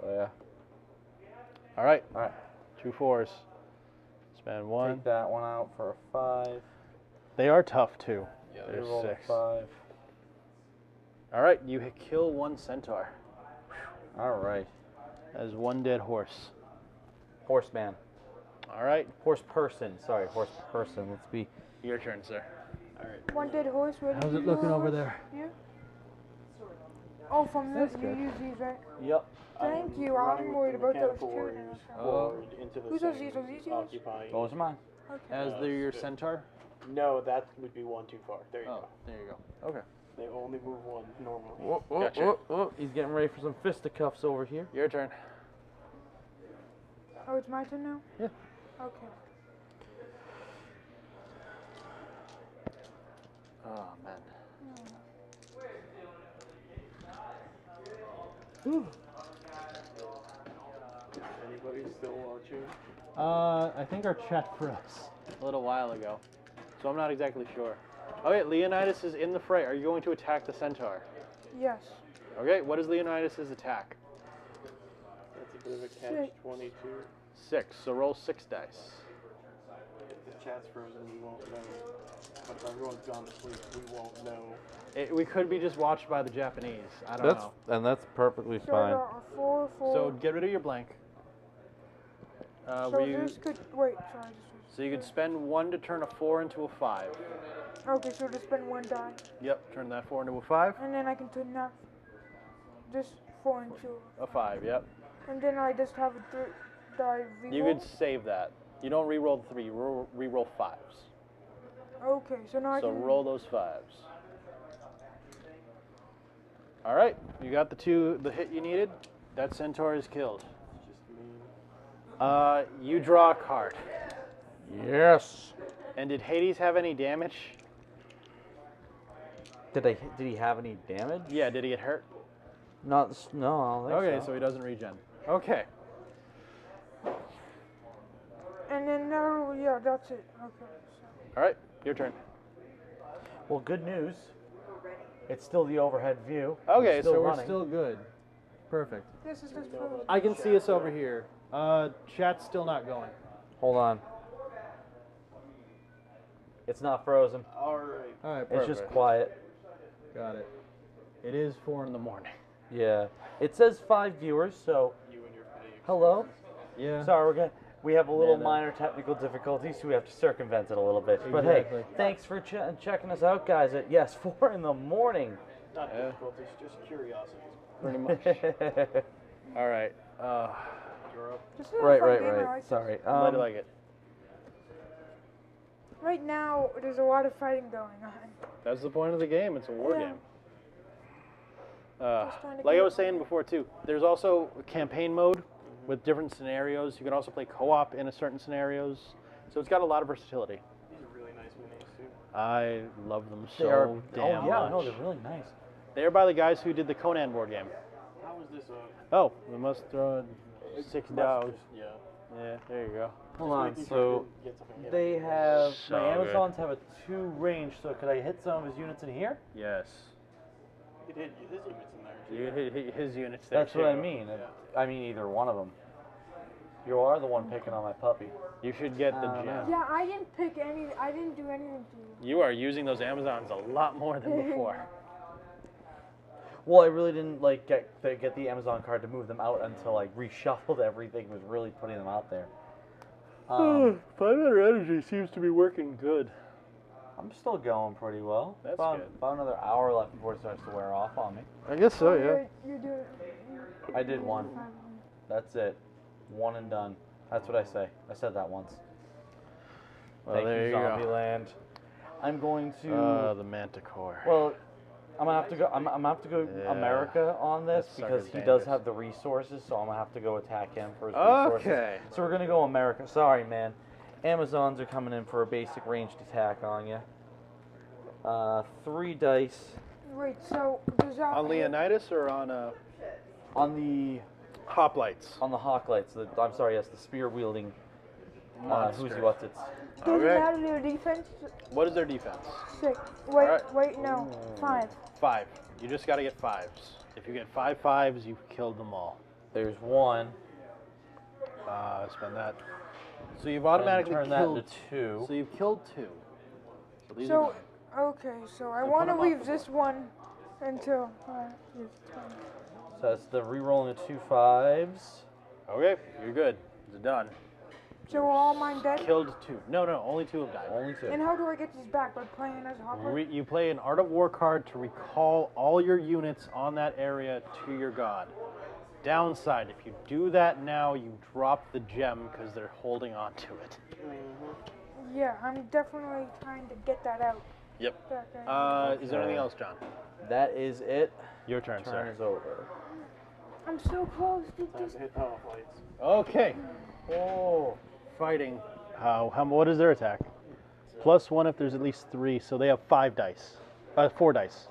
Speaker 2: So yeah.
Speaker 5: All right.
Speaker 2: All right.
Speaker 5: 2 4s. Spend 1.
Speaker 2: Take that one out for a 5.
Speaker 5: They are tough too.
Speaker 2: Yeah,
Speaker 5: They're
Speaker 2: roll
Speaker 5: 6.
Speaker 2: a 5.
Speaker 5: All right. You kill 1 centaur.
Speaker 2: All right.
Speaker 5: As 1 dead horse.
Speaker 2: Horseman.
Speaker 5: All right.
Speaker 2: Horse person. Sorry, horse person. Let's be.
Speaker 5: Your turn, sir.
Speaker 3: one dead horse. Where
Speaker 6: How's it looking over there?
Speaker 3: Here. Oh, from this,
Speaker 2: That's
Speaker 3: you
Speaker 2: good.
Speaker 3: use these, right?
Speaker 2: Yep.
Speaker 3: Thank you.
Speaker 7: Running
Speaker 3: I'm
Speaker 7: with
Speaker 3: worried
Speaker 7: the
Speaker 3: about those
Speaker 7: mechanical
Speaker 3: too.
Speaker 7: warriors
Speaker 3: now.
Speaker 7: forward into the
Speaker 3: Who's those?
Speaker 7: same
Speaker 3: Those yours?
Speaker 7: occupying.
Speaker 2: Those are mine.
Speaker 3: Okay.
Speaker 5: As they're your centaur?
Speaker 7: No, that would be 1 too far. There you go.
Speaker 5: There you go. Okay.
Speaker 7: They only move 1 normally.
Speaker 2: Whoa, whoa,
Speaker 5: Gotcha.
Speaker 2: whoa, whoa. He's getting ready for some fisticuffs over here.
Speaker 5: Your turn.
Speaker 3: Oh, it's my turn now?
Speaker 5: Yeah.
Speaker 3: Okay.
Speaker 5: Oh, man.
Speaker 7: Anybody still watching?
Speaker 6: I think our chat froze.
Speaker 5: A little while ago. So I'm not exactly sure. Okay, Leonidas is in the fray. Are you going to attack the centaur?
Speaker 3: Yes.
Speaker 5: Okay, what is Leonidas' attack?
Speaker 7: That's a bit of a catch-22.
Speaker 5: 6. So roll 6 dice.
Speaker 7: If the chat's frozen, we won't know. But if everyone's gone to sleep, we won't know.
Speaker 5: We could be just watched by the Japanese. I don't know.
Speaker 2: And that's perfectly
Speaker 3: So
Speaker 2: fine.
Speaker 3: a 4, 4.
Speaker 5: So get rid of your blank.
Speaker 3: So
Speaker 5: were you,
Speaker 3: this could wait. Sorry.
Speaker 5: so you could spend 1 to turn a 4 into a 5.
Speaker 3: Okay, so just spend 1 die,
Speaker 5: Yep, turn that 4 into a 5.
Speaker 3: and then I can turn that this 4 into,
Speaker 5: A 5, yep.
Speaker 3: and then I just have a 3 die reroll.
Speaker 5: You could save that. You don't re-roll the 3, you re-roll 5s.
Speaker 3: Okay, so now I
Speaker 5: So
Speaker 3: can
Speaker 5: roll those 5s. All right, you got the hit you needed. That centaur is killed.
Speaker 7: Just me.
Speaker 5: You draw a card.
Speaker 2: Yes.
Speaker 5: And did Hades have any damage?
Speaker 2: Did he have any damage?
Speaker 5: Yeah, did he get hurt?
Speaker 2: No, I don't think
Speaker 5: Okay,
Speaker 2: so.
Speaker 5: so he doesn't regen. Okay.
Speaker 3: And then now, yeah, that's it. Okay. So.
Speaker 5: All right, your turn.
Speaker 2: Well, good news. It's still the overhead view.
Speaker 5: Okay,
Speaker 2: It's still
Speaker 5: so
Speaker 6: We're
Speaker 2: running.
Speaker 6: still good. Perfect.
Speaker 3: This is just for
Speaker 6: I can see us over here. Chat's still not going.
Speaker 2: Hold on. It's not frozen.
Speaker 7: All right.
Speaker 6: All right,
Speaker 2: It's
Speaker 6: perfect.
Speaker 2: just quiet.
Speaker 6: Got it. It is 4 in the morning.
Speaker 2: Yeah. It says 5 viewers, so
Speaker 7: You and your petty.
Speaker 2: hello.
Speaker 6: Yeah.
Speaker 2: Sorry, we have a little
Speaker 6: no.
Speaker 2: minor technical difficulties, so we have to circumvent it a little bit. But hey,
Speaker 6: Exactly.
Speaker 2: thanks for checking us out, guys. At 4 in the morning.
Speaker 7: Not difficulties, just curiosities.
Speaker 5: Pretty much. All right.
Speaker 7: You're up.
Speaker 3: This is a
Speaker 2: Right.
Speaker 3: fun game, I like
Speaker 2: Sorry.
Speaker 5: Glad you like it.
Speaker 3: Right now, there's a lot of fighting going on.
Speaker 5: That's the point of the game. It's a war
Speaker 3: Yeah.
Speaker 5: game.
Speaker 3: trying to
Speaker 5: Like I
Speaker 3: get-
Speaker 5: was saying before too, there's also a campaign mode with different scenarios. You can also play co-op in a certain scenarios. So it's got a lot of versatility.
Speaker 7: These are really nice minis too.
Speaker 5: I love them
Speaker 2: They
Speaker 5: so
Speaker 2: are.
Speaker 5: damn
Speaker 2: Oh yeah,
Speaker 5: much.
Speaker 2: no, they're really nice.
Speaker 5: They're by the guys who did the Conan board game.
Speaker 7: How is this
Speaker 5: Oh, we must throw 6 dogs.
Speaker 7: Yeah.
Speaker 5: Yeah, there you go.
Speaker 2: Hold on.
Speaker 7: Making sure
Speaker 2: So
Speaker 7: I didn't get something hit.
Speaker 2: they have
Speaker 5: So
Speaker 2: my
Speaker 5: good.
Speaker 2: Amazons have a 2 range. So could I hit some of his units in here?
Speaker 5: Yes.
Speaker 7: You could hit his units in there. too.
Speaker 5: You hit his units there
Speaker 2: That's what I
Speaker 5: too.
Speaker 2: mean. I mean either one of them. You are the one picking on my puppy.
Speaker 5: You should get the
Speaker 2: Oh,
Speaker 5: gem.
Speaker 3: Yeah, I didn't pick any. I didn't do anything to you.
Speaker 5: You are using those Amazons a lot more than before.
Speaker 2: Well, I really didn't like get the Amazon card to move them out until I reshuffled everything. Was really putting them out there.
Speaker 5: 500 energy seems to be working good.
Speaker 2: I'm still going pretty well.
Speaker 5: That's
Speaker 2: about,
Speaker 5: good.
Speaker 2: about another hour left before it starts to wear off on me.
Speaker 5: I guess so,
Speaker 3: You're doing.
Speaker 2: I did one. That's it. One and done. That's what I say. I said that once.
Speaker 5: Well,
Speaker 2: Thank
Speaker 5: there
Speaker 2: you,
Speaker 5: you go.
Speaker 2: Zombieland. I'm going to.
Speaker 5: The Manticore.
Speaker 2: Well, I'm gonna have to go. I'm gonna have to go
Speaker 5: Yeah.
Speaker 2: America on this
Speaker 5: That
Speaker 2: because
Speaker 5: sucker's
Speaker 2: he does
Speaker 5: dangerous.
Speaker 2: have the resources. So I'm gonna have to go attack him for his resources.
Speaker 5: Okay.
Speaker 2: So we're gonna go America. Sorry, man. Amazons are coming in for a basic ranged attack on you. 3 dice
Speaker 3: Wait, so does that?
Speaker 5: On Leonidas or on
Speaker 2: on the
Speaker 5: Hoplites?
Speaker 2: hawk lights. I'm sorry. Yes, the spear wielding.
Speaker 5: Monster.
Speaker 2: Who's what's it?
Speaker 3: Does it
Speaker 5: Okay.
Speaker 3: matter their defense?
Speaker 5: What is their defense?
Speaker 3: 6. Wait,
Speaker 5: Alright.
Speaker 3: wait, no. 5.
Speaker 5: 5. You just got to get 5s. If you get 5 5s, you've killed them all.
Speaker 2: There's 1.
Speaker 5: Spend that. So you've automatically
Speaker 2: turn
Speaker 5: killed
Speaker 2: that to 2.
Speaker 5: So you've killed 2. So these
Speaker 3: So,
Speaker 5: are
Speaker 3: okay, so I
Speaker 5: So
Speaker 3: want to
Speaker 5: put 'em up
Speaker 3: leave
Speaker 5: with
Speaker 3: this one until.
Speaker 2: So that's the re-rolling of 2 5s.
Speaker 5: okay. You're good. It's done.
Speaker 3: So are all mine dead?
Speaker 5: Killed 2. No, only 2 have died.
Speaker 2: Only 2.
Speaker 3: And how do I get these back? By playing as a hopper?
Speaker 5: You play an Art of War card to recall all your units on that area to your god. Downside, if you do that now, you drop the gem because they're holding on to it.
Speaker 3: Yeah, I'm definitely trying to get that out.
Speaker 5: Yep.
Speaker 3: Back out.
Speaker 5: Is there anything else, John?
Speaker 2: That is it.
Speaker 5: Your turn,
Speaker 2: Turn
Speaker 5: sir.
Speaker 2: is over.
Speaker 3: I'm so close to
Speaker 7: Time
Speaker 3: this.
Speaker 7: to hit power flights.
Speaker 5: Okay.
Speaker 2: Oh.
Speaker 5: Fighting. What is their attack? +1 if there's at least 3, so they have 5 dice. 4 dice.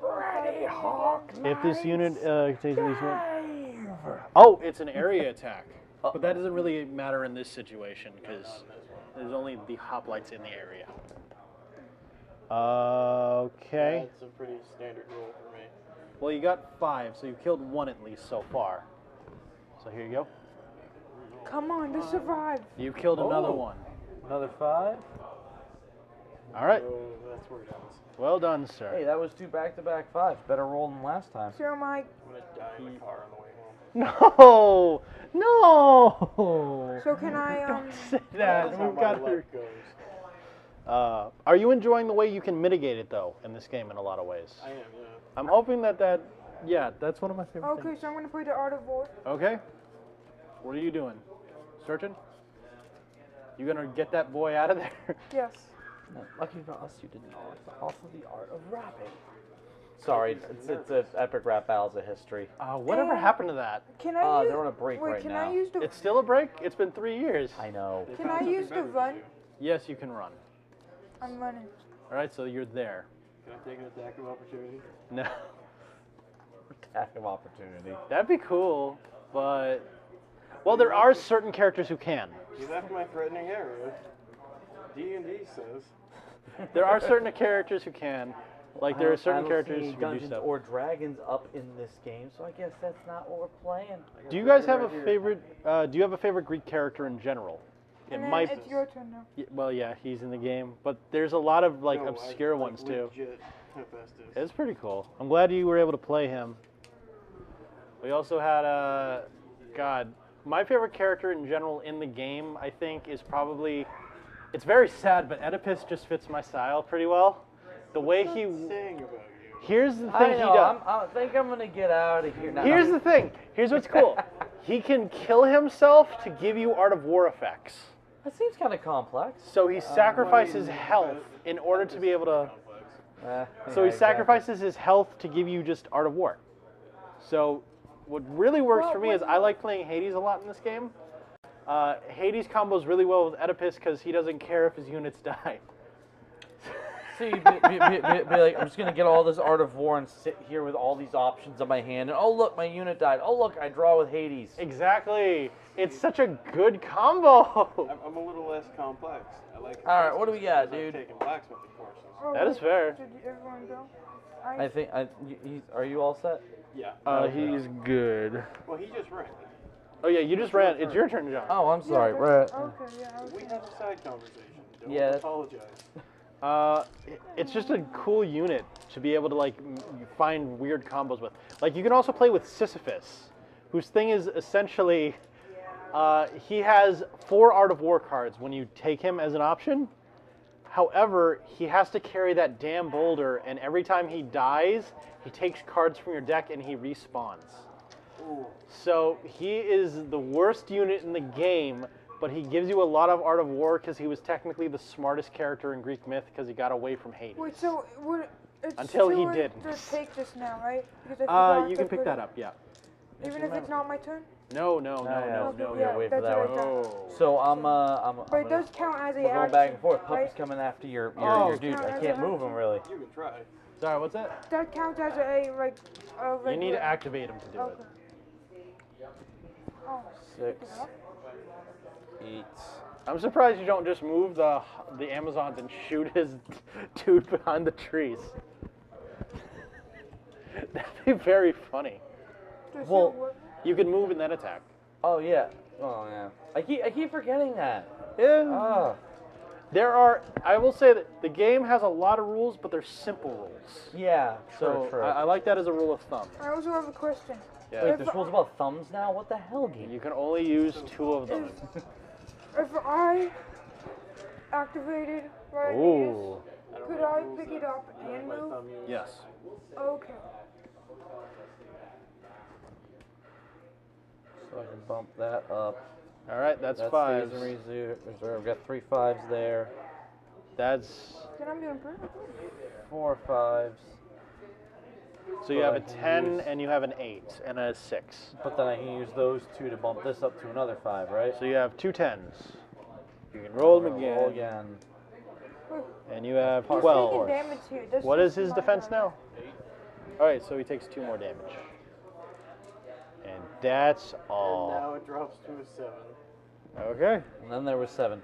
Speaker 5: If this unit takes at least 1. Oh, it's an area attack. But that doesn't really matter in this situation because there's only the hoplites in the area. Okay.
Speaker 7: That's a pretty standard roll for me.
Speaker 5: Well, you got 5, so you killed 1 at least so far. So here you go.
Speaker 3: Come on, to survive.
Speaker 5: You killed another
Speaker 2: Oh.
Speaker 5: 1.
Speaker 2: Another 5.
Speaker 5: All right.
Speaker 7: So that's where it ends.
Speaker 5: Well done, sir.
Speaker 2: Hey, that was 2 back-to-back 5s. Better roll than last time.
Speaker 3: So my.
Speaker 7: I'm gonna die in the car on the way home.
Speaker 5: No! No!
Speaker 3: So can I
Speaker 5: Say that.
Speaker 7: That's how
Speaker 5: We've
Speaker 7: my
Speaker 5: got
Speaker 7: life goes.
Speaker 5: Are you enjoying the way you can mitigate it though in this game in a lot of ways?
Speaker 7: I am, yeah.
Speaker 5: I'm hoping that yeah, that's one of my favorite
Speaker 3: Okay,
Speaker 5: things.
Speaker 3: so I'm gonna play the Art of War.
Speaker 5: Okay. What are you doing? Searching? You gonna get that boy out of there?
Speaker 3: Yes.
Speaker 2: Lucky for us, you didn't know. It's also the art of rapping. Sorry, it's an epic rap battles of history.
Speaker 5: Whatever happened to that?
Speaker 3: Can I use?
Speaker 2: They're on a break
Speaker 3: wait,
Speaker 2: right
Speaker 3: can
Speaker 2: now.
Speaker 3: I use the?
Speaker 5: It's still a break? It's been 3 years.
Speaker 2: I know.
Speaker 7: They
Speaker 3: Can
Speaker 7: found
Speaker 3: I
Speaker 7: something
Speaker 3: use the
Speaker 7: better to
Speaker 3: run?
Speaker 7: do.
Speaker 5: Yes, you can run.
Speaker 3: I'm running.
Speaker 5: All right, so you're there.
Speaker 7: Can I take an attack of opportunity?
Speaker 5: No.
Speaker 2: Attack of opportunity.
Speaker 5: That'd be cool, but... Well, there are certain characters who can.
Speaker 7: He's after my threatening arrow. D&D says.
Speaker 5: There are certain characters who can. Like, there are certain
Speaker 2: I don't
Speaker 5: characters
Speaker 2: see
Speaker 5: who can do
Speaker 2: Dungeons
Speaker 5: stuff.
Speaker 2: or Dragons up in this game, so I guess that's not what we're playing.
Speaker 5: Do you guys have a favorite... do you have a favorite Greek character in general? It
Speaker 3: And then
Speaker 5: might...
Speaker 3: it's your turn now.
Speaker 5: Well, yeah, he's in the game. But there's a lot of, like,
Speaker 7: No,
Speaker 5: obscure
Speaker 7: I like
Speaker 5: ones, too.
Speaker 7: legit Hephaestus.
Speaker 5: It's pretty cool. I'm glad you were able to play him. We also had God, my favorite character in general in the game, I think, is probably, it's very sad, but Oedipus just fits my style pretty well. The way he,
Speaker 7: Saying about you.
Speaker 5: here's the thing
Speaker 2: I
Speaker 5: he
Speaker 2: know,
Speaker 5: does.
Speaker 2: I think I'm gonna get out of here now.
Speaker 5: Here's the thing. Here's what's cool. He can kill himself to give you Art of War effects.
Speaker 2: That seems kind of complex.
Speaker 5: So he sacrifices health in order to be able to. So he sacrifices his health to give you just Art of War. So what really works for me is I like playing Hades a lot in this game. Hades combos really well with Oedipus because he doesn't care if his units die.
Speaker 2: So you'd be like, I'm just gonna get all this Art of War and sit here with all these options on my hand, and oh look, my unit died. Oh look, I draw with Hades.
Speaker 5: Exactly. It's such a good combo.
Speaker 7: I'm a little less complex. I like.
Speaker 2: All right, what do we got,
Speaker 7: because
Speaker 2: dude?
Speaker 7: I've taken blacksmithing courses.
Speaker 3: Oh,
Speaker 5: That is fair.
Speaker 3: Did everyone go?
Speaker 2: I think are you all set?
Speaker 7: Yeah.
Speaker 5: He's good.
Speaker 7: Well, he just ran.
Speaker 5: Oh yeah, you just ran. It's your turn, John.
Speaker 2: Oh, I'm sorry.
Speaker 3: Yeah,
Speaker 2: Right.
Speaker 3: okay, yeah. I was
Speaker 7: We had a side conversation. Don't
Speaker 2: Yeah.
Speaker 7: apologize.
Speaker 5: It's just a cool unit to be able to like find weird combos with. Like you can also play with Sisyphus, whose thing is essentially he has 4 Art of War cards when you take him as an option. However, he has to carry that damn boulder, and every time he dies, he takes cards from your deck and he respawns.
Speaker 7: Ooh.
Speaker 5: So he is the worst unit in the game, but he gives you a lot of Art of War because he was technically the smartest character in Greek myth because he got away from Hades.
Speaker 3: Wait, so it's
Speaker 5: Until he
Speaker 3: too late
Speaker 5: didn't.
Speaker 3: to take this now, right? Because I forgot
Speaker 5: You
Speaker 3: to
Speaker 5: can pick
Speaker 3: put
Speaker 5: that
Speaker 3: it-
Speaker 5: up, yeah.
Speaker 3: Even if it's not my turn?
Speaker 5: No.
Speaker 2: yeah.
Speaker 3: Okay,
Speaker 2: no,
Speaker 3: yeah,
Speaker 2: wait for
Speaker 3: that's
Speaker 2: that
Speaker 3: what I
Speaker 2: one.
Speaker 3: thought.
Speaker 2: So I'm
Speaker 3: But it
Speaker 2: gonna-
Speaker 3: does count as a
Speaker 2: we're going
Speaker 3: action,
Speaker 2: back and forth. Puppy's
Speaker 3: right?
Speaker 2: coming after your
Speaker 5: Oh,
Speaker 2: dude.
Speaker 3: count
Speaker 2: I
Speaker 3: as
Speaker 2: can't
Speaker 3: an
Speaker 2: move him
Speaker 3: action?
Speaker 2: really.
Speaker 7: You can try.
Speaker 5: Sorry, what's that?
Speaker 3: That counts as a
Speaker 5: You need
Speaker 3: regular-
Speaker 5: to activate him to do
Speaker 3: Okay.
Speaker 5: it.
Speaker 3: Oh,
Speaker 2: 6, 8.
Speaker 5: I'm surprised you don't just move the Amazons and shoot his dude behind the trees. That'd be very funny.
Speaker 3: does
Speaker 2: Well-
Speaker 3: it work?
Speaker 5: You can move and then attack.
Speaker 2: Oh yeah. Oh yeah. I keep forgetting that.
Speaker 5: Yeah.
Speaker 2: Oh.
Speaker 5: There are. I will say that the game has a lot of rules, but they're simple rules.
Speaker 2: Yeah.
Speaker 5: So
Speaker 2: True.
Speaker 5: I like that as a rule of thumb.
Speaker 3: I also have a question.
Speaker 5: Yeah.
Speaker 2: Wait, there's rules about thumbs now? What the hell, game?
Speaker 5: You can only use 2 of them.
Speaker 3: If I activated right
Speaker 5: Ooh.
Speaker 3: could I pick it up and move?
Speaker 5: Yes.
Speaker 3: Okay.
Speaker 2: So I can bump that up.
Speaker 5: All right. That's
Speaker 2: That
Speaker 5: 5.
Speaker 2: stays in reserve. We've got 3 5s there.
Speaker 5: That's
Speaker 3: Then I'm doing pretty
Speaker 2: 4 5s.
Speaker 5: so you have a
Speaker 2: I can
Speaker 5: 10
Speaker 2: use-
Speaker 5: and you have an 8 and a 6.
Speaker 2: But then I can use those 2 to bump this up to another 5, right?
Speaker 5: So you have 2 10s. You can roll them
Speaker 2: Roll
Speaker 5: again,
Speaker 2: again.
Speaker 5: and you have
Speaker 3: He's
Speaker 5: 12.
Speaker 3: taking damage here. This
Speaker 5: What is
Speaker 3: just
Speaker 5: his
Speaker 3: my
Speaker 5: defense
Speaker 3: turn.
Speaker 5: now? All right, so he takes 2 more damage. And that's
Speaker 7: And
Speaker 5: all.
Speaker 7: now it drops to a 7.
Speaker 5: Okay.
Speaker 2: And then there was 7.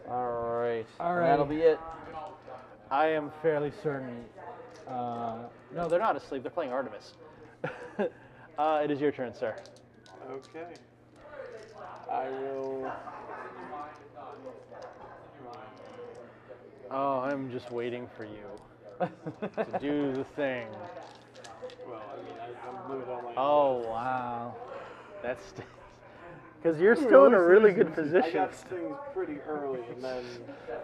Speaker 2: Alright.
Speaker 6: All
Speaker 2: And that'll
Speaker 6: right.
Speaker 2: be it.
Speaker 5: I am fairly certain. No, they're not asleep. They're playing Artemis. It is your turn, sir.
Speaker 7: Okay. I will.
Speaker 5: Oh, I'm just waiting for you to do the thing.
Speaker 7: Well, I mean, I'm limited on my.
Speaker 5: Oh, wow. That's because you're still in a really good
Speaker 7: I
Speaker 5: position.
Speaker 7: got things pretty early, and then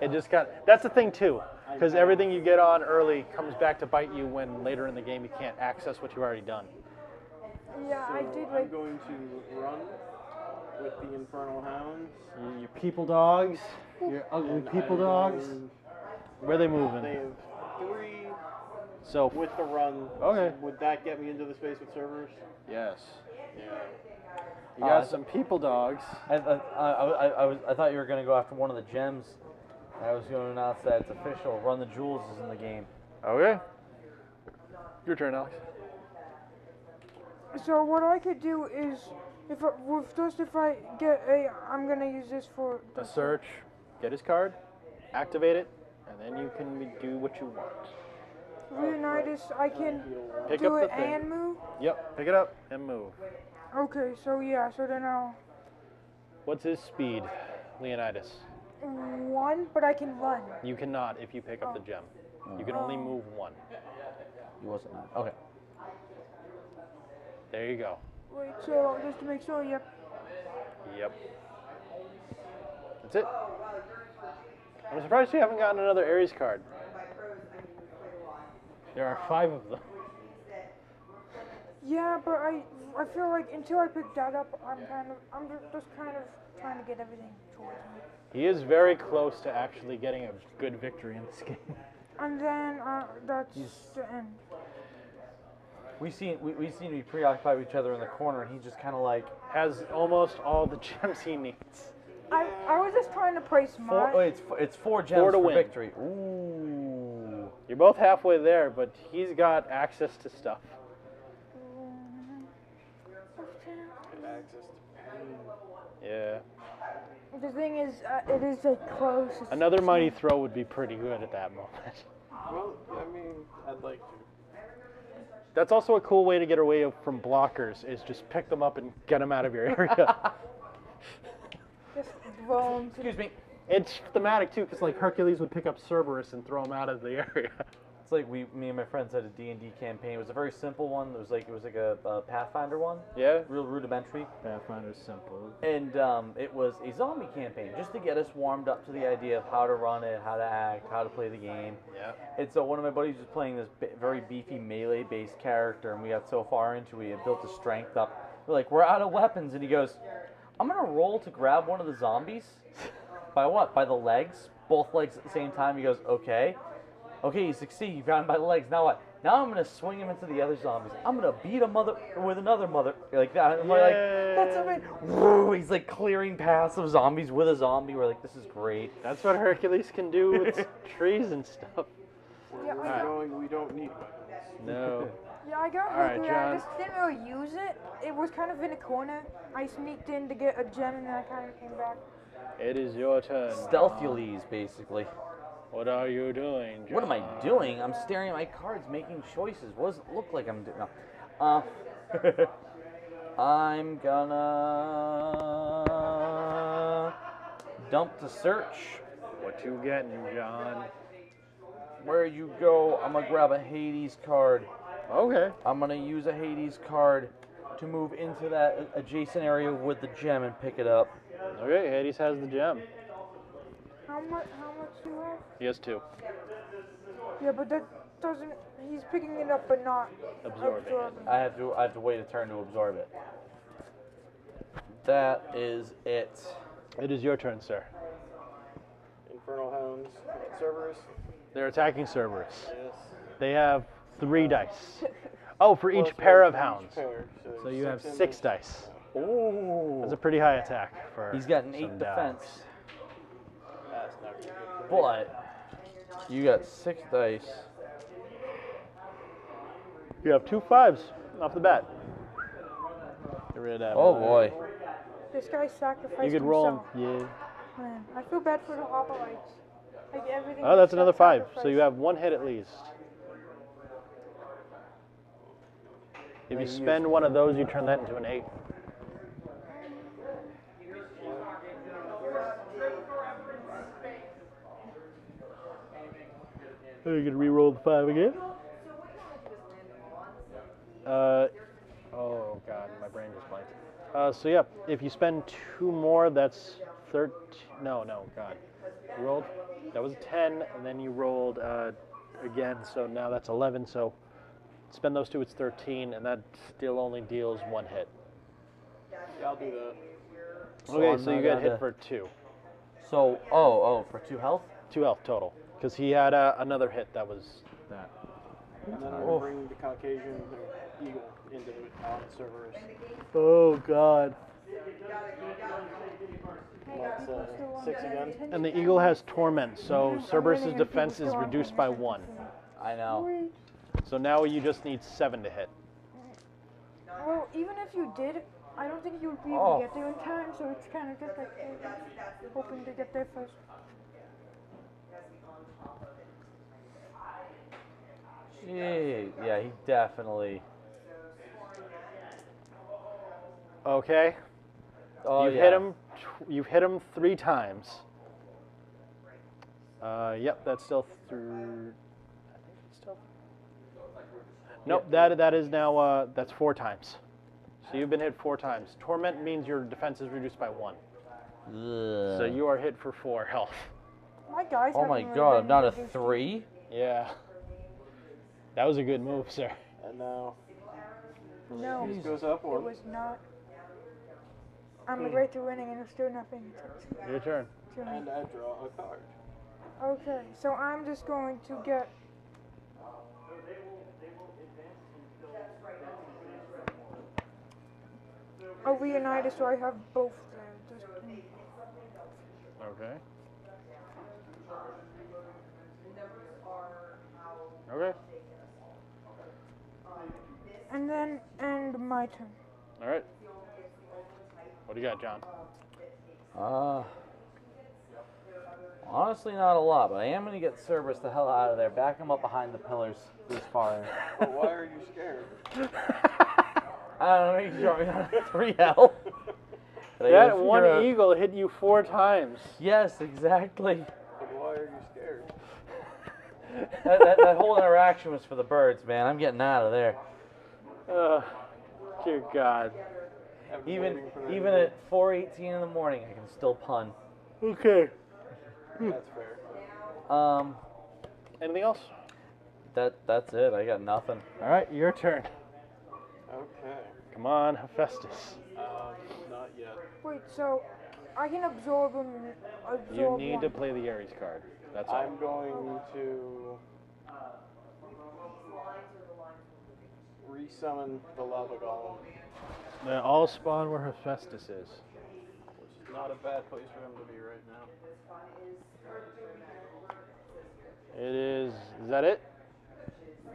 Speaker 5: It just got. That's the thing too, because everything you get on early comes back to bite you when later in the game you can't access what you've already done.
Speaker 3: Yeah, I
Speaker 7: so
Speaker 3: did
Speaker 7: I'm
Speaker 3: like.
Speaker 7: going to run with the Infernal Hounds.
Speaker 6: Your people dogs. Your ugly
Speaker 7: and
Speaker 6: people
Speaker 7: I'm
Speaker 6: dogs.
Speaker 7: going-
Speaker 5: Where are they moving?
Speaker 7: They have 3
Speaker 5: So
Speaker 7: with the run.
Speaker 5: Okay.
Speaker 7: Would that get me into the space with servers?
Speaker 5: yes,
Speaker 7: Yeah.
Speaker 5: you got some people dogs.
Speaker 2: I thought you were going to go after one of the gems. I was going to announce that it's official. Run the Jewels is in the game.
Speaker 5: Okay. Your turn, Alex.
Speaker 3: So what I could do is, if I get I'm gonna use this for
Speaker 5: A search. Get his card. Activate it, and then you can do what you want.
Speaker 3: Leonidas. I can
Speaker 5: Pick
Speaker 3: do
Speaker 5: up
Speaker 3: it
Speaker 5: the thing.
Speaker 3: and move.
Speaker 5: Yep. Pick it up and move.
Speaker 3: Okay, so yeah, so then I'll
Speaker 5: What's his speed, Leonidas?
Speaker 3: 1, but I can run.
Speaker 5: You cannot if you pick up the gem. You can only move 1.
Speaker 2: He wasn't. Okay.
Speaker 5: There you go.
Speaker 3: Wait, so just to make sure, yep.
Speaker 5: Yep. That's it. I'm surprised you haven't gotten another Ares card. There are 5 of them.
Speaker 3: Yeah, but I feel like until I pick that up, I'm just kind of trying to get everything towards me.
Speaker 5: He is very close to actually getting a good victory in this game.
Speaker 3: And then that's the end.
Speaker 2: We seem to be preoccupied with each other in the corner, and he's just kind of like
Speaker 5: Has almost all the gems he needs.
Speaker 3: I was just trying to place my.
Speaker 2: it's 4 gems
Speaker 5: 4 to
Speaker 2: for
Speaker 5: win.
Speaker 2: victory. Ooh.
Speaker 5: You're both halfway there, but he's got access to stuff.
Speaker 7: Access to
Speaker 5: Yeah.
Speaker 3: The thing is, it is a close.
Speaker 5: Another mighty throw would be pretty good at that moment.
Speaker 7: Well, I mean, I'd like to.
Speaker 5: That's also a cool way to get away from blockers, is just pick them up and get them out of your area.
Speaker 3: Just roam.
Speaker 2: Excuse me.
Speaker 5: It's thematic too, because like Hercules would pick up Cerberus and throw him out of the area.
Speaker 2: It's like me and my friends had a D&D campaign. It was a very simple one. It was like a Pathfinder one.
Speaker 5: Yeah.
Speaker 2: Real rudimentary.
Speaker 6: Pathfinder's simple.
Speaker 2: And it was a zombie campaign, just to get us warmed up to the idea of how to run it, how to act, how to play the game.
Speaker 5: Yeah.
Speaker 2: And so one of my buddies was playing this very beefy melee-based character, and we got so far into it, he had built his strength up. We're like, we're out of weapons, and he goes, I'm going to roll to grab one of the zombies. By what? By the legs? Both legs at the same time. He goes, okay. Okay, you succeed. You got him by the legs. Now what? Now I'm going to swing him into the other zombies. I'm going to beat a mother with another mother. Like that. And we're like, that's amazing. Woo, he's like clearing paths of zombies with a zombie. We're like, this is great.
Speaker 5: That's what Hercules can do with trees and stuff.
Speaker 3: Yeah,
Speaker 7: We don't need weapons.
Speaker 5: No.
Speaker 3: Yeah, I got
Speaker 5: All right,
Speaker 3: Hercules.
Speaker 5: John.
Speaker 3: I just didn't really use it. It was kind of in a corner. I sneaked in to get a gem, and then I kind of came back.
Speaker 5: It is your turn.
Speaker 2: Stealthily, basically.
Speaker 5: What are you doing, John?
Speaker 2: What am I doing? I'm staring at my cards, making choices. What does it look like I'm doing? No. I'm gonna dump to search.
Speaker 5: What you getting, John?
Speaker 2: Where you go, I'm gonna grab a Hades card.
Speaker 5: Okay.
Speaker 2: I'm gonna use a Hades card to move into that adjacent area with the gem and pick it up.
Speaker 5: Okay, Hades has the gem.
Speaker 3: How much do you have?
Speaker 5: He has 2.
Speaker 3: Yeah, but that doesn't. He's picking it up, but not
Speaker 5: Absorbing it.
Speaker 2: I have to wait a turn to absorb it. That is it.
Speaker 5: It is your turn, sir.
Speaker 7: Infernal Hounds. Cerberus.
Speaker 5: They're attacking Cerberus.
Speaker 7: Yes.
Speaker 5: They have 3 dice. Oh, for each
Speaker 7: Plus
Speaker 5: pair
Speaker 7: one
Speaker 5: of
Speaker 7: for each
Speaker 5: hounds.
Speaker 7: pair,
Speaker 5: So you have 6
Speaker 7: damage.
Speaker 5: dice.
Speaker 2: Ooh.
Speaker 5: That's a pretty high attack for.
Speaker 2: He's got an
Speaker 5: some
Speaker 2: 8 defense,
Speaker 7: That's not really good for me.
Speaker 2: but you got 6 dice.
Speaker 5: You have 2 5s off the bat. Get rid of that.
Speaker 2: Oh
Speaker 5: one.
Speaker 2: boy.
Speaker 3: This guy sacrificed
Speaker 5: You could roll.
Speaker 3: himself.
Speaker 5: Yeah.
Speaker 3: Man, I feel bad for the hoplites. Like everything.
Speaker 5: Oh, that's
Speaker 3: is
Speaker 5: another 5. So
Speaker 3: sacrificed.
Speaker 5: you have 1 hit at least. If you spend one of those, you turn that into an 8. Are you gonna re-roll the 5 again? Oh god, my brain just blanked. So yeah, if you spend 2 more, that's 13. No, god. You rolled. That was a 10, and then you rolled again. So now that's 11. So spend those 2, it's 13, and that still only deals 1 hit.
Speaker 7: Yeah, I'll do that.
Speaker 5: Okay,
Speaker 2: I'm
Speaker 5: so you
Speaker 2: not
Speaker 5: get
Speaker 2: gonna-
Speaker 5: hit for 2.
Speaker 2: So, for 2 health?
Speaker 5: 2 health total. Because he had another hit that was that.
Speaker 7: And then I'm going to bring the Caucasian or eagle into it on Cerberus.
Speaker 5: Oh god.
Speaker 7: That's 6 again.
Speaker 5: And the eagle has torment, so Cerberus's defense is reduced by 1.
Speaker 2: I know.
Speaker 3: Wait.
Speaker 5: So now you just need 7 to hit.
Speaker 3: Well, even if you did, I don't think you would be able
Speaker 2: Oh.
Speaker 3: to get there in time, so it's kind of just like hoping to get there first.
Speaker 2: Gee, yeah, he definitely.
Speaker 5: Okay.
Speaker 2: Oh,
Speaker 5: You've
Speaker 2: yeah.
Speaker 5: hit him. You've hit him 3 times. Yep, that's still through. I think it's still. Nope, that is now. That's 4 times. So you've been hit 4 times. Torment means your defense is reduced by 1. So you are hit for 4 health.
Speaker 3: My guys.
Speaker 2: Oh my
Speaker 3: haven't really
Speaker 2: god, I'm
Speaker 3: been
Speaker 2: down to
Speaker 3: reduced.
Speaker 2: 3?
Speaker 5: Yeah. That was a good move, sir.
Speaker 7: And now
Speaker 3: No,
Speaker 7: this goes up
Speaker 3: it
Speaker 7: one.
Speaker 3: was not. I'm right to winning, and there's still nothing
Speaker 5: Your turn.
Speaker 3: to me.
Speaker 7: And I draw a card.
Speaker 3: Okay, so I'm just going to get. A Leonidas, so I have both there. Just,
Speaker 5: Okay. Okay.
Speaker 3: and then end my turn.
Speaker 5: All right. What do you got, John?
Speaker 2: Honestly, not a lot, but I am going to get Cerberus the hell out of there. Back him up behind the pillars this far.
Speaker 7: But why are you scared?
Speaker 2: I don't know, make sure I'm not at 3 health. But I gotta
Speaker 5: That
Speaker 2: figure
Speaker 5: one
Speaker 2: out-
Speaker 5: eagle hit you 4 times.
Speaker 2: Yes, exactly.
Speaker 7: But why are you scared?
Speaker 2: That whole interaction was for the birds, man. I'm getting out of there.
Speaker 5: Dear God.
Speaker 7: I've been
Speaker 2: Even
Speaker 7: waiting for that
Speaker 2: even
Speaker 7: to
Speaker 2: at 4:18 in the morning, I can still pun.
Speaker 5: Okay.
Speaker 7: be- That's fair.
Speaker 5: Anything else?
Speaker 2: That's it. I got nothing.
Speaker 5: All right, your turn.
Speaker 7: Okay.
Speaker 5: Come on, Hephaestus.
Speaker 7: Not yet.
Speaker 3: Wait, so I can absorb them.
Speaker 5: You need to play the Ares card. That's all.
Speaker 7: I'm going to resummon the lava golem,
Speaker 5: They all spawn where Hephaestus is.
Speaker 7: which is not a bad place for him to be right now.
Speaker 5: It is. Is that it?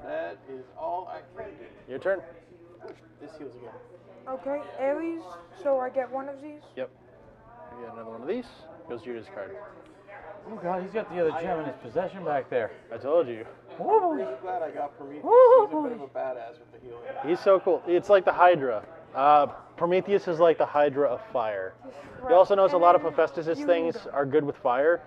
Speaker 7: That is all I can do.
Speaker 5: Your turn.
Speaker 7: This heals again.
Speaker 3: Okay, Ares. So I get one of these.
Speaker 5: Yep. You get another one of these. Goes to your discard.
Speaker 2: Oh god, he's got the other gem in his possession back there.
Speaker 5: I told you.
Speaker 2: Oh
Speaker 7: I'm really glad I got Prometheus.
Speaker 2: Woo!
Speaker 7: He's a bit of a badass with the healing.
Speaker 5: He's so cool. It's like the Hydra. Prometheus is like the Hydra of fire. You also notice a lot of Hephaestus' things are good with fire.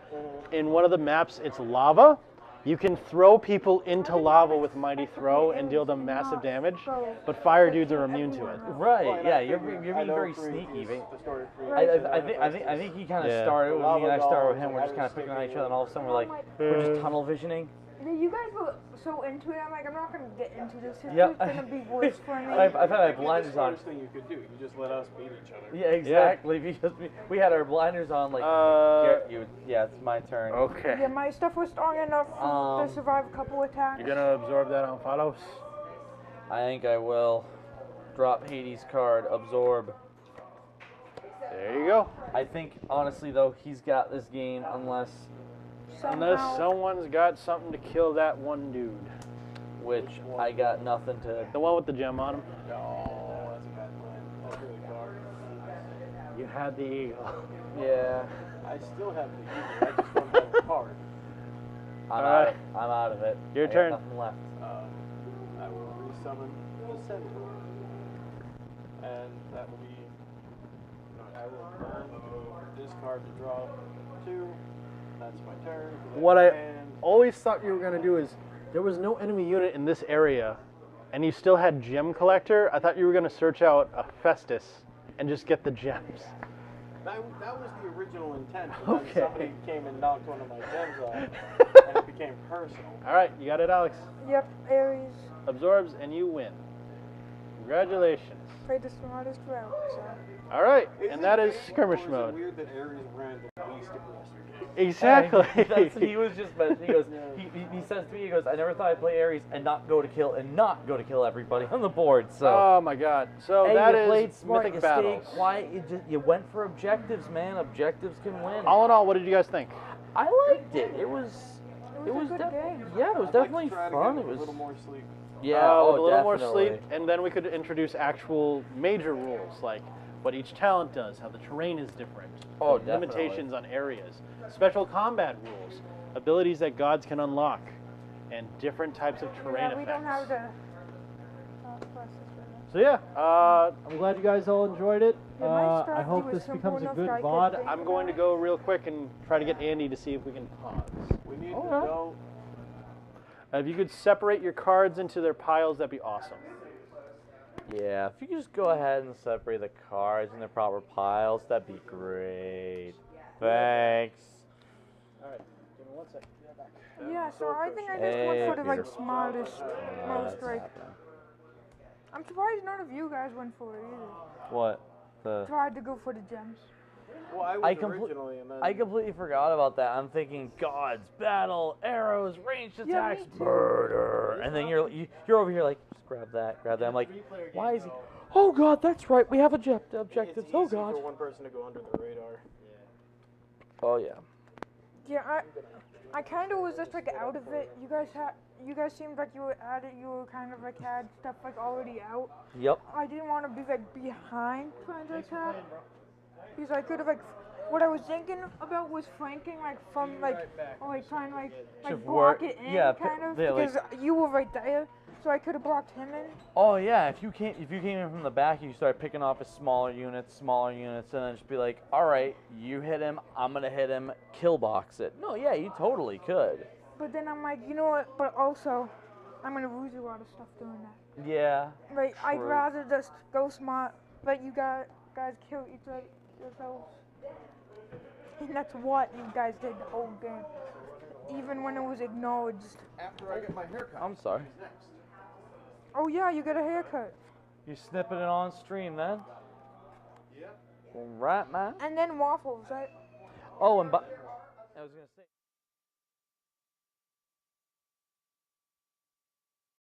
Speaker 5: In one of the maps, it's lava. You can throw people into lava with Mighty Throw and deal them massive damage, but fire dudes are immune to it.
Speaker 2: Right, yeah, you're
Speaker 7: I
Speaker 2: being
Speaker 7: know
Speaker 2: very
Speaker 7: Prometheus,
Speaker 2: sneaky.
Speaker 7: the story of
Speaker 2: I
Speaker 7: Prometheus and
Speaker 2: think he kind of
Speaker 5: Yeah.
Speaker 2: started with me and I started with him. We're
Speaker 7: I
Speaker 2: just kind of
Speaker 7: was
Speaker 2: picking on each
Speaker 7: thinking
Speaker 2: other, and all of a sudden we're just tunnel visioning.
Speaker 3: You guys were so into it. I'm like, I'm not gonna get into this. It's
Speaker 2: Yep.
Speaker 3: gonna be worse for me.
Speaker 2: I've had my
Speaker 7: It'd be the
Speaker 2: blinders on.
Speaker 7: smartest thing you could do. You just let us beat each other.
Speaker 2: Yeah, exactly. Because we had our blinders on. Like, yeah, it's my turn.
Speaker 5: Okay.
Speaker 3: Yeah, my stuff was strong enough to survive a couple attacks.
Speaker 5: You're gonna absorb that on Phalos?
Speaker 2: I think I will drop Hades' card, absorb.
Speaker 5: There you go.
Speaker 2: I think honestly though, he's got this game unless
Speaker 5: Unless
Speaker 3: Somehow.
Speaker 5: someone's got something to kill that one dude.
Speaker 2: which I got nothing to.
Speaker 5: The one with the gem on him.
Speaker 7: No, that's a bad plan. That's really far.
Speaker 5: You had the eagle.
Speaker 2: Yeah,
Speaker 7: I still have the eagle. I just don't have the card.
Speaker 2: I'm
Speaker 5: Alright.
Speaker 2: out of it.
Speaker 5: Your
Speaker 2: I got
Speaker 5: turn.
Speaker 2: Nothing left.
Speaker 7: I will resummon the centaur. And that will be. I will burn this card to draw 2. That's my turn.
Speaker 5: What I
Speaker 7: And
Speaker 5: always thought you were going to do is, there was no enemy unit in this area, and you still had gem collector. I thought you were going to search out a Festus and just get the gems.
Speaker 7: that was the original intent. But then
Speaker 5: Okay.
Speaker 7: somebody came and knocked one of my gems off, and it became personal.
Speaker 5: All right, you got it, Alex.
Speaker 3: Yep, Ares
Speaker 5: Absorbs, and you win. Congratulations.
Speaker 3: played the smartest route. So.
Speaker 5: All right,
Speaker 7: Is
Speaker 5: and
Speaker 7: it
Speaker 5: that is
Speaker 7: big,
Speaker 5: skirmish
Speaker 7: or is it
Speaker 5: mode.
Speaker 7: weird that Ares ran the least aggressive game?
Speaker 5: Exactly.
Speaker 2: He was just. He goes. He says to me. He goes. I never thought I'd play Ares and not go to kill everybody on the board. So.
Speaker 5: Oh my God. So
Speaker 2: Hey,
Speaker 5: that
Speaker 2: you
Speaker 5: is
Speaker 2: played smart.
Speaker 5: Mythic
Speaker 2: You
Speaker 5: Battles.
Speaker 2: stayed quiet. You went for objectives, man. Objectives can win.
Speaker 5: All in all, what did you guys think?
Speaker 2: I liked it. It was It was
Speaker 3: a good game.
Speaker 2: yeah, it was definitely
Speaker 7: Try to
Speaker 2: fun.
Speaker 7: get
Speaker 2: It
Speaker 7: a
Speaker 2: was
Speaker 7: little more sleep.
Speaker 2: yeah,
Speaker 5: with a little more
Speaker 2: definitely.
Speaker 5: sleep, and then we could introduce actual major rules, like what each talent does, how the terrain is different,
Speaker 2: Oh,
Speaker 5: the limitations on areas, special combat rules, abilities that gods can unlock, and different types of terrain
Speaker 3: Yeah, we
Speaker 5: effects.
Speaker 3: don't have the process right now.
Speaker 5: So yeah,
Speaker 6: I'm glad you guys all enjoyed it.
Speaker 3: Yeah, my
Speaker 6: I
Speaker 3: strategy
Speaker 6: hope
Speaker 3: was
Speaker 6: this
Speaker 3: simple
Speaker 6: becomes a
Speaker 3: enough
Speaker 6: good
Speaker 3: that I could
Speaker 6: VOD.
Speaker 3: think
Speaker 5: I'm going to go real quick and try to get Andy to see if we can pause.
Speaker 7: We need
Speaker 2: Okay.
Speaker 7: to go.
Speaker 5: If you could separate your cards into their piles, that'd be awesome.
Speaker 2: Yeah, if you could just go ahead and separate the cards in their proper piles, that'd be great. Thanks.
Speaker 5: All right, give me 1 second. Be right back.
Speaker 3: Yeah, so I think I just
Speaker 2: Hey,
Speaker 3: went for the
Speaker 2: Peter.
Speaker 3: like smartest, most
Speaker 2: That's
Speaker 3: like.
Speaker 2: happening.
Speaker 3: I'm surprised none of you guys went for it either.
Speaker 2: What? The
Speaker 3: Tried to go for the gems.
Speaker 7: Well, I was originally, and then
Speaker 2: I completely forgot about that. I'm thinking gods, battle, arrows, ranged
Speaker 3: Yeah,
Speaker 2: attacks,
Speaker 3: me too.
Speaker 2: murder, and then you're over here like, just grab that, grab that. I'm like, why is he? Oh God, that's right. We have objectives.
Speaker 7: it's
Speaker 2: Oh
Speaker 7: easy
Speaker 2: God.
Speaker 7: for one person to go under the radar.
Speaker 2: Oh yeah.
Speaker 3: Yeah, I kind of was just like out of it. You guys seemed like you were at it. You were kind of like had stuff like already out.
Speaker 2: Yep.
Speaker 3: I didn't want to be like behind trying to attack because I could have like. What I was thinking about was flanking like from like or like trying like
Speaker 2: Should
Speaker 3: block
Speaker 2: work-
Speaker 3: it in
Speaker 2: yeah,
Speaker 3: kind of
Speaker 2: yeah, like-
Speaker 3: because you were right there, so I could have blocked him in.
Speaker 2: Oh yeah. If you came in from the back, you start picking off his smaller units, and then just be like, all right, you hit him, I'm gonna hit him, kill box it. No, yeah, you totally could.
Speaker 3: But then I'm like, you know what? But also, I'm gonna lose a lot of stuff doing that.
Speaker 2: Yeah.
Speaker 3: Like, I'd
Speaker 2: True.
Speaker 3: rather just go smart, let you guys kill each other yourselves. And that's what you guys did the whole game. Even when it was acknowledged.
Speaker 1: After I get my haircut.
Speaker 2: I'm sorry.
Speaker 1: who's next?
Speaker 3: Oh yeah, you got a haircut.
Speaker 2: You snipping it on stream then?
Speaker 1: Yep.
Speaker 2: Right, man.
Speaker 3: And then waffles, right?
Speaker 2: Oh, and I was gonna say.